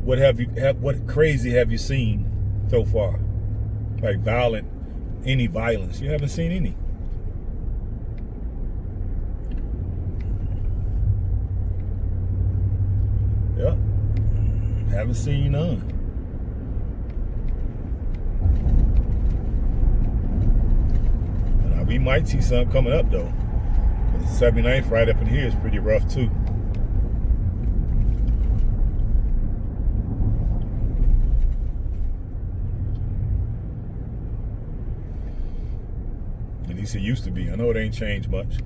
What crazy have you seen so far? Like any violence? You haven't seen any. Yep. Haven't seen none. Now, we might see something coming up though. Because the 79th right up in here is pretty rough too. At least it used to be. I know it ain't changed much.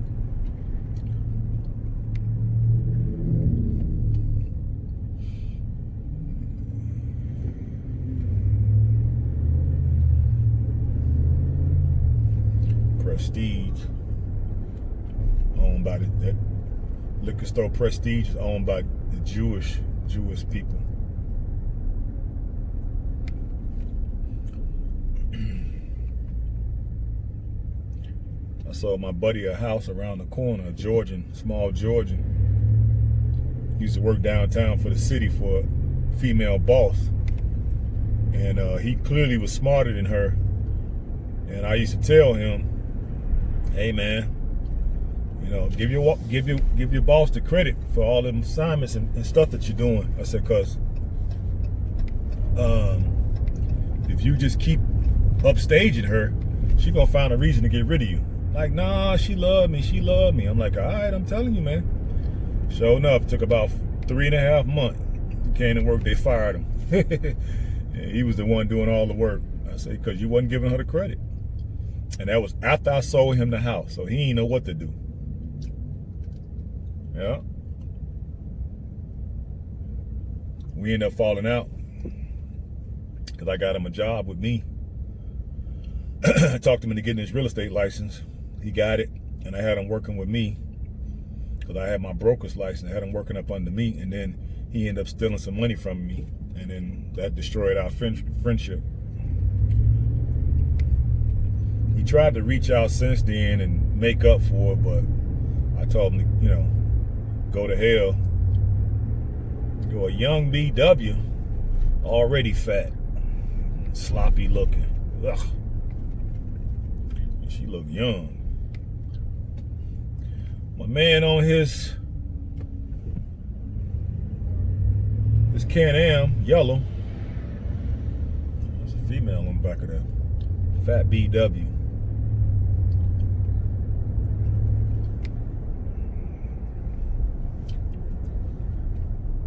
Prestige, owned by that liquor store. Prestige is owned by the Jewish people. I saw my buddy a house around the corner, a small Georgian. He used to work downtown for the city for a female boss, and he clearly was smarter than her. And I used to tell him, hey man, you know, give your boss the credit for all them assignments and stuff that you're doing. I said, cause if you just keep upstaging her, she gonna find a reason to get rid of you. Like, nah, she loved me. I'm like, all right, I'm telling you, man. Sure enough, it took about 3.5 months. He came to work, they fired him. And he was the one doing all the work. I said, because you wasn't giving her the credit. And that was after I sold him the house, so he ain't know what to do. Yeah. We ended up falling out because I got him a job with me. I talked him into getting his real estate license. He got it, and I had him working with me because I had my broker's license. I had him working up under me, and then he ended up stealing some money from me, and then that destroyed our friendship. He tried to reach out since then and make up for it, but I told him to, you know, go to hell. You're a young BW, already fat, sloppy looking. Ugh. And she looked young. My man on his Can-Am, yellow. There's a female on the back of that. Fat BW.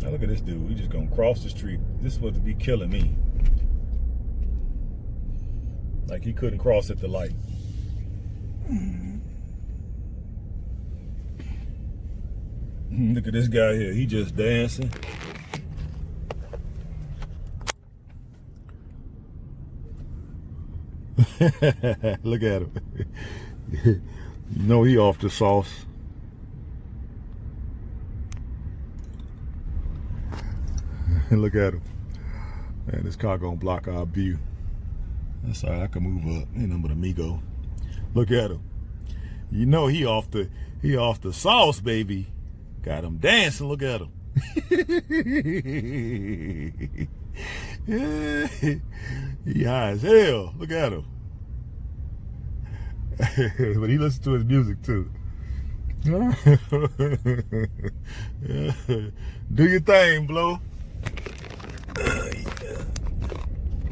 Now look at this dude. He just gonna cross the street. This was to be killing me. Like he couldn't cross at the light. Look at this guy here. He just dancing. Look at him. You know he off the sauce. Look at him. Man, this car gonna block our view. That's all right, I can move up. Ain't nothing but Mgtow. Look at him. You know he off the sauce, baby. Got him dancing. Look at him. He high as hell. Look at him. But he listens to his music too. Do your thing, Blow.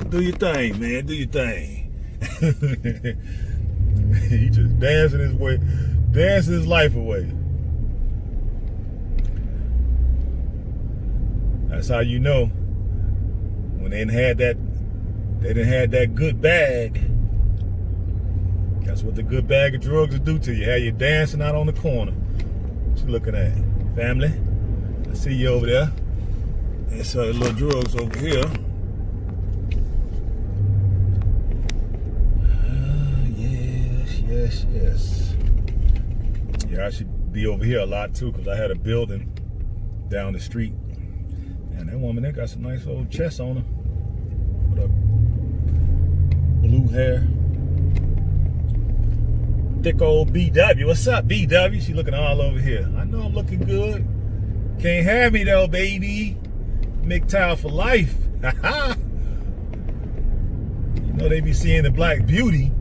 Do your thing, man. Do your thing. He just dancing his way, dancing his life away. That's how you know when they didn't have that good bag. That's what the good bag of drugs will do to you. Have you dancing out on the corner. What you looking at? Family? I see you over there. There's the little drugs over here. Yes. Yeah, I should be over here a lot too, because I had a building down the street. And that woman, they got some nice old chest on her. With her blue hair. Thick old BW. What's up, BW? She looking all over here. I know I'm looking good. Can't have me though, baby. Mgtow for life. You know they be seeing the black beauty.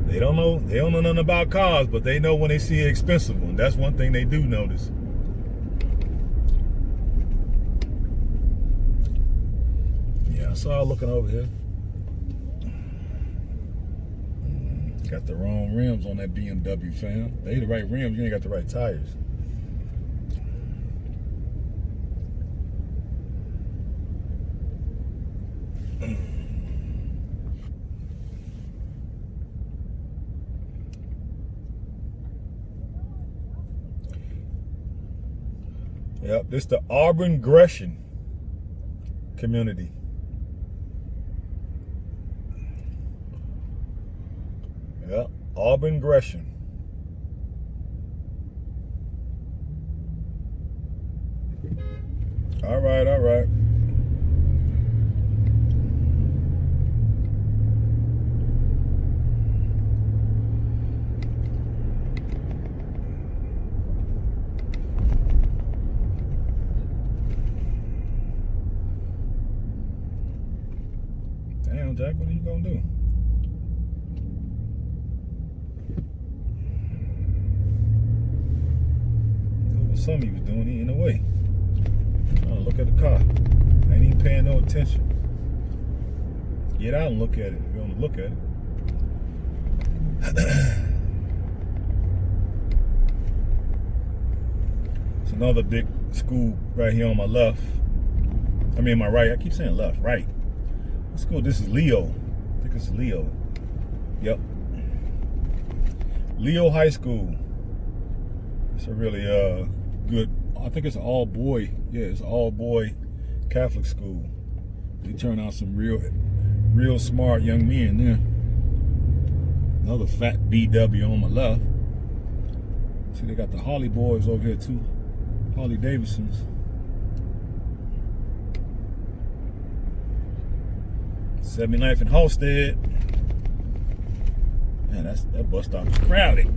They don't know nothing about cars, but they know when they see an expensive one. That's one thing they do notice. Yeah, I saw her looking over here. Got the wrong rims on that BMW, fam. They the right rims, you ain't got the right tires. Yep, this the Auburn Gresham community. Yep, Auburn Gresham. All right. Damn, Jack, what are you gonna do? Something he was doing, he in the way. Trying to look at the car. Ain't even paying no attention. Get out and look at it if you want to look at it. It's another big school right here on my left. I mean my right. I keep saying left, right. What school? This is Leo. I think it's Leo. Yep. Leo High School. It's a really good, I think it's an all-boy, yeah, it's an all-boy Catholic school. They turn out some real smart young men there. Another fat BW on my left. See, they got the Harley boys over here too. Harley Davidsons. 79th and Halstead. Man, that bus stop is crowded.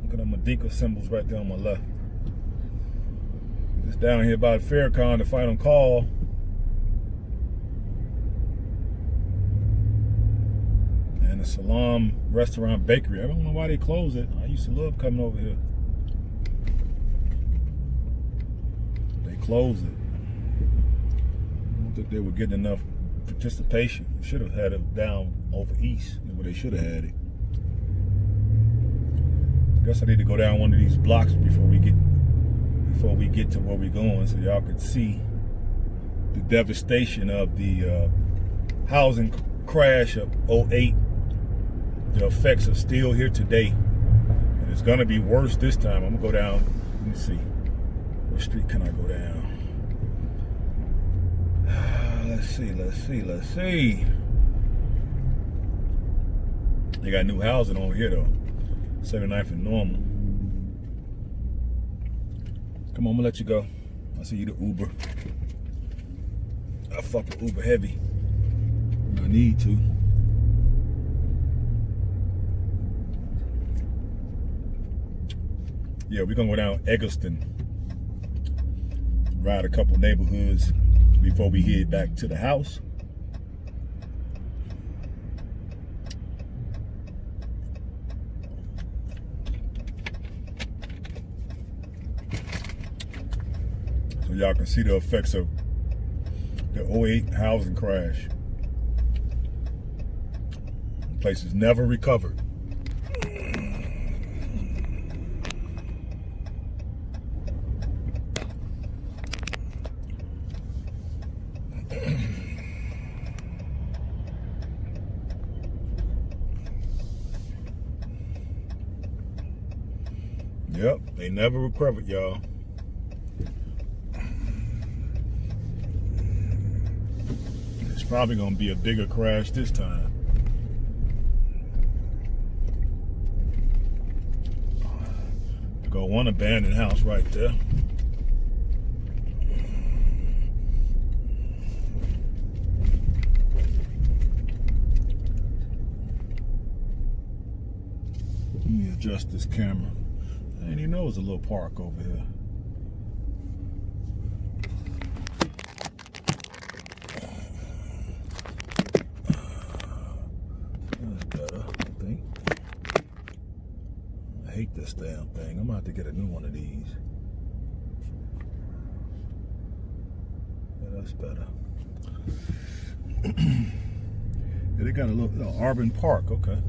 Look at the Mgtow symbols right there on my left. Just down here by the Faircon to fight on call. And the Salam Restaurant Bakery. I don't know why they closed it. I used to love coming over here. They closed it. I don't think they were getting enough participation. Should have had it down over east where they should have had it. I guess I need to go down one of these blocks before we get to where we're going, so y'all could see the devastation of the housing crash of '08. The effects are still here today. it's gonna be worse this time. I'm gonna go down. Let me see. What street can I go down? Let's see. They got new housing on here though. 79th and Normal. Come on, I'm gonna let you go. I see you the Uber. I fuck with Uber heavy. I need to. Yeah, we're gonna go down Eggleston. Ride a couple neighborhoods before we head back to the house. So y'all can see the effects of the 08 housing crash. Places never recovered. Yep, they never recovered, y'all. It's probably gonna be a bigger crash this time. There go one abandoned house right there. Let me adjust this camera. I didn't even know it was a little park over here. That's better, I think. I hate this damn thing. I'm gonna have to get a new one of these. Yeah, that's better. Yeah, they got a little Arbin Park, okay.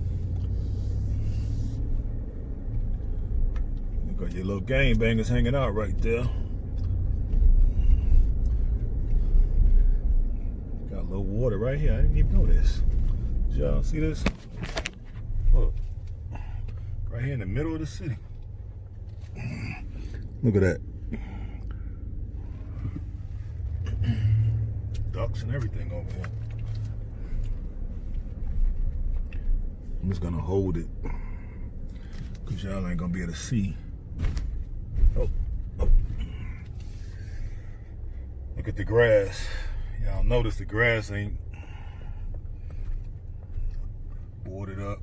Got your little gangbangers hanging out right there. Got a little water right here. I didn't even know this. Did y'all see this? Look. Right here in the middle of the city. Look at that. Ducks and everything over here. I'm just gonna hold it, because y'all ain't gonna be able to see. Oh. Look at the grass. Y'all notice the grass ain't boarded up.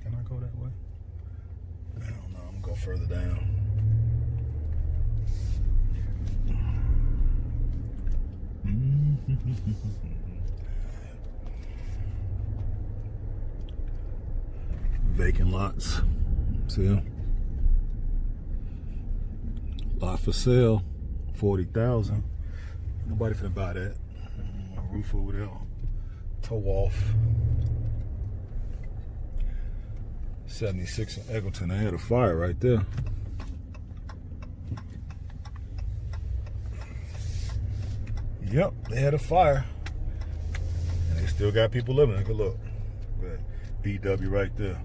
Can I go that way? I don't know. I'm gonna go further down. Vacant lots. See them? Lot for sale, 40,000. Nobody finna buy that. Roof over there, toe off. 76 in Eggleton. I had a fire right there. Yep, they had a fire, and they still got people living. Look, look, that BW right there.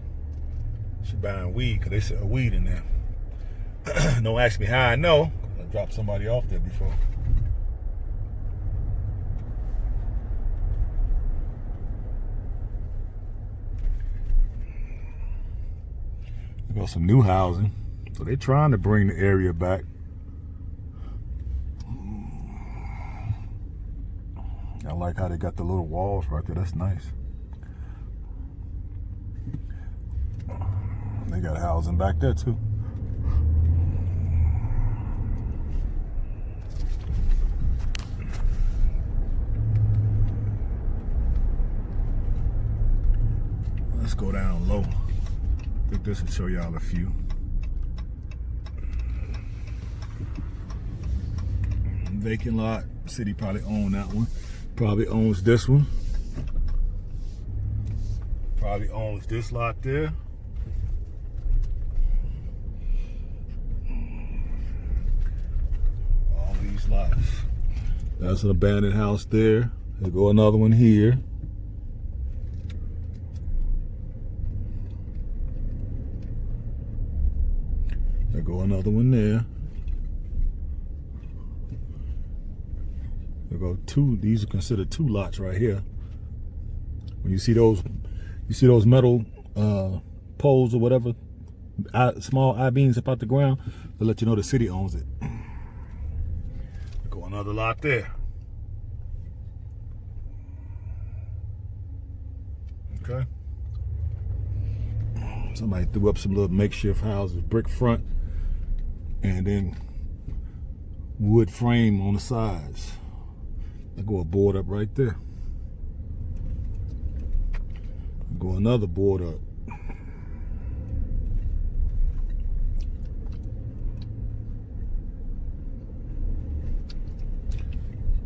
She buying weed because they sell weed in there. Don't ask me how I know. I dropped somebody off there before. There goes some new housing. So they're trying to bring the area back. I like how they got the little walls right there. That's nice. They got housing back there too. Let's go down low. I think this will show y'all a few. Vacant lot. City probably owned that one. Probably owns this one. Probably owns this lot there. All these lots. That's an abandoned house there. There go another one here. Another one there. There go two. These are considered 2 lots right here. When you see those metal poles or whatever, small I-beams up out the ground, they'll let you know the city owns it. Go another lot there. Okay. Somebody threw up some little makeshift houses, brick front, and then wood frame on the sides. I go a board up right there. Go another board up.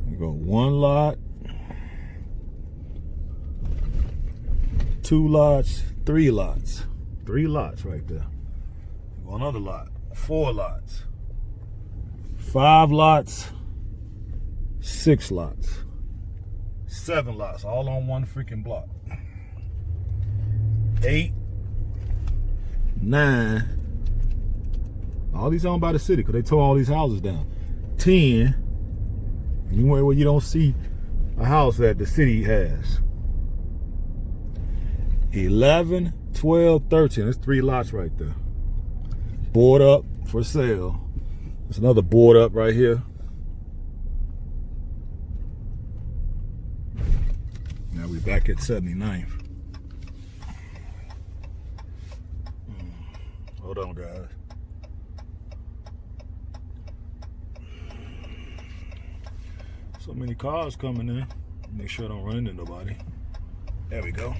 You go 1 lot, 2 lots, 3 lots. 3 lots right there. Go another lot, 4 lots, 5 lots, 6 lots, 7 lots, all on one freaking block. 8, 9. All these owned by the city because they tore all these houses down. 10. Anywhere where you don't see a house that the city has. 11, 12, 13. That's 3 lots right there. Board up for sale. There's another board up right here. Now we're back at 79th. Hold on, guys. So many cars coming in. Make sure I don't run into nobody. There we go.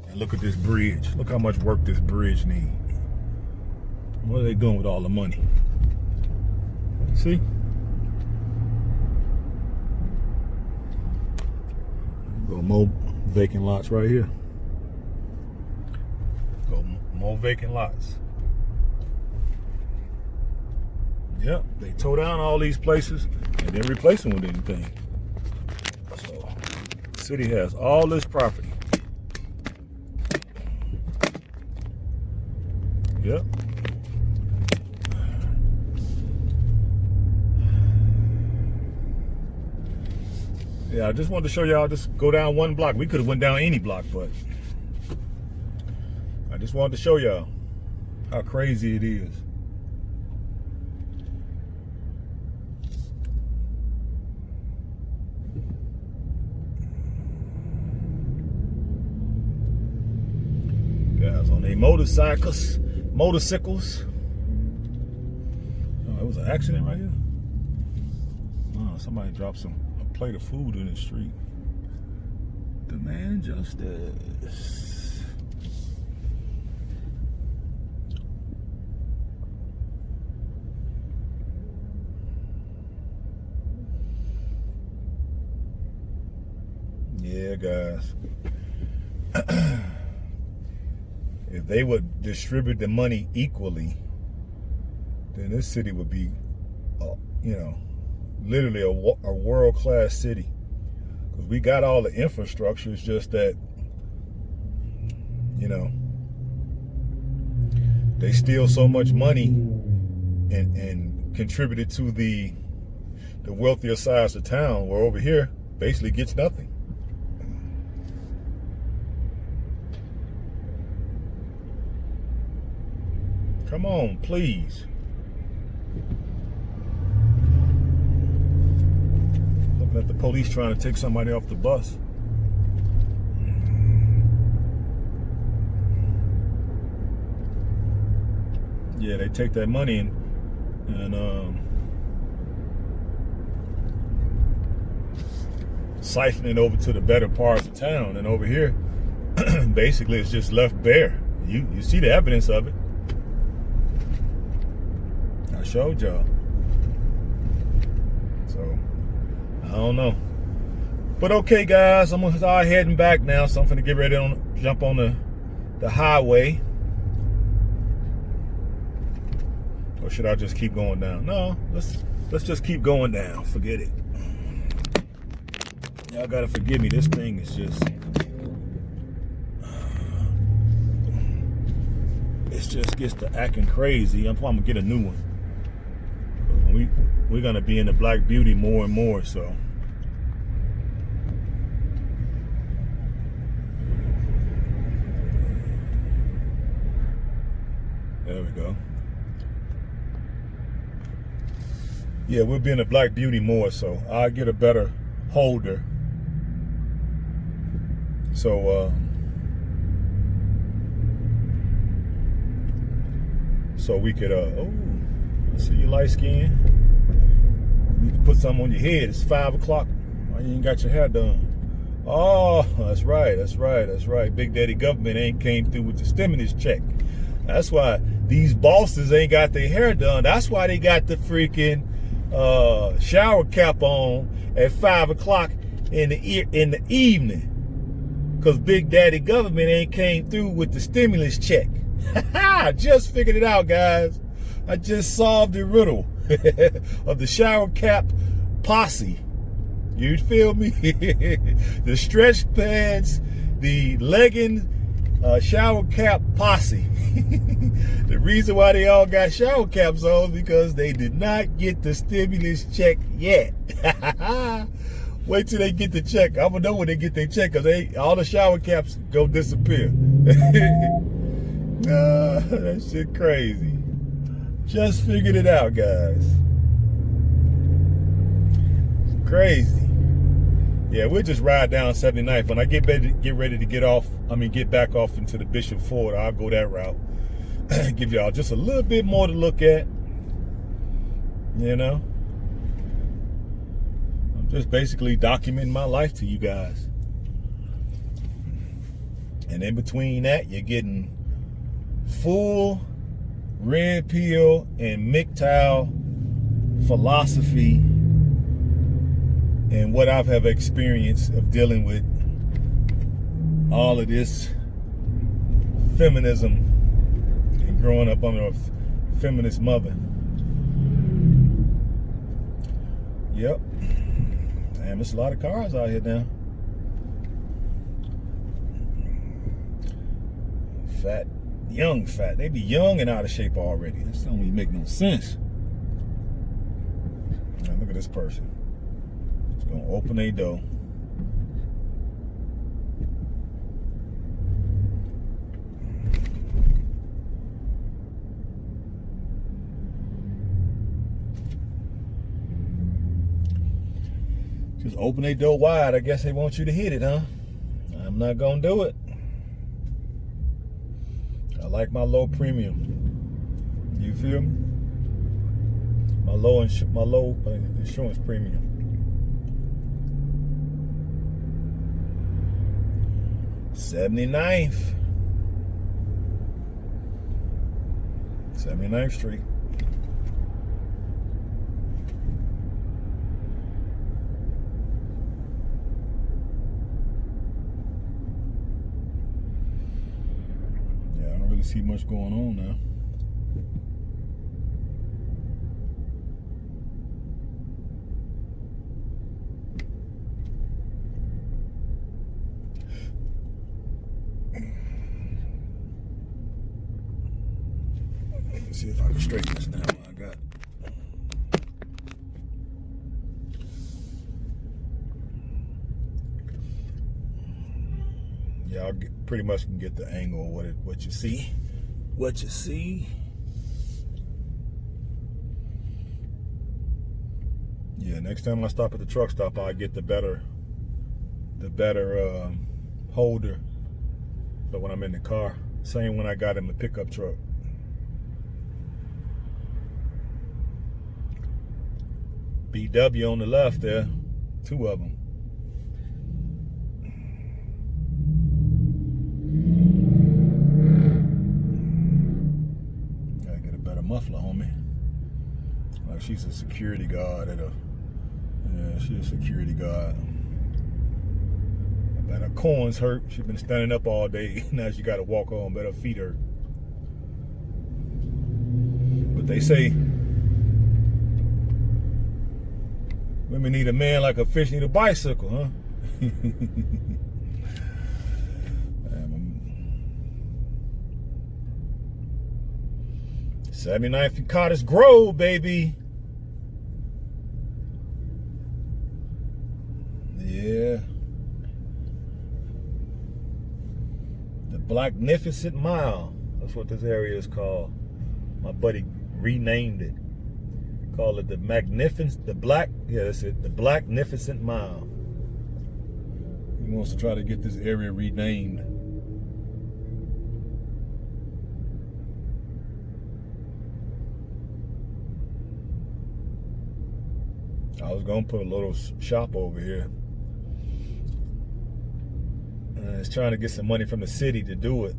And look at this bridge. Look how much work this bridge needs. What are they doing with all the money? See? Go more vacant lots right here. Go more vacant lots. Yep, they tore down all these places and didn't replace them with anything. So, the city has all this property. Yep. Yeah, I just wanted to show y'all, just go down 1 block. We could have went down any block, but I just wanted to show y'all how crazy it is. Guys on their motorcycles. Oh, it was an accident right here. Oh, somebody dropped a plate of food in the street. Demand justice. Yeah, guys. If they would distribute the money equally, then this city would be, you know, literally a world-class city. Because we got all the infrastructure. It's just that, you know, they steal so much money and contributed to the wealthier sides of town, where over here basically gets nothing. Come on, please. Looking at the police trying to take somebody off the bus. Yeah, they take that money and siphon it over to the better parts of town, and over here, basically, it's just left bare. You see the evidence of it. I showed y'all. So, I don't know. But okay, guys, I'm gonna start heading back now. So I'm gonna get ready to jump on the highway. Or should I just keep going down? No, let's just keep going down. Forget it. Y'all gotta forgive me. This thing is just this just gets to acting crazy, I'm gonna get a new one. We're gonna be in the Black Beauty more and more, so. There we go. Yeah, we'll be in the Black Beauty more, so I'll get a better holder. So we could oh, I see you light skin. You need to put something on your head. It's 5 o'clock. Why you ain't got your hair done? Oh, that's right. Big Daddy government ain't came through with the stimulus check. That's why these bosses ain't got their hair done. That's why they got the freaking shower cap on at 5 o'clock in the evening. Because Big Daddy government ain't came through with the stimulus check. I just figured it out, guys. I just solved the riddle of the shower cap posse. You feel me? The stretch pads, the leggings, shower cap posse. The reason why they all got shower caps on is because they did not get the stimulus check yet. Wait till they get the check. I'm gonna know when they get their check, because all the shower caps go disappear. That shit crazy. Just figured it out, guys. It's crazy. Yeah, we'll just ride down 79th. When I get ready to get back off into the Bishop Ford, I'll go that route. Give y'all just a little bit more to look at. You know? I'm just basically documenting my life to you guys. And in between that, you're getting full RedPill and Mgtow philosophy and what I've have experienced of dealing with all of this feminism and growing up under a feminist mother. Yep. Damn, there's a lot of cars out here now. Fat. Young fat. They be young and out of shape already. This don't even make no sense. Now look at this person. Just gonna open their door. Just open their door wide. I guess they want you to hit it, huh? I'm not gonna do it. I like my low premium. You feel me? My low insurance premium. '79th Street. See much going on now. Let's see if I can straighten this now. I got y'all pretty much can get the angle of what you see. What you see. Yeah, next time I stop at the truck stop, I'll get the better holder. So when I'm in the car, same one I got in the pickup truck. BW on the left there, 2 of them. Muffler, homie. Like she's a security guard she's a security guard. I bet her corns hurt. She's been standing up all day. Now she gotta walk home, but her feet hurt. But they say women need a man like a fish need a bicycle, huh? 79th and Cottage Grove, baby. Yeah. The Blacknificent Mile. That's what this area is called. My buddy renamed it. Call it the Magnificent, the Blacknificent Mile. He wants to try to get this area renamed. I was gonna put a little shop over here. It's trying to get some money from the city to do it.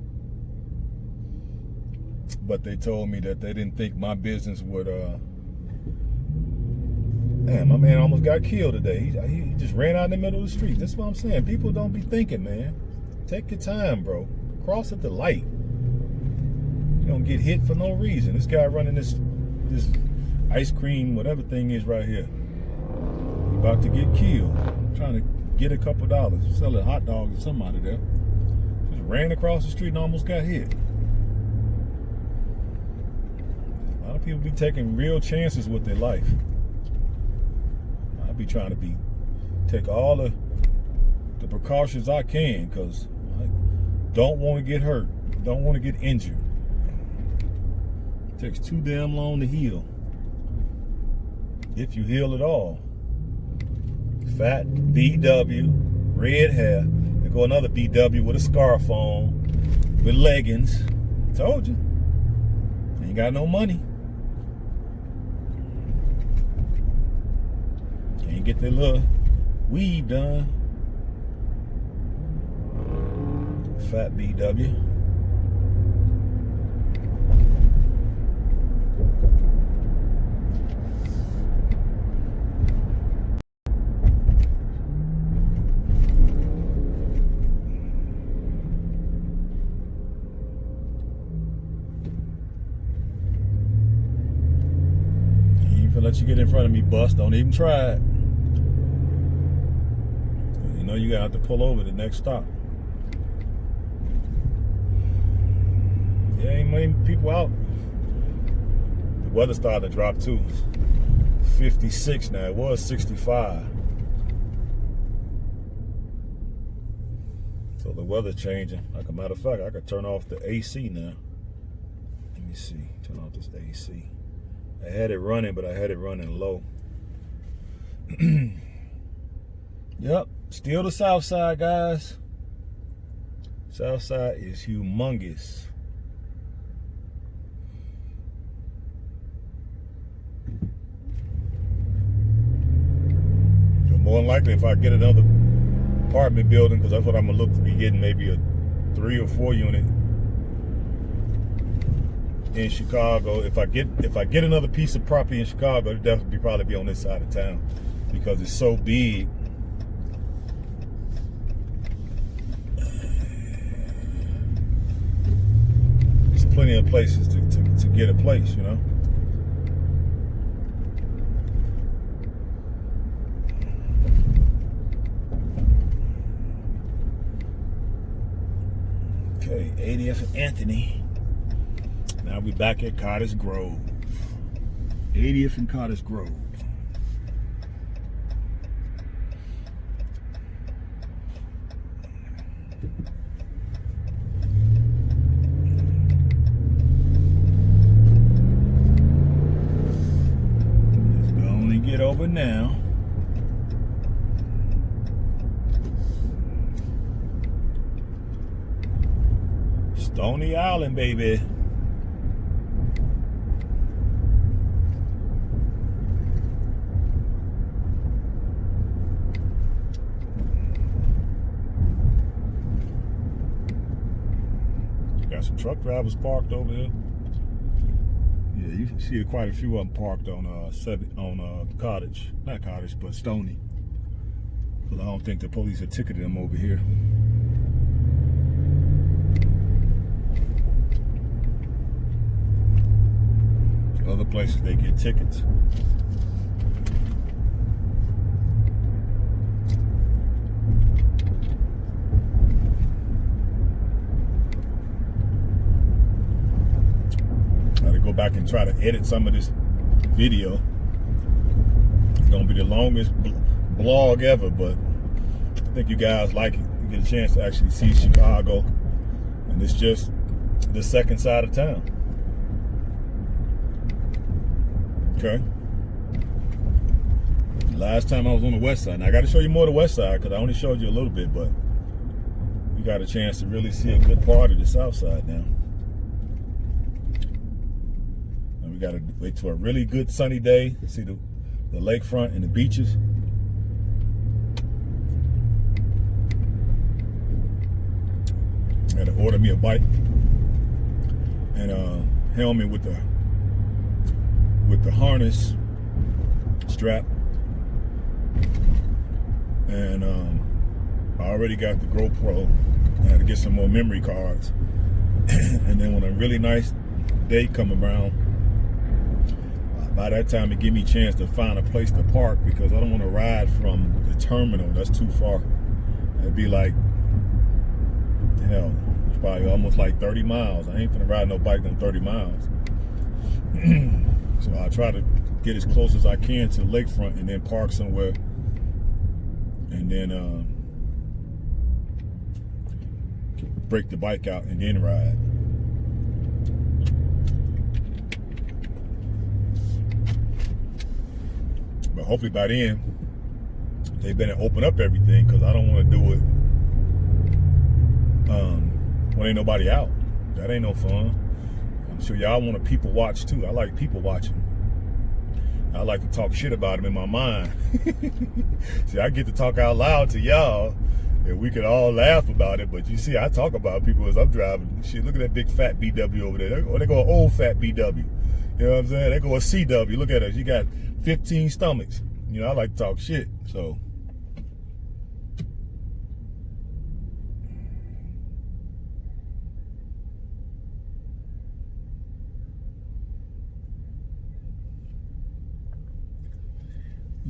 But they told me that they didn't think my business would, man, my man almost got killed today. He just ran out in the middle of the street. That's what I'm saying. People don't be thinking, man. Take your time, bro. Cross at the light. You don't get hit for no reason. This guy running this ice cream, whatever thing is right here. He about to get killed. Trying to get a couple dollars. Selling hot dogs or something out of there. Just ran across the street and almost got hit. A lot of people be taking real chances with their life. I be trying to take all the precautions I can, because I don't want to get hurt. Don't want to get injured. It takes too damn long to heal. If you heal at all. Fat BW, red hair. There go another BW with a scarf on, with leggings. Told you. Ain't got no money. Can't get their little weave done. Fat BW. Let you get in front of me, bus. Don't even try it. You know you gotta have to pull over the next stop. Yeah, ain't many people out. The weather started to drop too. 56 now. It was 65. So the weather's changing. Like a matter of fact, I could turn off the AC now. Let me see. Turn off this AC. I had it running, but I had it running low. Yep, still the south side, guys. South side is humongous. So more than likely, if I get another apartment building, because that's what I'm gonna look to be getting, maybe a 3 or 4 unit in Chicago. If I get another piece of property in Chicago, it'll definitely probably be on this side of town, because it's so big. There's plenty of places to get a place, you know. Okay, 80th and Anthony. Now we back at Cottage Grove. 80th and Cottage Grove. Let's go on and get over now. Stony Island, baby. Got some truck drivers parked over here. Yeah, you can see quite a few of them parked on Cottage, not Cottage, but Stony. Because I don't think the police have ticketed them over here. Other places they get tickets. back and try to edit some of this video. It's gonna be the longest blog ever, but I think you guys like it. You get a chance to actually see Chicago, and it's just the second side of town. Okay. Last time I was on the west side. Now I got to show you more of the west side because I only showed you a little bit, but you got a chance to really see a good part of the south side now. And we got to wait till a really good sunny day, see the lakefront and the beaches. I got to order me a bike and helmet with the harness strap. And I already got the GoPro. I had to get some more memory cards. And then when a really nice day come around, by that time it give me a chance to find a place to park, because I don't want to ride from the terminal. That's too far. It'd be like, hell, it's probably almost like 30 miles. I ain't finna ride no bike on 30 miles. So I'll try to get as close as I can to the lakefront and then park somewhere. And then break the bike out and then ride. But hopefully by then they better open up everything, because I don't want to do it when ain't nobody out. That ain't no fun. I'm sure y'all want to people watch too. I like people watching. I like to talk shit about them in my mind. See, I get to talk out loud to y'all, and we could all laugh about it. But you see, I talk about people as I'm driving. Shit, look at that big fat BW over there. Or they go an old fat BW. You know what I'm saying? They go a CW. Look at us. You got 15 stomachs. You know, I like to talk shit. So.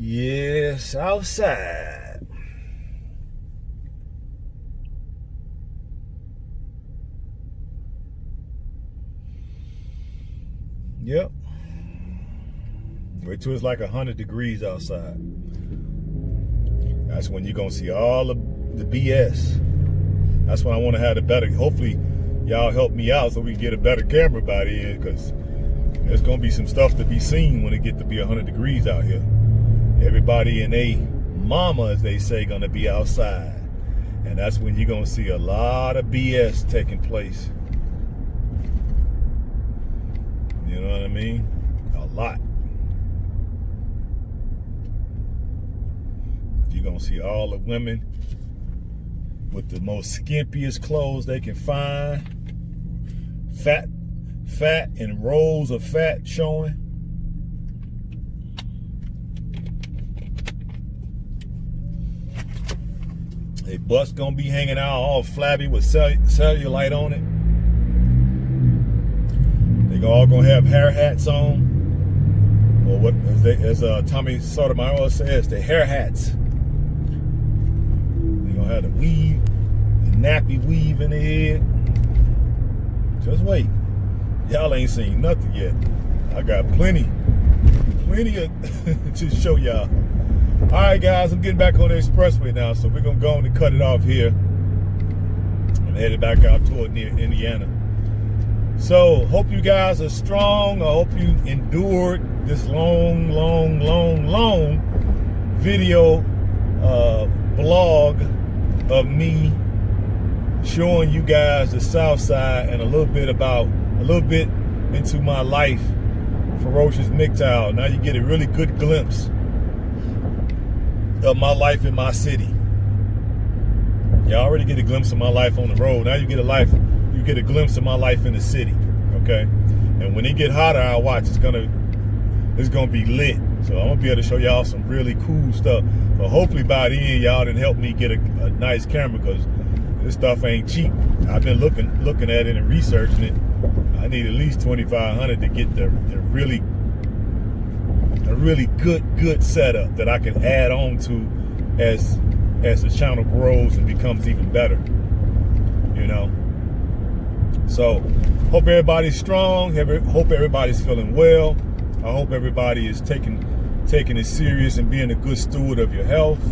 Yes, outside. Yep. Wait till it's like 100 degrees outside. That's when you're gonna see all of the BS. That's when I want to have the better. Hopefully, y'all help me out so we can get a better camera by then, because there's gonna be some stuff to be seen when it get to be 100 degrees out here. Everybody and they mama, as they say, gonna be outside. And that's when you're gonna see a lot of BS taking place. You know what I mean? A lot. You're gonna see all the women with the most skimpiest clothes they can find. Fat and rolls of fat showing. They butts gonna be hanging out all flabby with cellulite on it. They all gonna have hair hats on, or what, as Tommy Sotomayor says, the hair hats. They gonna have the weave, the nappy weave in their head. Just wait, y'all ain't seen nothing yet. I got plenty of to show y'all. All right, guys, I'm getting back on the expressway now, so we're going to go on and cut it off here. I'm headed back out toward near Indiana. So, hope you guys are strong. I hope you endured this long video blog of me showing you guys the South Side and a little bit into my life, Ferocious Mgtow. Now you get a really good glimpse of my life in my city. You already get a glimpse of my life on the road. Now you get a glimpse of my life in the city. Okay? And when it get hotter, I'll watch. It's gonna be lit. So I'm gonna be able to show y'all some really cool stuff. So hopefully by the end, y'all done help me get a nice camera, because this stuff ain't cheap. I've been looking at it and researching it. I need at least $2,500 to get the really good setup that I can add on to as the channel grows and becomes even better, you know. So Hope everybody's strong. Hope everybody's feeling well. I hope everybody is taking it serious and being a good steward of your health.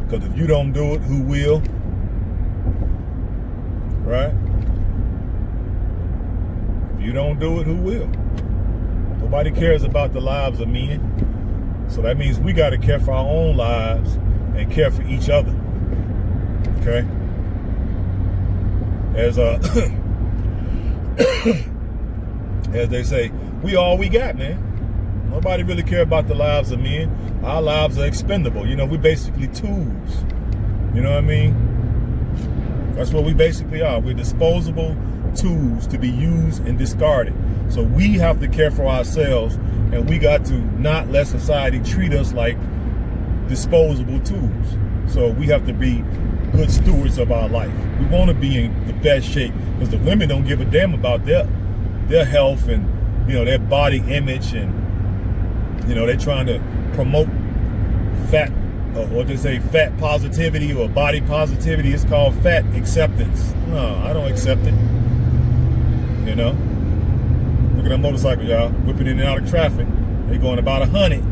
Because if you don't do it, who will? Right? If you don't do it, who will? Nobody cares about the lives of men. So that means we got to care for our own lives and care for each other. Okay? As as they say, we all we got, man. Nobody really care about the lives of men. Our lives are expendable. You know, we're basically tools. You know what I mean? That's what we basically are. We're disposable tools to be used and discarded. So we have to care for ourselves, and we got to not let society treat us like disposable tools. So we have to be good stewards of our life. We want to be in the best shape, because the women don't give a damn about their health and, you know, their body image, and, you know, they're trying to promote fat, or what they say, fat positivity or body positivity. It's called fat acceptance. No, I don't accept it. You know, look at that motorcycle, y'all, whipping in and out of traffic. They're going about 100.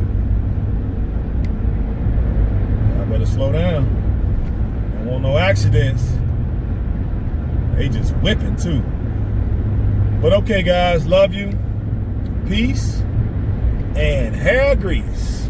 I better slow down. Don't want no accidents. They just whipping too. But okay, guys, love you. Peace and hair grease.